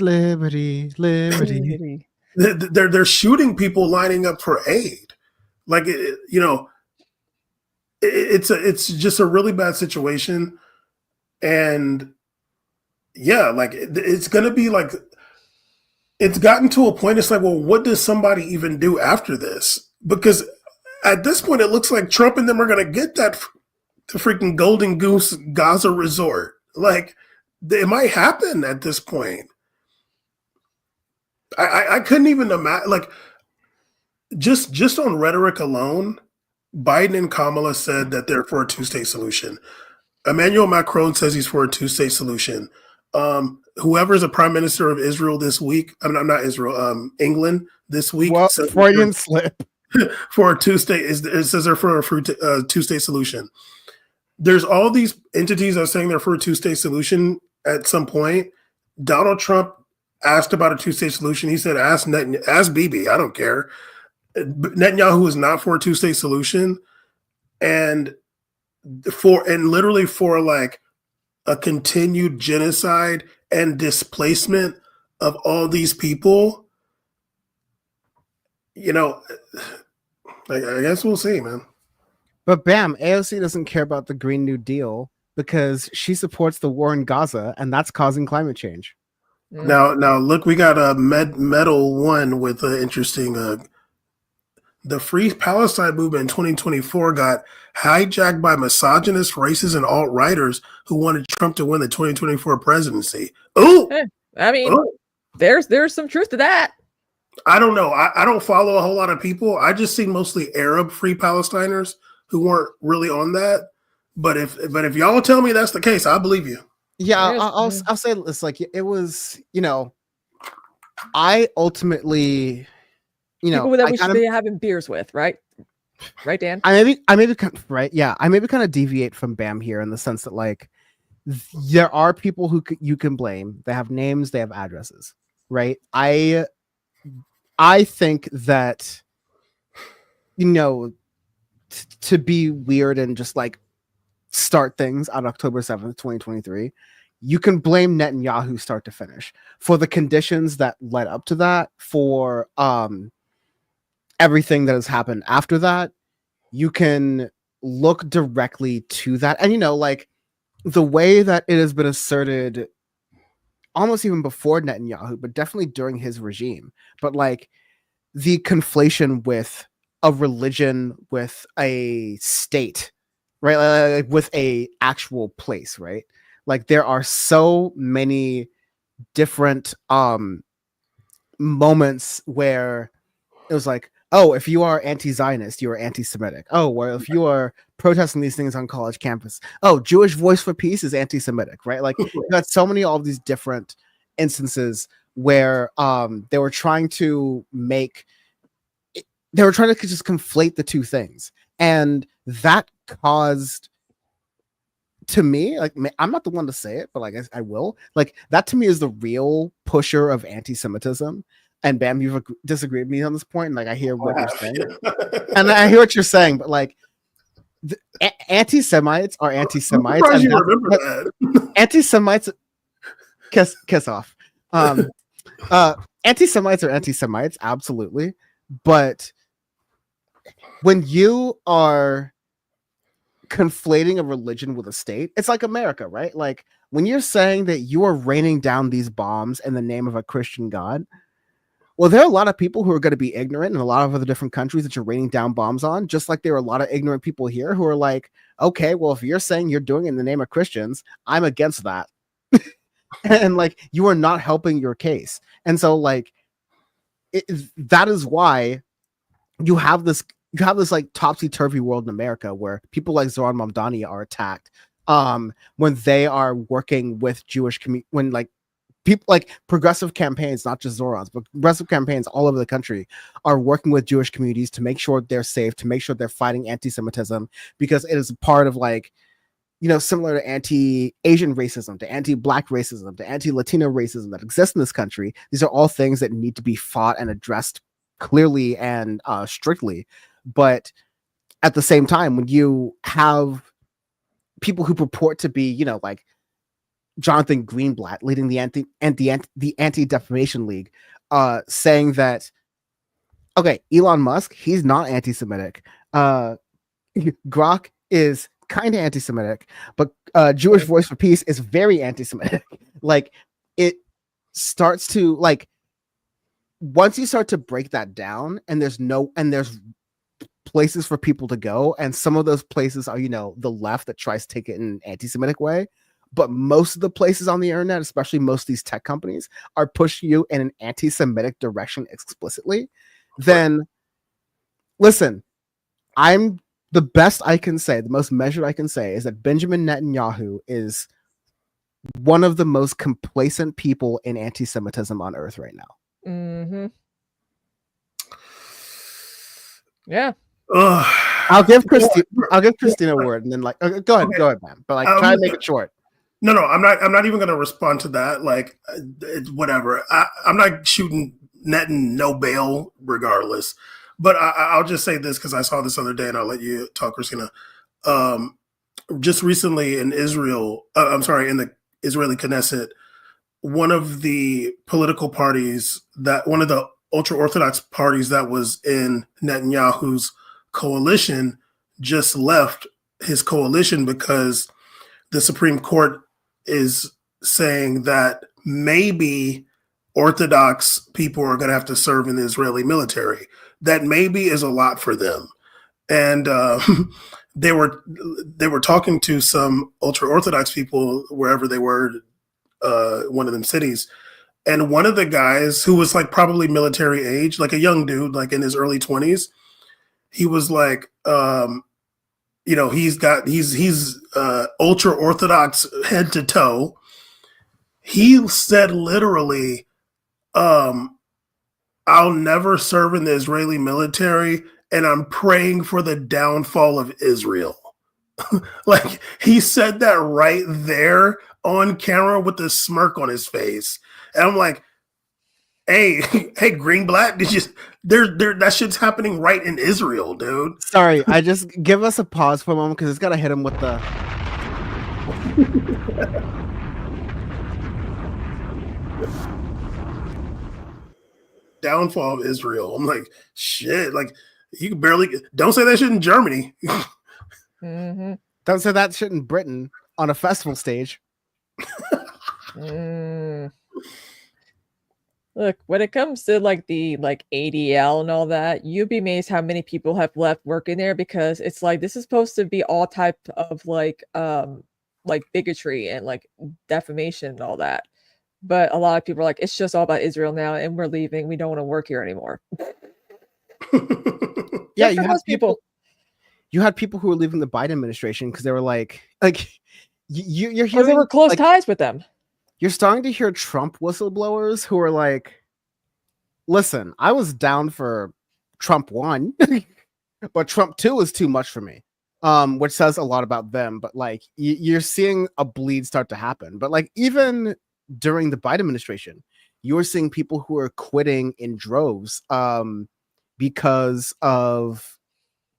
They're shooting people lining up for aid. Like, it's just a really bad situation. And yeah, like it's gonna be like it's gotten to a point. It's like, well, what does somebody even do after this? Because at this point, it looks like Trump and them are gonna get the freaking Golden Goose Gaza resort. Like it might happen at this point. I couldn't even imagine. Like just on rhetoric alone, Biden and Kamala said that they're for a two-state solution. Emmanuel Macron says he's for a two-state solution. Whoever's the prime minister of Israel this week, I'm not Israel, England this week. Well, Freudian slip. For a two-state, it says they're for a two-state solution. There's all these entities that are saying they're for a two-state solution at some point. Donald Trump asked about a two-state solution. He said, ask Bibi, I don't care. Netanyahu is not for a two-state solution. And literally for like a continued genocide and displacement of all these people, you know, I guess we'll see, man. But bam, AOC doesn't care about the Green New Deal because she supports the war in Gaza, and that's causing climate change. Now look, we got a Medal 1 with an interesting. The Free Palestine movement in 2024 got hijacked by misogynist, racist, and alt-righters who wanted Trump to win the 2024 presidency. Oh, I mean, there's some truth to that. I don't know. I don't follow a whole lot of people. I just see mostly Arab Free Palestiners who weren't really on that. But if y'all tell me that's the case, I believe you. Yeah, I'll say it's like it was. You know, I ultimately, you know, people that we should be having beers with, right? Right, Dan? I maybe right. Yeah, I maybe kind of deviate from Bam here in the sense that like there are people who you can blame. They have names, they have addresses, right? I think that, you know, to be weird and just like start things on October 7th, 2023, you can blame Netanyahu start to finish for the conditions that led up to that, for everything that has happened after that. You can look directly to that. And, you know, like the way that it has been asserted almost even before Netanyahu, but definitely during his regime, but like the conflation with a religion, with a state, right? Like with a actual place, right? Like there are so many different moments where it was like, oh, if you are anti-Zionist, you are anti-Semitic. Oh, well, if you are protesting these things on college campus, oh, Jewish Voice for Peace is anti-Semitic, right? Like you got so many all of these different instances where they were trying to just conflate the two things, and that caused, to me, like, I'm not the one to say it, but like I will, like that to me is the real pusher of anti-Semitism. And Bam, you've disagreed with me on this point, and like I hear what you're saying, and I hear what you're saying, but like anti-Semites are anti-Semites. I'm surprised you remember that. Anti-Semites, kiss off. Anti-Semites are anti-Semites, absolutely, but when you are conflating a religion with a state, it's like America, right? Like when you're saying that you are raining down these bombs in the name of a Christian God, well, there are a lot of people who are going to be ignorant in a lot of other different countries that you're raining down bombs on, just like there are a lot of ignorant people here who are like, okay, well, if you're saying you're doing it in the name of Christians, I'm against that. And like, you are not helping your case. And so like, that is why you have this like topsy-turvy world in America where people like Zoran Mamdani are attacked when they are working with Jewish community, when like people like progressive campaigns, not just Zorans, but progressive campaigns all over the country are working with Jewish communities to make sure they're safe, to make sure they're fighting anti-Semitism, because it is a part of like, you know, similar to anti-Asian racism, to anti-Black racism, to anti-Latino racism that exists in this country. These are all things that need to be fought and addressed clearly and strictly. But at the same time, when you have people who purport to be, you know, like Jonathan Greenblatt leading the Anti-Defamation League, saying that, okay, Elon Musk, he's not anti-Semitic. Grok is kind of anti-Semitic, but Jewish Voice for Peace is very anti-Semitic. Like it starts to like once you start to break that down, and there's places for people to go, and some of those places are the left that tries to take it in an anti-Semitic way, but most of the places on the internet, especially most of these tech companies, are pushing you in an anti-Semitic direction explicitly. Then listen, the best I can say, the most measured I can say, is that Benjamin Netanyahu is one of the most complacent people in anti-Semitism on earth right now. Mm-hmm. Yeah. I'll give Kristina a word, and then go ahead, man. But try to make it short. No, I'm not even going to respond to that. Like, whatever. I'm not shooting Netan no bail, regardless. But I'll just say this because I saw this other day, and I'll let you talk, Kristina. Just recently in Israel, in the Israeli Knesset, one of the political parties one of the ultra-Orthodox parties that was in Netanyahu's coalition just left his coalition because the Supreme Court is saying that maybe Orthodox people are going to have to serve in the Israeli military. That maybe is a lot for them. And they were talking to some ultra-Orthodox people wherever they were, one of them cities. And one of the guys who was like probably military age, like a young dude, like in his early 20s, he was like, he's ultra Orthodox head to toe. He said literally, I'll never serve in the Israeli military, and I'm praying for the downfall of Israel. Like he said that right there on camera with the smirk on his face. And I'm like, hey, Greenblatt, did you that shit's happening right in Israel, dude. Sorry, I just give us a pause for a moment because it's gotta hit him with the downfall of Israel. I'm like, shit, like you can barely don't say that shit in Germany. Mm-hmm. Don't say that shit in Britain on a festival stage. Look, when it comes to the ADL and all that, you'd be amazed how many people have left working there because it's like this is supposed to be all type of bigotry and defamation and all that. But a lot of people are like, it's just all about Israel now, and we're leaving. We don't want to work here anymore. Yeah, you have people. You had people who were leaving the Biden administration because they were like you're hearing they were close ties with them. You're starting to hear Trump whistleblowers who are like, listen, I was down for Trump 1, but Trump 2 is too much for me. Which says a lot about them. But you're seeing a bleed start to happen. But even during the Biden administration, you were seeing people who are quitting in droves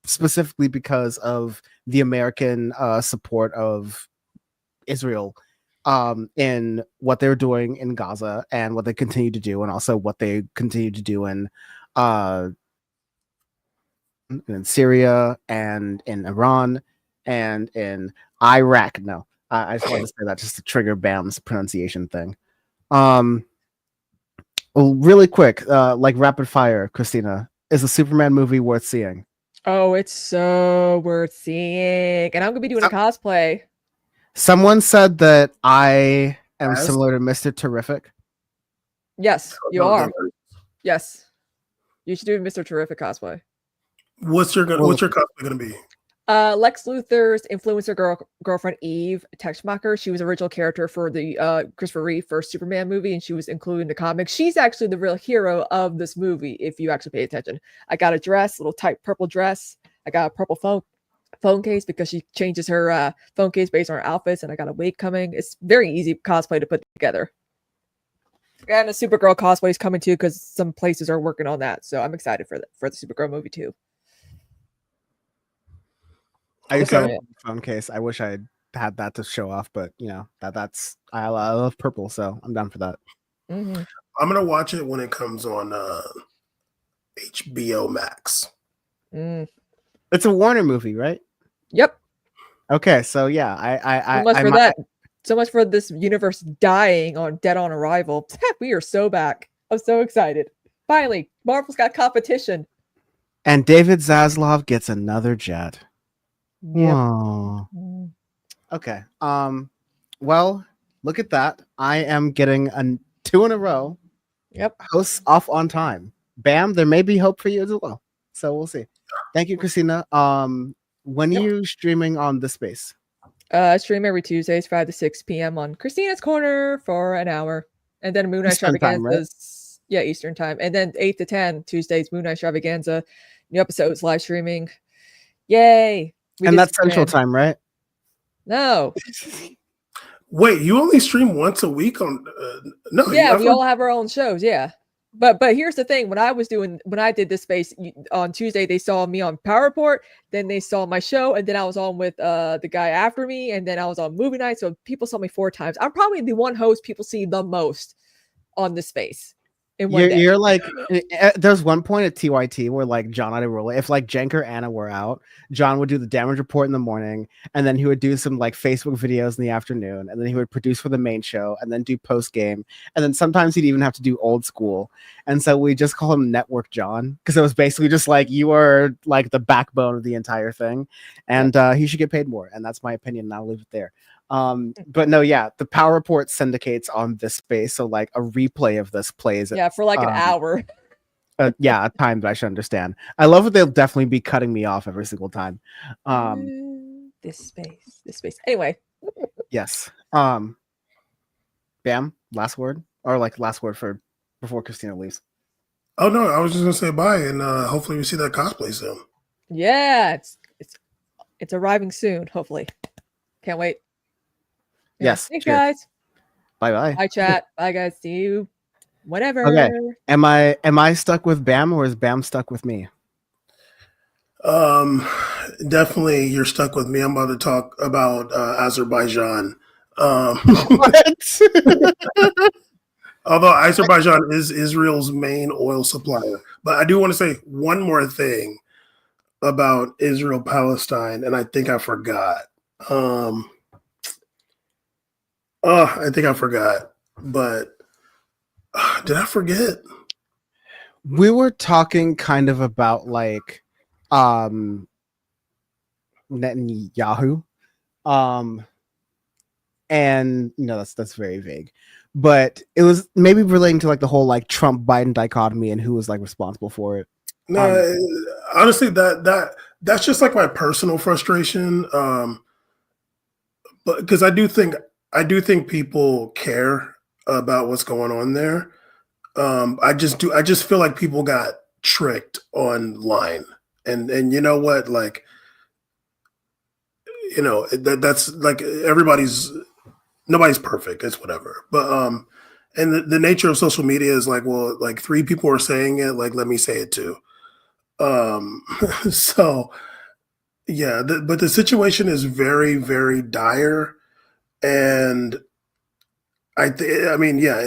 specifically because of the American support of Israel in what they're doing in Gaza and what they continue to do, and also what they continue to do in Syria and in Iran and in Iraq. No, I just wanted to say that just to trigger Bam's pronunciation thing. Well, really quick, rapid fire, Kristina, is a Superman movie worth seeing? Oh, it's so worth seeing, and I'm gonna be doing a cosplay. Someone said that I am similar to Mr. Terrific. Yes, you are. Yes, you should do a Mr. Terrific cosplay. What's your cosplay gonna be? Lex Luthor's influencer girlfriend Eve Teschmacher. She was the original character for the Christopher Reeve first Superman movie, and she was included in the comics. She's actually the real hero of this movie, if you actually pay attention. I got a dress, little tight purple dress. I got a purple phone case because she changes her phone case based on her outfits, and I got a wig coming. It's very easy cosplay to put together. And a Supergirl cosplay is coming too because some places are working on that, so I'm excited for the Supergirl movie too. I used to have a phone case. I wish I had that to show off, but that's I love purple, so I'm down for that. Mm-hmm. I'm gonna watch it when it comes on HBO Max. It's a Warner movie, right? Yep. Okay, so yeah, So much I for might, that. So much for this universe dying on Dead on Arrival. We are so back. I'm so excited. Finally, Marvel's got competition. and David Zaslav gets another jet. Yep. Whoa. Okay. Well, look at that. I am getting 2 in a row. Yep. Hosts off on time. Bam, there may be hope for you as well. So we'll see. Thank you, Kristina. When are you streaming on this space? Stream every Tuesdays, 5 to 6 p.m. on Christina's Corner for an hour. And then Moon Eye Eastern time, right? Extravaganza's, yeah, Eastern time. And then 8 to 10 Tuesdays, Moon Eye Extravaganza. New episodes live streaming. Yay. And that's Central time, right? No. Wait, you only stream once a week on? No. Yeah, we all have our own shows. Yeah. But here's the thing: when I did this space on Tuesday, they saw me on PowerPort, then they saw my show, and then I was on with the guy after me, and then I was on movie night. So people saw me 4 times. I'm probably the one host people see the most on this space. You're like, there's one point at TYT where like John had to roll it. If like Jenk or Anna were out, John would do the damage report in the morning, and then he would do some like Facebook videos in the afternoon, and then he would produce for the main show, and then do post game, and then sometimes he'd even have to do old school. And so we just call him Network John because it was basically just like you are like the backbone of the entire thing, and he should get paid more. And that's my opinion. And I'll leave it there. But no, yeah, the Power Report syndicates on this space, so like a replay of this plays. Yeah, for like an hour. Yeah, a time that I should understand. I love that they'll definitely be cutting me off every single time. This space. Anyway. Yes. Bam. Last word, or like last word for before Kristina leaves. Oh no, I was just gonna say bye, and hopefully we see that cosplay soon. Yeah, it's arriving soon. Hopefully, can't wait. Yes. Thanks, guys. Bye bye. Bye, chat. Bye, guys. See you. Whatever. Okay. Am I stuck with Bam, or is Bam stuck with me? Definitely you're stuck with me. I'm about to talk about Azerbaijan. What? Although Azerbaijan is Israel's main oil supplier. But I do want to say one more thing about Israel Palestine, and I think I forgot. I think I forgot, but did I forget? We were talking kind of about like Netanyahu. And you know that's very vague. But it was maybe relating to like the whole like Trump Biden dichotomy and who was like responsible for it. No, honestly, that's just like my personal frustration. But because I do think people care about what's going on there. I just feel like people got tricked online, and you know what, like, you know, that's like nobody's perfect. It's whatever. But and the nature of social media is like, well, like 3 people are saying it, like let me say it too. So yeah, but the situation is very, very dire, and I mean, yeah,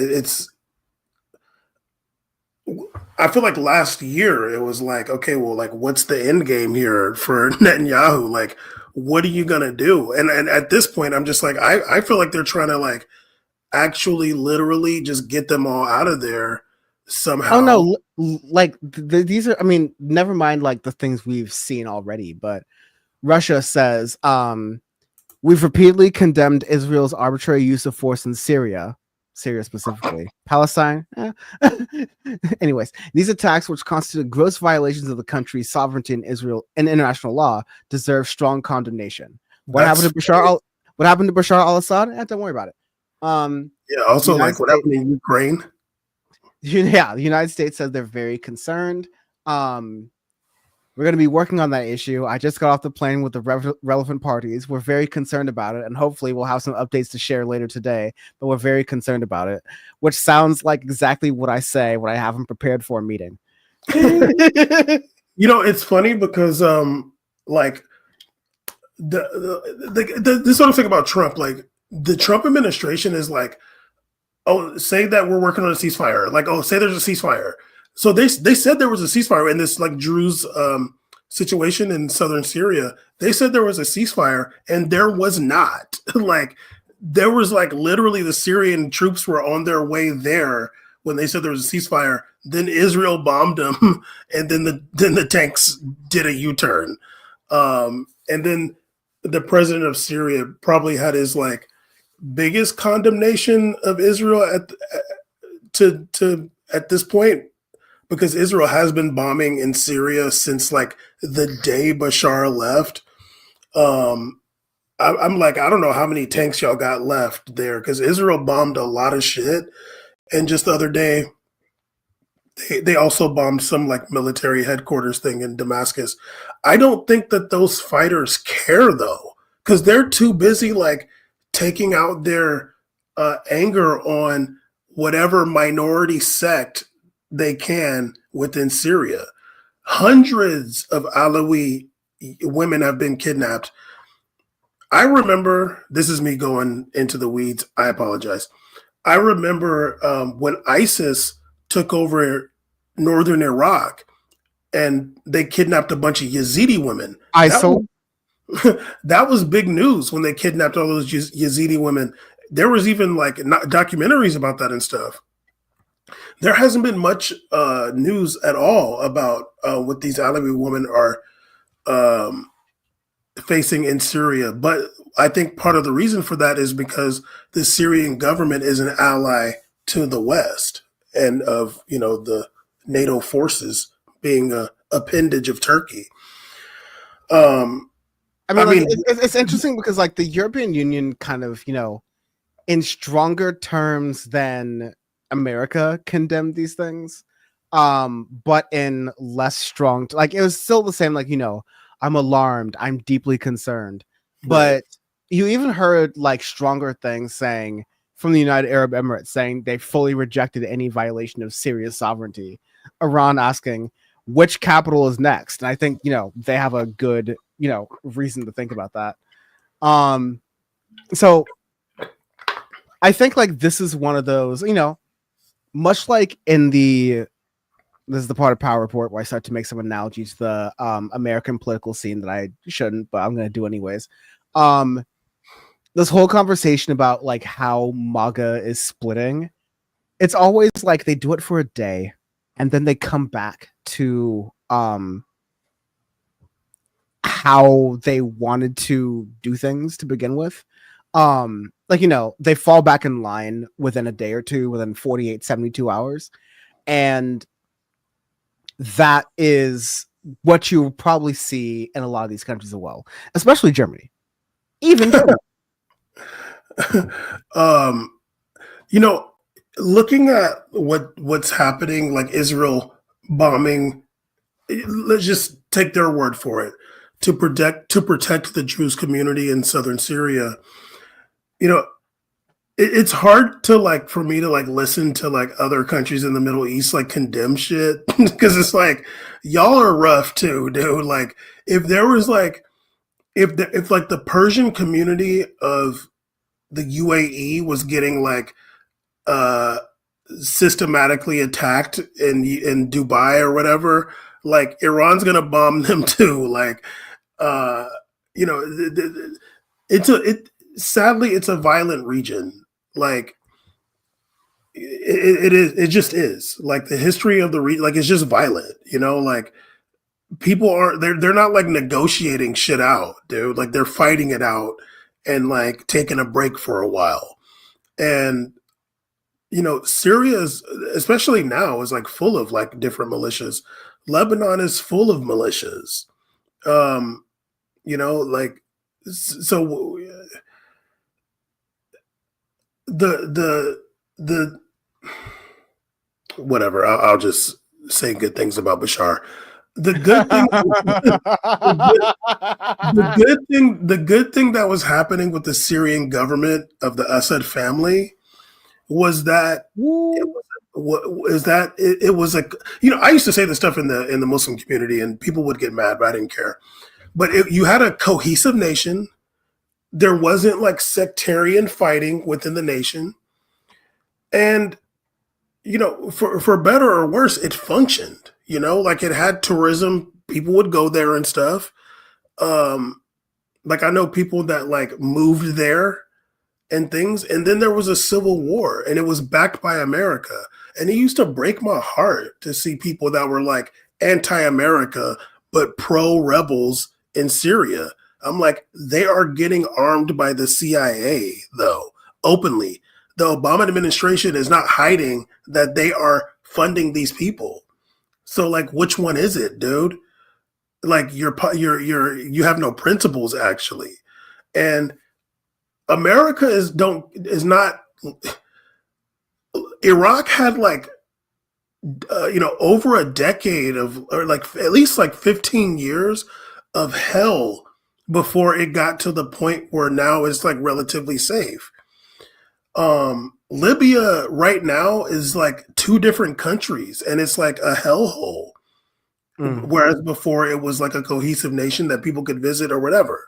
I feel like last year it was like, okay, well, like, what's the end game here for Netanyahu? Like, what are you gonna do? And at this point, I'm just like, I feel like they're trying to like actually, literally, just get them all out of there somehow. Oh no, like these are. I mean, never mind like the things we've seen already, but Russia says, we've repeatedly condemned Israel's arbitrary use of force in Syria specifically. Palestine. Anyways, these attacks, which constitute gross violations of the country's sovereignty in Israel and international law, deserve strong condemnation. What happened to Bashar al-Assad? Don't worry about it. Yeah. Also, like what happened in Ukraine. Yeah, the United States says they're very concerned. We're going to be working on that issue. I just got off the plane with the relevant parties. We're very concerned about it, and hopefully we'll have some updates to share later today, but we're very concerned about it, which sounds like exactly what I say when I haven't prepared for a meeting. You know, it's funny because like this sort of thing about Trump, like the Trump administration is like, oh, say that we're working on a ceasefire. Like, oh, say there's a ceasefire. So they said there was a ceasefire in this like Drew's situation in southern Syria, they said there was a ceasefire, and there was not. Like, there was like literally the Syrian troops were on their way there when they said there was a ceasefire. Then Israel bombed them, and then the tanks did a U-turn. And then the president of Syria probably had his like biggest condemnation of Israel at this point, because Israel has been bombing in Syria since like the day Bashar left. I'm like, I don't know how many tanks y'all got left there, because Israel bombed a lot of shit. And just the other day, they also bombed some like military headquarters thing in Damascus. I don't think that those fighters care though, because they're too busy like taking out their anger on whatever minority sect they can within Syria. Hundreds of Alawi women have been kidnapped. I remember, this is me going into the weeds, I apologize. I remember when ISIS took over northern Iraq and they kidnapped a bunch of Yazidi women. ISIL? That was big news when they kidnapped all those Yazidi women. There was even like documentaries about that and stuff. There hasn't been much news at all about what these Alawi women are facing in Syria. But I think part of the reason for that is because the Syrian government is an ally to the West, and of, you know, the NATO forces being a appendage of Turkey. I mean, it's interesting because like the European Union kind of, you know, in stronger terms than America condemned these things, but in less strong, like it was still the same, like, you know, I'm alarmed, I'm deeply concerned. But you even heard like stronger things saying from the United Arab Emirates saying they fully rejected any violation of Syria's sovereignty. Iran asking which capital is next. And I think, you know, they have a good, you know, reason to think about that. So I think like this is one of those, you know, much like in this is the part of Power Report where I start to make some analogies to the American political scene that I shouldn't, but I'm going to do anyways. This whole conversation about like how MAGA is splitting, it's always like they do it for a day and then they come back to how they wanted to do things to begin with. Like, you know, they fall back in line within a day or two, within 48, 72 hours. And that is what you probably see in a lot of these countries as well, especially Germany. Even Germany. You know, looking at what's happening, like Israel bombing, let's just take their word for it, to protect the Jewish community in southern Syria. You know, it's hard to like for me to like listen to like other countries in the Middle East like condemn shit, because it's like y'all are rough too, dude. Like if there was like if like the Persian community of the UAE was getting like systematically attacked in Dubai or whatever, like Iran's gonna bomb them too. Like you know, sadly it's a violent region. Like it just is. Like the history of the region, like it's just violent, you know, like people aren't, they're not like negotiating shit out, dude. Like they're fighting it out and like taking a break for a while. And you know, Syria is, especially now, is like full of like different militias. Lebanon is full of militias. You know, like so the whatever. I'll just say good things about Bashar. The good thing, the good thing that was happening with the Syrian government of the Assad family was that it was a, you know, I used to say this stuff in the Muslim community and people would get mad, but I didn't care. But you had a cohesive nation. There wasn't like sectarian fighting within the nation. And, you know, for better or worse, it functioned, you know, like it had tourism. people would go there and stuff. Like I know people that like moved there and things, and then there was a civil war, and it was backed by America. And it used to break my heart to see people that were like anti-America but pro-rebels in Syria. I'm like, they are getting armed by the CIA, though, openly. The Obama administration is not hiding that they are funding these people. So, like, which one is it, dude? Like, you have no principles, actually. And America is not. Iraq had like, over a decade of, or like at least like 15 years of hell before it got to the point where now it's like relatively safe. Libya right now is like two different countries, and it's like a hellhole. Whereas before it was like a cohesive nation that people could visit or whatever.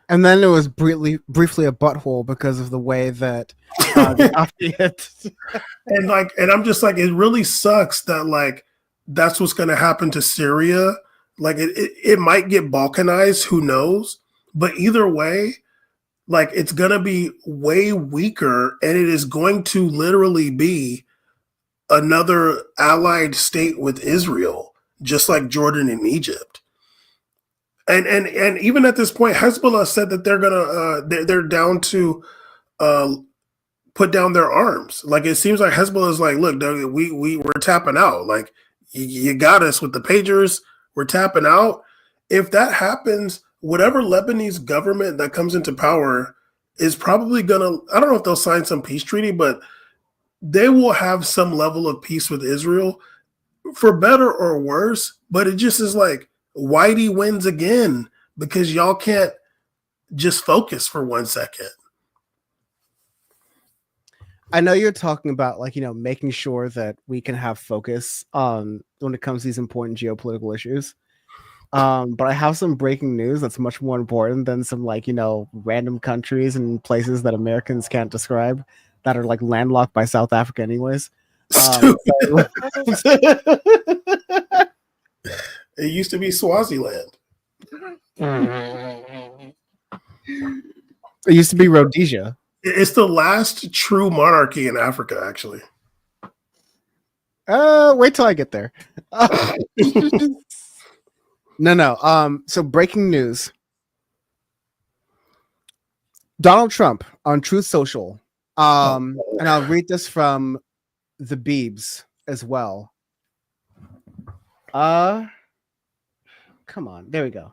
And then it was briefly a butthole because of the way that and I'm just like, it really sucks that like that's what's going to happen to Syria. Like it might get balkanized, who knows? But either way, like it's going to be way weaker, and it is going to literally be another allied state with Israel, just like Jordan and Egypt. And even at this point, Hezbollah said that they're down to put down their arms. Like it seems like Hezbollah is like, look, we're tapping out. Like you got us with the pagers. We're tapping out. If that happens, whatever Lebanese government that comes into power is probably gonna. I don't know if they'll sign some peace treaty, but they will have some level of peace with Israel, for better or worse. But it just is like, Whitey wins again because y'all can't just focus for 1 second. I know you're talking about like, making sure that we can have focus when it comes to these important geopolitical issues. But I have some breaking news that's much more important than some like, random countries and places that Americans can't describe that are like landlocked by South Africa anyways. It used to be Swaziland. It used to be Rhodesia. It's the last true monarchy in Africa, actually. Wait till I get there. No. So breaking news. Donald Trump on Truth Social. And I'll read this from the Beebs as well. Come on, there we go.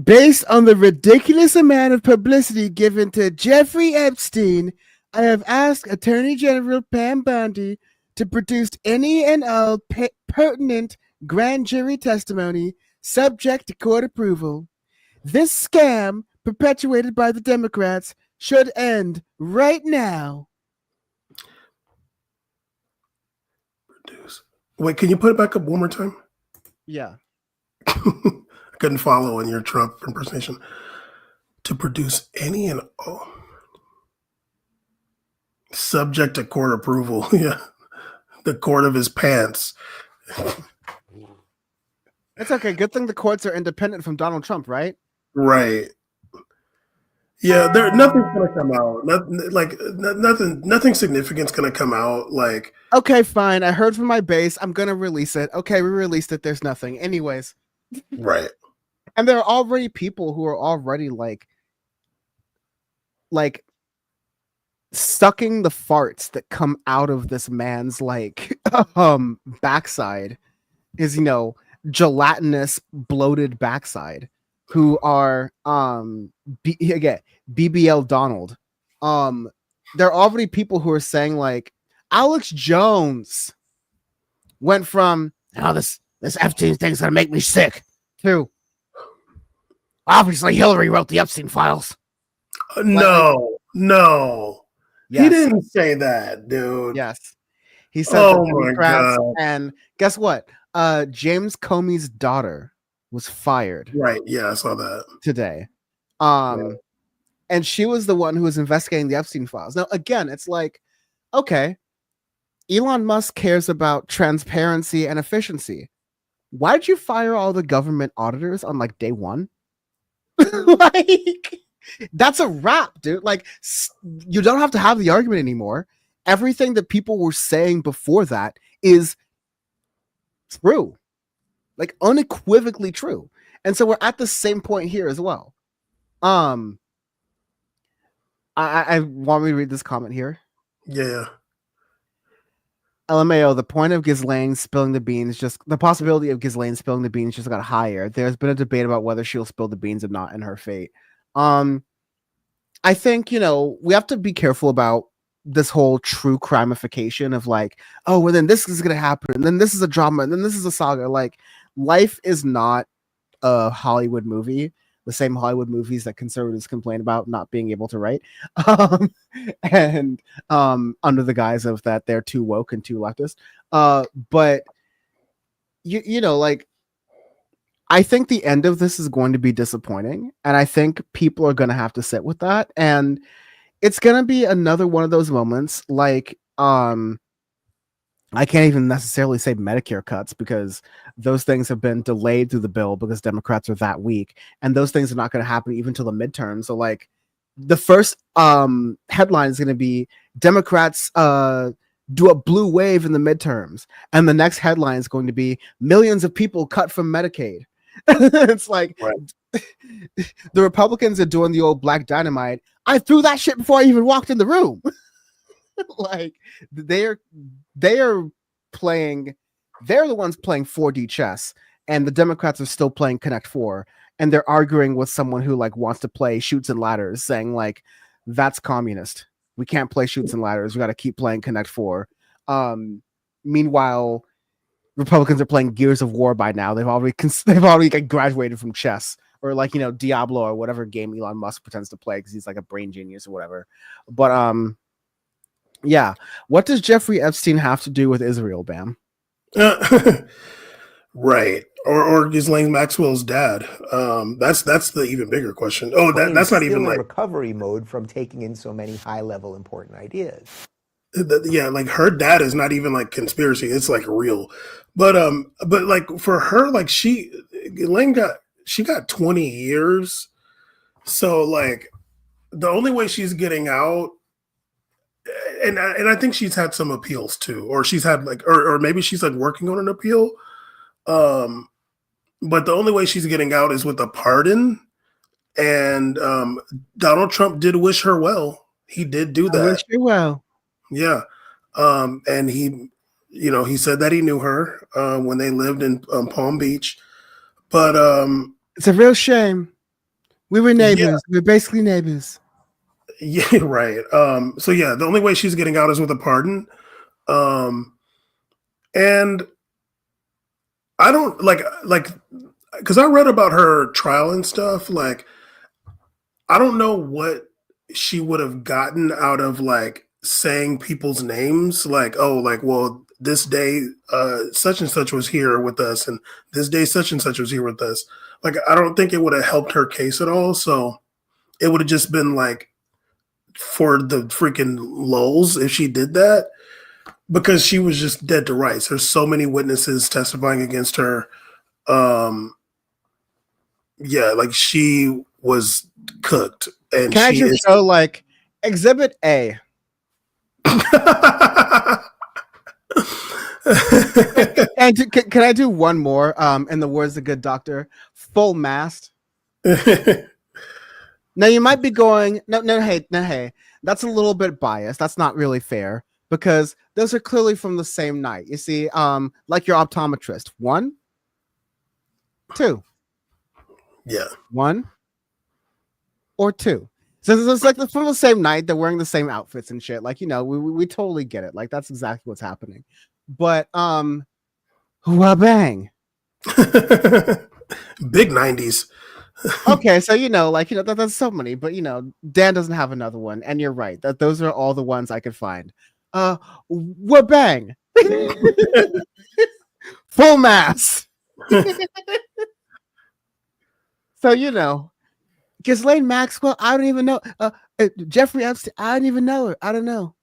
Based on the ridiculous amount of publicity given to Jeffrey Epstein, I have asked Attorney General Pam Bondi to produce any and all pertinent grand jury testimony subject to court approval. This scam, perpetuated by the Democrats, should end right now. Wait, can you put it back up one more time? Yeah. I couldn't follow in your Trump impersonation. To produce any and all subject to court approval. Yeah. The court of his pants. It's okay. Good thing the courts are independent from Donald Trump, right? Right. Yeah, nothing's gonna come out. Nothing significant's gonna come out. Like, okay, fine. I heard from my base. I'm gonna release it. Okay, we released it. There's nothing. Anyways. Right. And there are already people who are already like sucking the farts that come out of this man's like backside, is gelatinous bloated backside, who are BBL Donald. There are already people who are saying like Alex Jones went from this Epstein thing's gonna make me sick to obviously Hillary wrote the Epstein files. No. Yes. He didn't say that, dude. Yes. He said my God. And guess what? James Comey's daughter was fired. Right. Yeah, I saw that today. And she was the one who was investigating the Epstein files. Now, again, it's like, okay, Elon Musk cares about transparency and efficiency. why'd you fire all the government auditors on like day one? Like, that's a wrap, dude. Like, you don't have to have the argument anymore. Everything that people were saying before that is true, like unequivocally true. And so we're at the same point here as well. I want me to read this comment here. Yeah. LMAO, the point of Ghislaine spilling the beans, just the possibility of Ghislaine spilling the beans just got higher. There's been a debate about whether she'll spill the beans or not in her fate. I think, we have to be careful about this whole true crimification of like, oh, well, then this is going to happen. And then this is a drama. And then this is a saga. Like, life is not a Hollywood movie. The same Hollywood movies that conservatives complain about not being able to write, and under the guise of that they're too woke and too leftist. But like, I think the end of this is going to be disappointing, and I think people are going to have to sit with that, and it's going to be another one of those moments like I can't even necessarily say Medicare cuts because those things have been delayed through the bill because Democrats are that weak. And those things are not going to happen even till the midterms. So like the first headline is going to be Democrats do a blue wave in the midterms. And the next headline is going to be millions of people cut from Medicaid. It's like the Republicans are doing the old black dynamite. I threw that shit before I even walked in the room. Like they're the ones playing 4D chess, and the Democrats are still playing Connect 4, and they're arguing with someone who like wants to play Chutes and Ladders, saying like that's communist. We can't play Chutes and Ladders. We got to keep playing Connect 4. Meanwhile, Republicans are playing Gears of War by now. They've already graduated from chess or like Diablo or whatever game Elon Musk pretends to play because he's like a brain genius or whatever. But yeah. What does Jeffrey Epstein have to do with Israel, Bam? Right. Or Ghislaine Maxwell's dad. That's the even bigger question. Oh, that's not even like recovery mode from taking in so many high level important ideas. Yeah, like her dad is not even like conspiracy. It's like real. But like for her, like Ghislaine got 20 years. So like the only way she's getting out, and I think she's had some appeals too, or she's had like, or maybe she's like working on an appeal. But the only way she's getting out is with a pardon. And Donald Trump did wish her well. He did do that. I wish you well. Yeah. And he said that he knew her when they lived in Palm Beach. But it's a real shame. We were neighbors. Yeah. We're basically neighbors. Yeah, right. So yeah, the only way she's getting out is with a pardon. And I don't like because I read about her trial and stuff. Like, I don't know what she would have gotten out of like saying people's names. Like, oh, like, well, this day such and such was here with us, and this day such and such was here with us. Like, I don't think it would have helped her case at all. So it would have just been like for the freaking lulz if she did that, because she was just dead to rights. There's so many witnesses testifying against her. Yeah, like she was cooked. And can I just show like Exhibit A? And can I do one more? In the words of good doctor, full mast. Now you might be going, no, hey, that's a little bit biased. That's not really fair because those are clearly from the same night. You see, like your optometrist, 1, 2, yeah, 1 or 2. So it's like from the same night. They're wearing the same outfits and shit. Like, we totally get it. Like, that's exactly what's happening. But bang. Big 90s. Okay, so that's so many, but Dan doesn't have another one, and you're right that those are all the ones I could find. Bang. Full mass. So Ghislaine Maxwell, I don't even know. Jeffrey Epstein, I don't even know her. I don't know.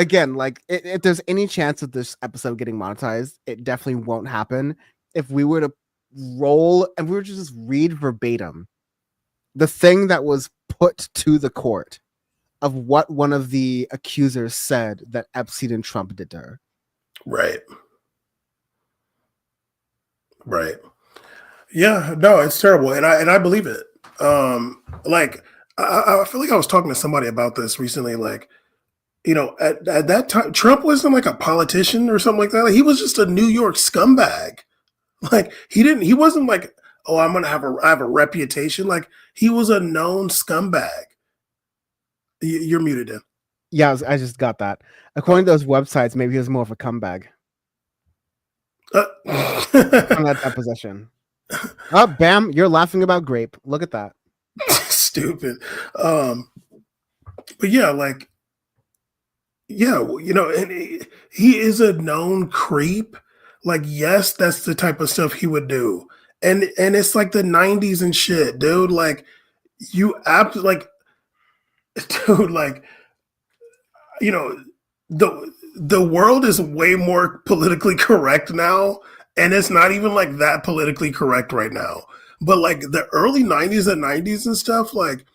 again, like if there's any chance of this episode getting monetized, it definitely won't happen. If we were to roll and we were to just read verbatim the thing that was put to the court of what one of the accusers said that Epstein and Trump did to her. Right. Right. Yeah, no, it's terrible. And I believe it. Like I feel like I was talking to somebody about this recently. Like, you know, at that time, Trump wasn't like a politician or something like that. Like, he was just a New York scumbag. Like he wasn't like, oh, I have a reputation. Like, he was a known scumbag. You're muted, Dan. Yeah, I just got that. According to those websites, maybe he was more of a comeback. On that deposition. Oh, bam! You're laughing about grape. Look at that. Stupid. But yeah, like, yeah, you know, and he is a known creep. Like, yes, that's the type of stuff he would do. And it's like the 90s and shit, dude. Like, like, dude, like, you know, the world is way more politically correct now, and it's not even like that politically correct right now. But like the early 90s and 90s and stuff, like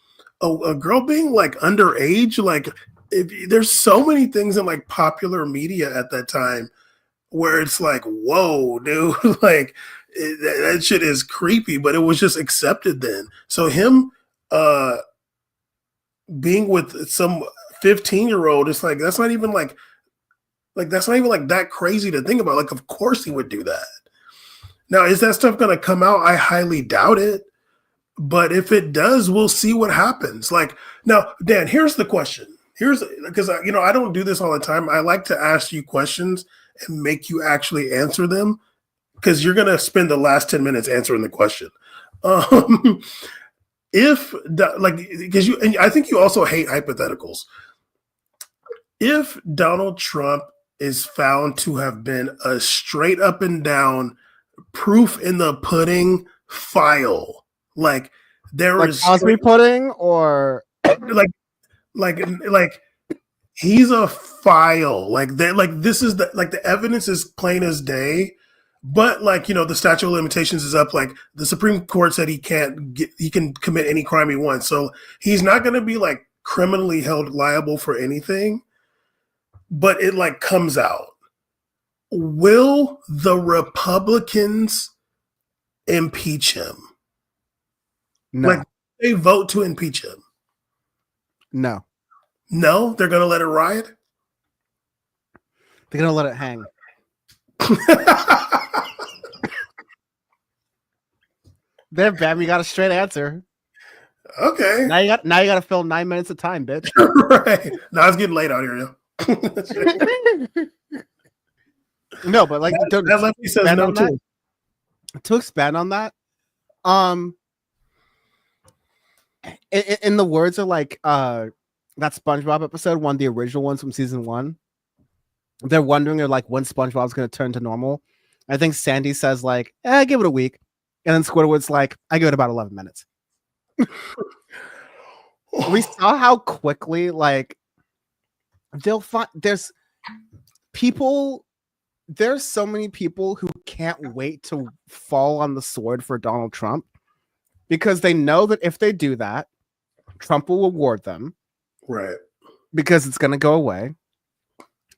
a girl being like underage, like there's so many things in like popular media at that time where it's like, whoa, dude, like that shit is creepy, but it was just accepted then. So him being with some 15-year-old, it's like that's not even like that crazy to think about. Like, of course he would do that. Now, is that stuff going to come out? I highly doubt it. But if it does, we'll see what happens. Like, now, Dan, here's the question. Because, you know, I don't do this all the time. I like to ask you questions and make you actually answer them, because you're going to spend the last 10 minutes answering the question. Because I think you also hate hypotheticals. If Donald Trump is found to have been a straight up and down proof in the pudding file, like there like is Cosby pudding, or like he's a file, like that, like this is the evidence is plain as day. But like, you know, the statute of limitations is up. Like the Supreme Court said he can commit any crime he wants, so he's not going to be like criminally held liable for anything. But it like comes out. Will the Republicans impeach him? No. Like, they vote to impeach him? No. No? They're going to let it ride? They're going to let it hang. There, Bam, you got a straight answer. Okay. Now you got to fill 9 minutes of time, bitch. Right. Now it's getting late out here, yo. No, but like that lefty says no too. To expand on that, in the words of like that SpongeBob episode, one of the original ones from season 1, they're wondering like when SpongeBob's going to turn to normal. I think Sandy says like, give it a week, and then Squidward's like, I give it about 11 minutes. We saw how quickly like they'll find there's so many people who can't wait to fall on the sword for Donald Trump, because they know that if they do that, Trump will reward them. Right. Because it's going to go away.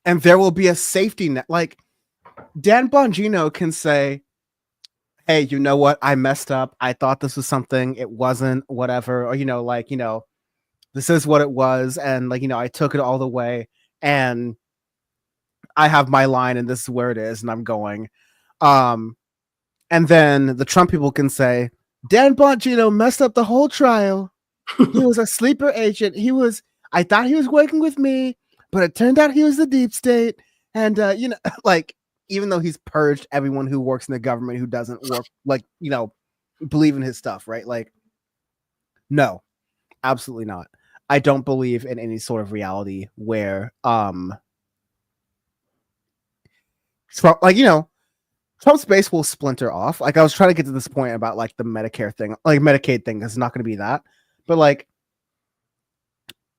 And there will be a safety net. Like Dan Bongino can say, hey, you know what? I messed up. I thought this was something. It wasn't, whatever. Or, this is what it was. And I took it all the way. And I have my line, and this is where it is, and I'm going. And then the Trump people can say, Dan Bongino messed up the whole trial. He was a sleeper agent. I thought he was working with me, but it turned out he was the deep state. And, even though he's purged everyone who works in the government who doesn't work, believe in his stuff, right? Like, no, absolutely not. I don't believe in any sort of reality where, Trump, Trump's base will splinter off. Like, I was trying to get to this point about the Medicare thing, Medicaid thing is not going to be that, but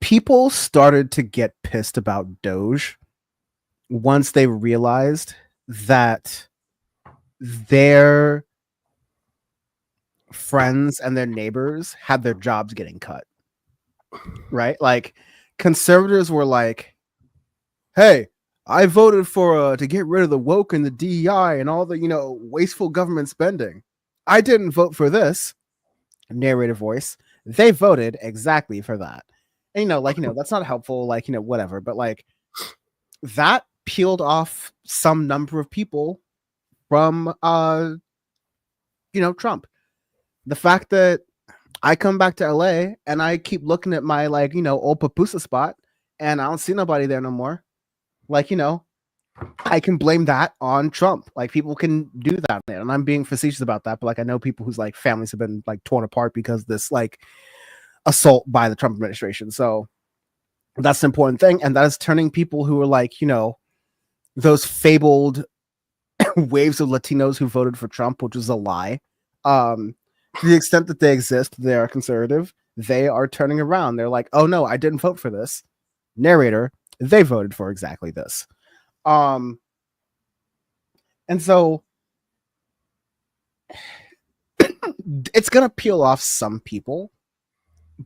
people started to get pissed about Doge once they realized that their friends and their neighbors had their jobs getting cut. Right? Like, conservatives were like, hey, I voted for to get rid of the woke and the DEI and all the, wasteful government spending. I didn't vote for this. Narrator voice. They voted exactly for that. And that's not helpful, whatever, but like that peeled off some number of people from Trump. The fact that I come back to LA and I keep looking at my old papusa spot and I don't see nobody there no more. I can blame that on Trump. Like, people can do that, and I'm being facetious about that, but like I know people whose like families have been like torn apart because this like assault by the Trump administration. So that's an important thing, and that is turning people who are like, those fabled waves of Latinos who voted for Trump, which is a lie. To the extent that they exist, they are conservative. They are turning around. They're like, oh no, I didn't vote for this. Narrator, they voted for exactly this. And so it's gonna peel off some people,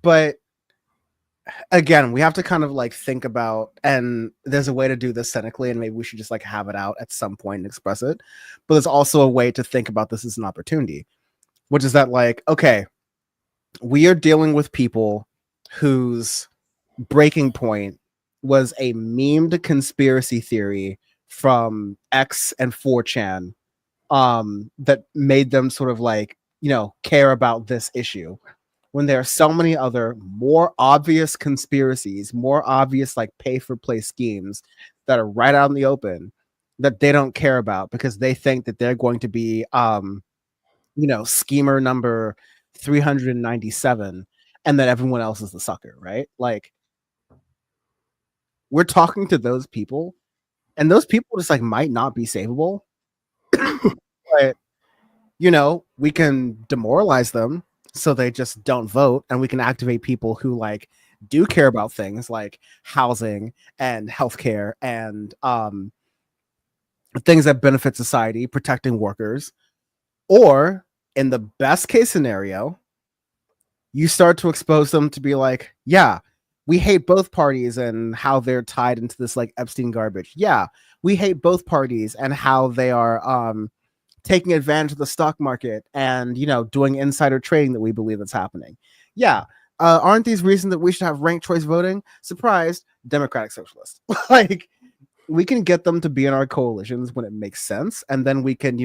but again, we have to kind of like think about, and there's a way to do this cynically, and maybe we should just like have it out at some point and express it. But there's also a way to think about this as an opportunity, which is that like, okay, we are dealing with people whose breaking point was a memed conspiracy theory from X and 4chan that made them sort of like, care about this issue, when there are so many other more obvious conspiracies, more obvious like pay for play schemes that are right out in the open that they don't care about because they think that they're going to be schemer number 397 and that everyone else is the sucker, right? Like, we're talking to those people, and those people just like might not be savable. But we can demoralize them so they just don't vote, and we can activate people who like do care about things like housing and healthcare and things that benefit society, protecting workers. Or in the best case scenario, you start to expose them to be like, yeah, we hate both parties and how they're tied into this like Epstein garbage. Yeah, we hate both parties and how they are taking advantage of the stock market and doing insider trading that we believe that's happening. Yeah, aren't these reasons that we should have ranked choice voting? Surprised, Democratic Socialist. Like, we can get them to be in our coalitions when it makes sense, and then we can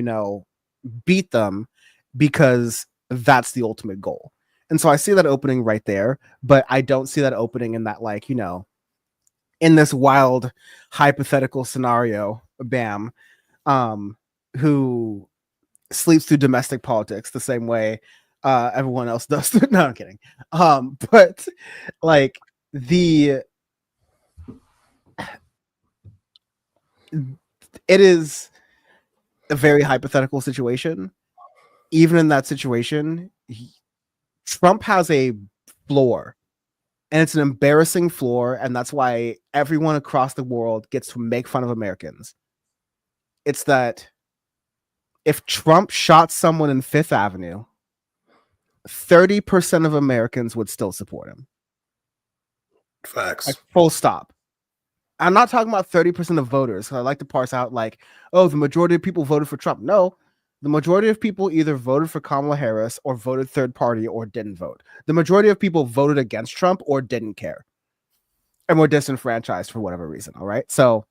beat them because that's the ultimate goal. And so I see that opening right there, but I don't see that opening in that like in this wild hypothetical scenario, Bam, who sleeps through domestic politics the same way everyone else does. No, I'm kidding. But like it is a very hypothetical situation. Even in that situation, Trump has a floor, and it's an embarrassing floor, and that's why everyone across the world gets to make fun of Americans. It's that if Trump shot someone in Fifth Avenue, 30% of Americans would still support him. Facts. Like, full stop. I'm not talking about 30% of voters. I like to parse out like, oh, the majority of people voted for Trump. No, the majority of people either voted for Kamala Harris or voted third party or didn't vote. The majority of people voted against Trump or didn't care and were disenfranchised for whatever reason. All right. So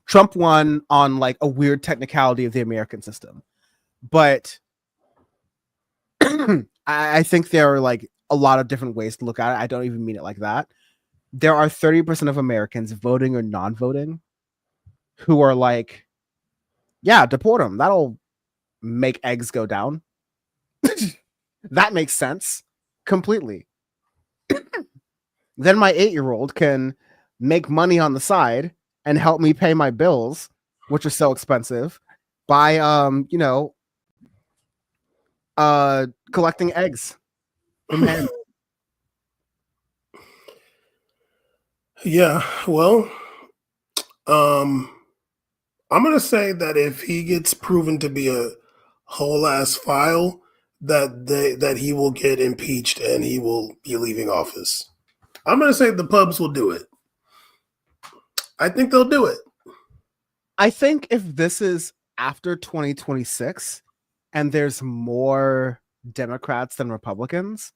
Trump won on like a weird technicality of the American system. But I think there are like a lot of different ways to look at it. I don't even mean it like that. There are 30% of Americans, voting or non-voting, who are like, yeah, deport them. That'll make eggs go down. That makes sense completely. Then my 8-year-old can make money on the side and help me pay my bills, which are so expensive, by collecting eggs from hens. Yeah, well, um, I'm gonna say that if he gets proven to be a whole ass file, that he will get impeached and he will be leaving office. I'm gonna say the pubs will do it. I think they'll do it. I think if this is after 2026 and there's more Democrats than Republicans,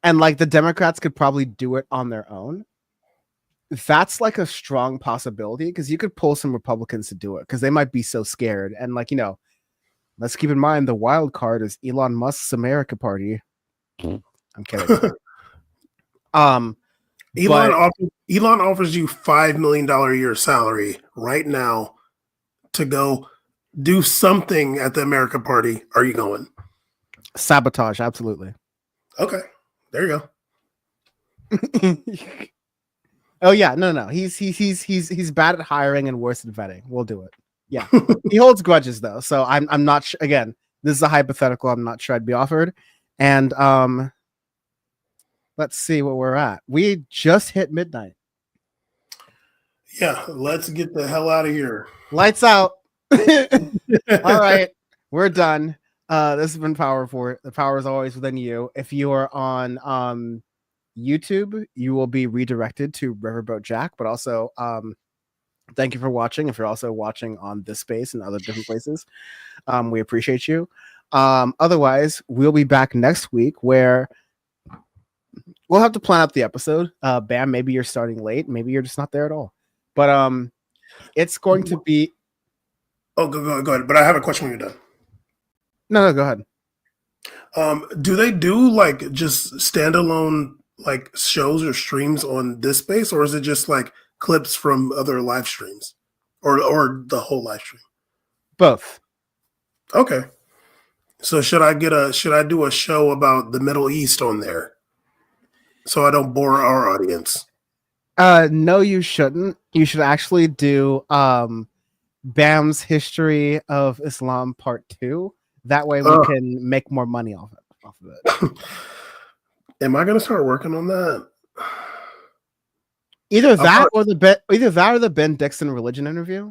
and like the Democrats could probably do it on their own, that's like a strong possibility because you could pull some Republicans to do it because they might be so scared. And like, let's keep in mind the wild card is Elon Musk's America Party. I'm kidding. Elon offers you $5 million a year salary right now to go do something at the America Party. Are you going? Sabotage, absolutely. Okay, there you go. Oh yeah, no. He's bad at hiring and worse at vetting. We'll do it. Yeah, he holds grudges though, so I'm not sure. Again, this is a hypothetical. I'm not sure I'd be offered. And let's see what we're at. We just hit midnight. Yeah, let's get the hell out of here. Lights out. All right, we're done. This has been Power Report. The power is always within you. If you are on YouTube, you will be redirected to Riverboat Jack, but also thank you for watching. If you're also watching on this space and other different places, we appreciate you. Otherwise, we'll be back next week where we'll have to plan out the episode. Bam, maybe you're starting late, maybe you're just not there at all, but it's going to be go ahead. But I have a question when you're done. No, go ahead. Do they do like just standalone like shows or streams on this space, or is it just like clips from other live streams, or the whole live stream? Both. Okay. So should I do a show about the Middle East on there, so I don't bore our audience? No, you shouldn't. You should actually do Bam's History of Islam Part 2. That way we can make more money off of it. Am I going to start working on that? Either that or the Ben Dixon religion interview.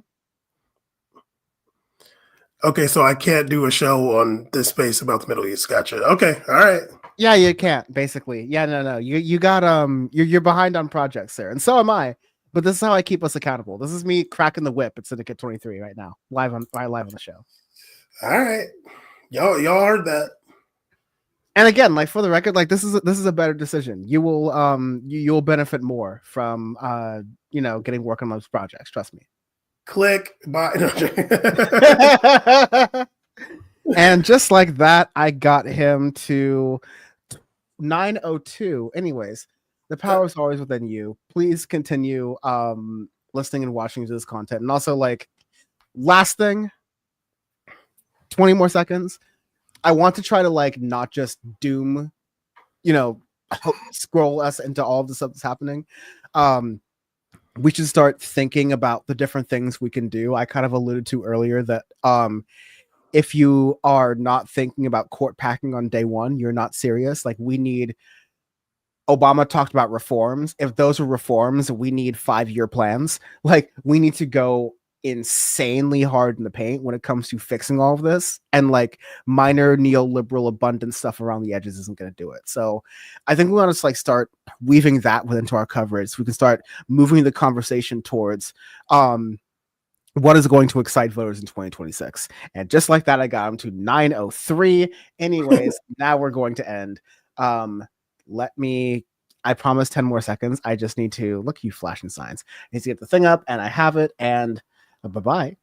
Okay, so I can't do a show on this space about the Middle East. Gotcha. Okay, all right. Yeah, you can't, basically. Yeah, no. You got you're behind on projects there, and so am I. But this is how I keep us accountable. This is me cracking the whip at Syndicate 23 right now, live on the show. All right, y'all heard that. And again, like for the record, like this is a better decision. You will you'll benefit more from getting work on those projects. Trust me. Click buy. And just like that, I got him to 902. Anyways, the power is always within you. Please continue listening and watching to this content. And also, like, last thing, 20 more seconds. I want to try to like not just doom, scroll us into all of the stuff that's happening. We should start thinking about the different things we can do. I kind of alluded to earlier that if you are not thinking about court packing on day one, you're not serious. Like Obama talked about reforms. If those are reforms, we need 5-year plans. Like we need to go insanely hard in the paint when it comes to fixing all of this, and like minor neoliberal abundant stuff around the edges isn't going to do it. So I think we want to like start weaving that into our coverage so we can start moving the conversation towards what is going to excite voters in 2026. And just like that, I got him to 903. Anyways, now we're going to end. I promise 10 more seconds. I just need to look, you flashing signs. I need to get the thing up, and I have it. And bye-bye.